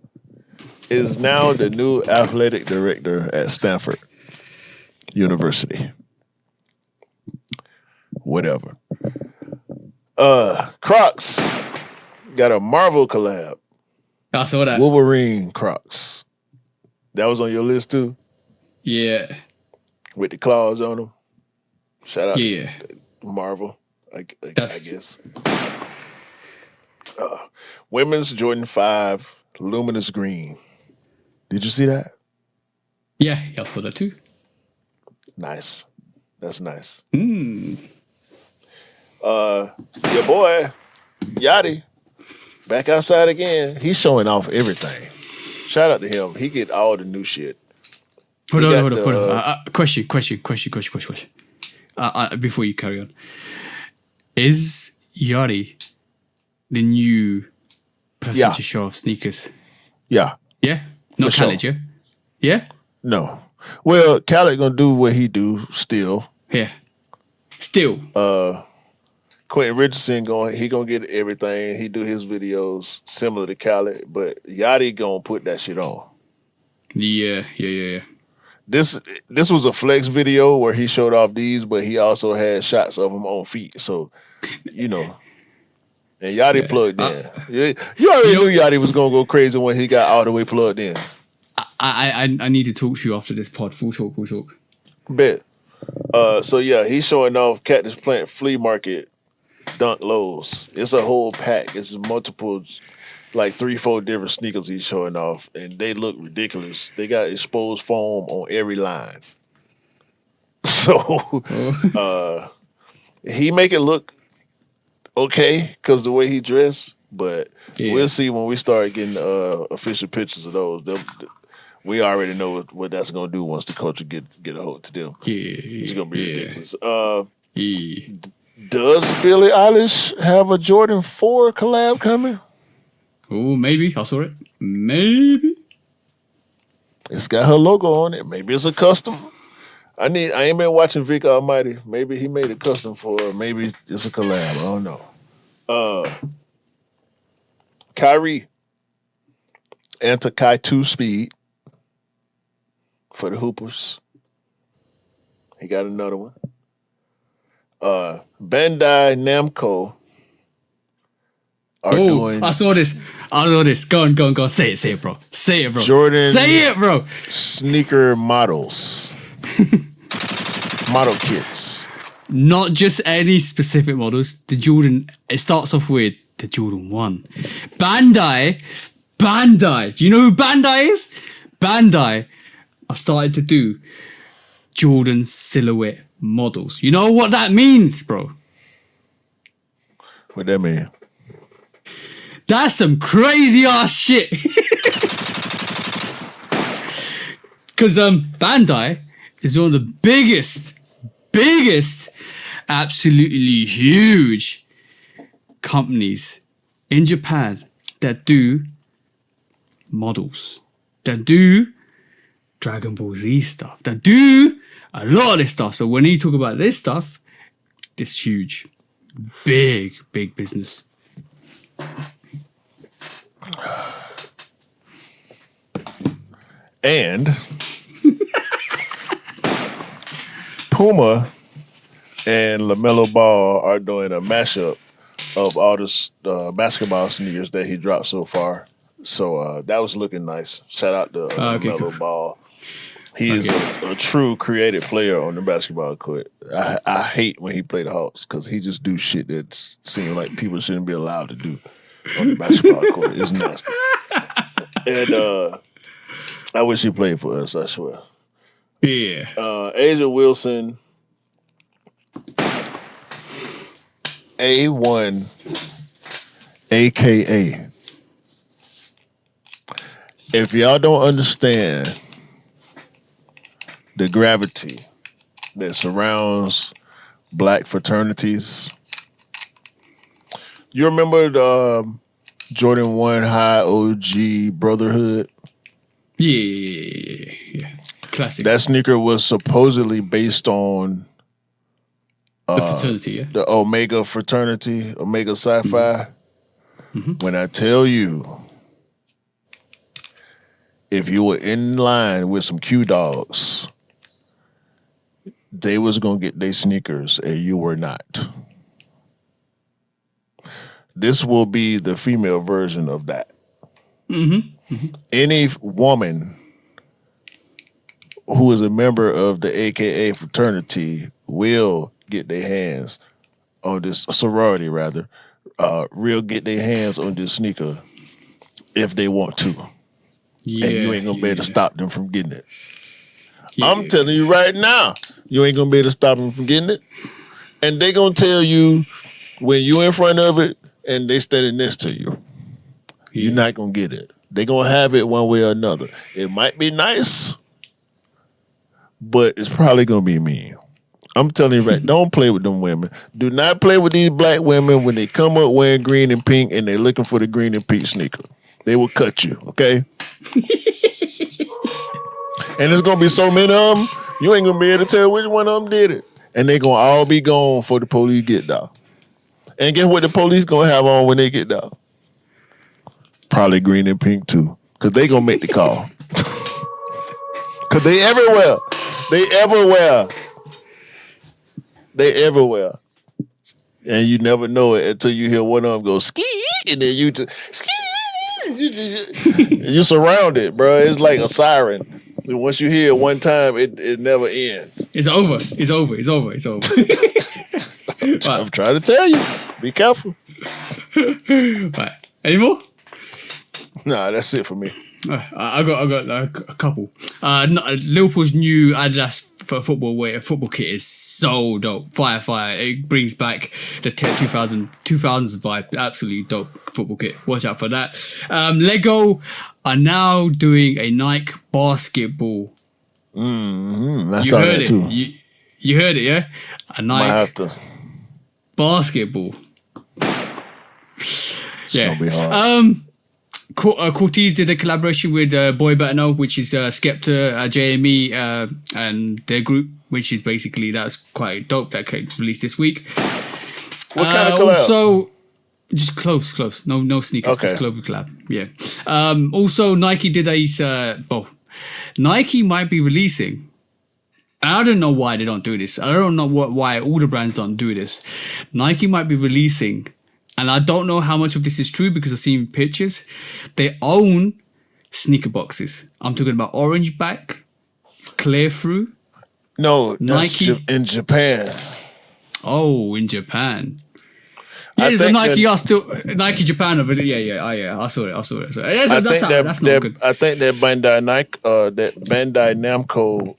is now the new athletic director at Stanford University. Whatever. Crocs got a Marvel collab. I saw that. Wolverine Crocs. That was on your list too? Yeah. With the claws on them. Shout out to Marvel, I guess. Women's Jordan 5 Luminous Green. Did you see that? Yeah, I saw that too. Nice. That's nice. Your boy, Yachty, back outside again. He's showing off everything. Shout out to him. He get all the new shit. Hold on. Question. Before you carry on. Is Yachty the new person to show off sneakers? Yeah. Yeah? Not Khaled, yeah? Yeah? No. Well, Khaled gonna do what he do still. Yeah. Still. Quentin Richardson gonna get everything. He do his videos similar to Khaled, but Yachty gonna put that shit on. Yeah. This was a flex video where he showed off these, but he also had shots of them on feet. So, and Yachty plugged in. You already knew Yachty was gonna go crazy when he got all the way plugged in. I need to talk to you after this pod. Full talk. Bet. So yeah, he's showing off Cactus Plant Flea Market Dunk Lows. It's a whole pack. It's multiple, like 3-4 different sneakers he's showing off, and they look ridiculous. They got exposed foam on every line. So he make it look okay because the way he dressed, but we'll see when we start getting official pictures of those. We already know what that's gonna do once the culture get a hold to them. Yeah, it's gonna be ridiculous. Does Billie Eilish have a Jordan 4 collab coming? Oh, maybe. I saw it. Maybe. It's got her logo on it. Maybe it's a custom. I ain't been watching Vic Almighty. Maybe he made it custom for her. Maybe it's a collab. I don't know. Kyrie enter Kai 2 speed for the Hoopers. He got another one. Bandai Namco are doing. I saw this. Go on. Say it, bro. Say it, bro. Jordan. Say it, bro. Sneaker models. Model kits. Not just any specific models. The Jordan. It starts off with the Jordan 1. Bandai. Do you know who Bandai is? Bandai are starting to do Jordan silhouette models. You know what that means, bro? What that mean? That's some crazy ass shit. Because Bandai is one of the biggest, absolutely huge companies in Japan that do models, that do Dragon Ball Z stuff, that do a lot of this stuff. So when you talk about this stuff, this huge, big business. And Puma and LaMelo Ball are doing a mashup of all the basketball sneakers that he dropped so far. So that was looking nice. Shout out to LaMelo cool. Ball. He is a true creative player on the basketball court. I hate when he play the Hawks because he just do shit that seems like people shouldn't be allowed to do on the basketball court. It's nasty. And I wish he played for us, I swear. Yeah. Asia Wilson, A1, AKA. If y'all don't understand the gravity that surrounds black fraternities, you remember the Jordan 1 High OG Brotherhood? Yeah. Classic. That sneaker was supposedly based on the fraternity, yeah? the Omega fraternity, Omega Sci-Fi. Mm-hmm. When I tell you, if you were in line with some Q dogs, they was gonna get their sneakers and you were not. This will be the female version of that. Mm-hmm. Mm-hmm. Any woman who is a member of the AKA fraternity will get their hands on this sorority, rather. Will get their hands on this sneaker if they want to. Yeah, and you ain't gonna be able to stop them from getting it. Yeah. I'm telling you right now, you ain't gonna be able to stop them from getting it. And they gonna tell you when you in front of it and they standing next to you, you're not gonna get it. They gonna have it one way or another. It might be nice, but it's probably gonna be mean. I'm telling you right, don't play with them women. Do not play with these black women when they come up wearing green and pink and they're looking for the green and pink sneaker. They will cut you, okay? And there's gonna be so many of them, you ain't gonna be able to tell which one of them did it. And they gonna all be gone before the police get down. And guess what the police gonna have on when they get down? Probably green and pink too. Cause they gonna make the call. Cause they everywhere. They everywhere. And you never know it until you hear one of them go ski, and then you just ski. You surrounded, bro. It's like a siren. Once you hear it one time, it never ends. It's over. I'm trying to tell you. Be careful. Right. Any more? Nah, that's it for me. I got like a couple. Liverpool's new Adidas for football kit is so dope. Fire. It brings back the 2000s vibe. Absolutely dope football kit. Watch out for that. Lego are now doing a Nike basketball. Mm-hmm. I saw that too. You heard it, yeah? A Nike. Might have to. basketball. It's gonna be hard. Cortez did a collaboration with Boy Better Know, which is Skepta, JME, and their group, which is basically, that's quite dope. That came released this week. What kind of collab? Also, just close. No sneakers, Okay. just collab. Yeah. Also, Nike did Nike might be releasing. I don't know why they don't do this. I don't know why all the brands don't do this. Nike might be releasing, and I don't know how much of this is true because I've seen pictures. They own sneaker boxes. I'm talking about orange back, clear through. No, that's Nike in Japan. Oh, in Japan. I Yeah, so think Nike are still Nike Japan over there. Yeah. I saw it. So that's not good. I think that Bandai Namco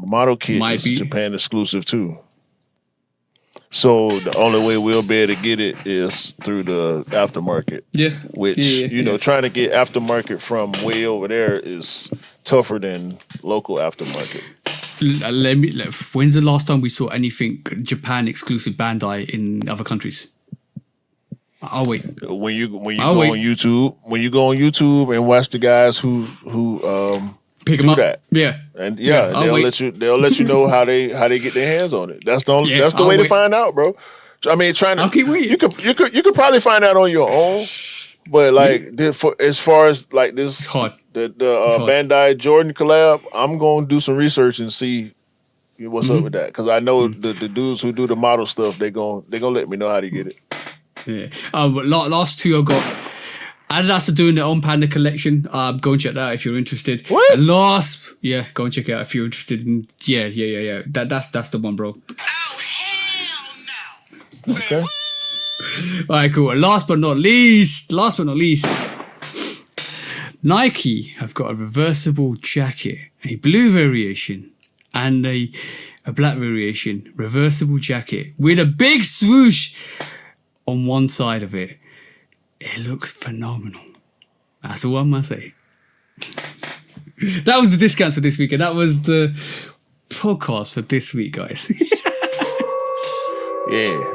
model kit Might is be. Japan exclusive too. So the only way we'll be able to get it is through the aftermarket. Yeah. Which trying to get aftermarket from way over there is tougher than local aftermarket. When's the last time we saw anything Japan exclusive Bandai in other countries? I'll wait. When you go on YouTube and watch the guys who Pick do them up. that. Yeah. And I'll wait. they'll let you know how they get their hands on it. That's the I'll way to wait. find out, bro. I mean, I'll keep waiting. you could probably find out on your own, but like as far as like this, It's hard. the Bandai Jordan collab, I'm gonna do some research and see what's up with that, because I know the dudes who do the model stuff, they gonna let me know how to get it. Yeah. But last two I got. Adidas are doing their own Panda collection. Go and check that out if you're interested. What? And go and check it out if you're interested in. Yeah. That's the one, bro. Okay. All right, cool. And last but not least, Nike have got a reversible jacket, a blue variation and a black variation, reversible jacket with a big swoosh on one side of it. It looks phenomenal. That's all I'm gonna say. That was the discounts for this week, and that was the podcast for this week, guys. Yeah.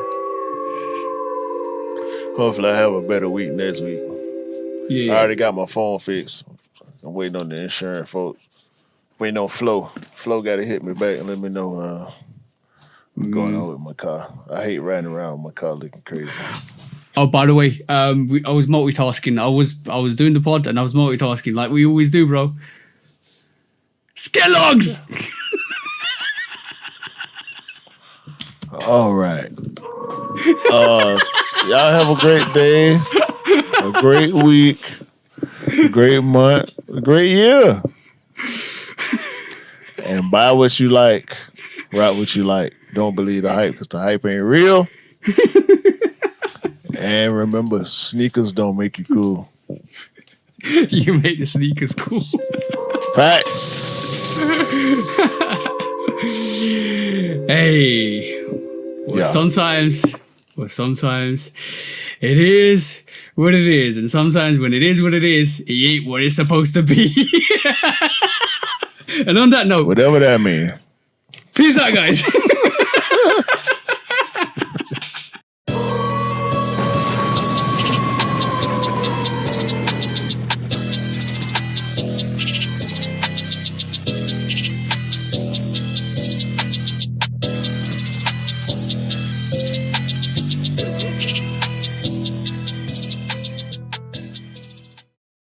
Hopefully I have a better week next week. Yeah. I already got my phone fixed. I'm waiting on the insurance folks. Waiting on Flo. Flo got to hit me back and let me know what's going on with my car. I hate riding around with my car looking crazy. Oh, by the way, I was multitasking. I was doing the pod and I was multitasking like we always do, bro. Skellogs! All right. Y'all have a great day, a great week, a great month, a great year. And buy what you like, rock what you like. Don't believe the hype, because the hype ain't real. And remember, sneakers don't make you cool. You make the sneakers cool. Facts. Hey. Yeah. Sometimes it is what it is. And sometimes when it is what it is, it ain't what it's supposed to be. And on that note, Whatever that means. peace out, guys.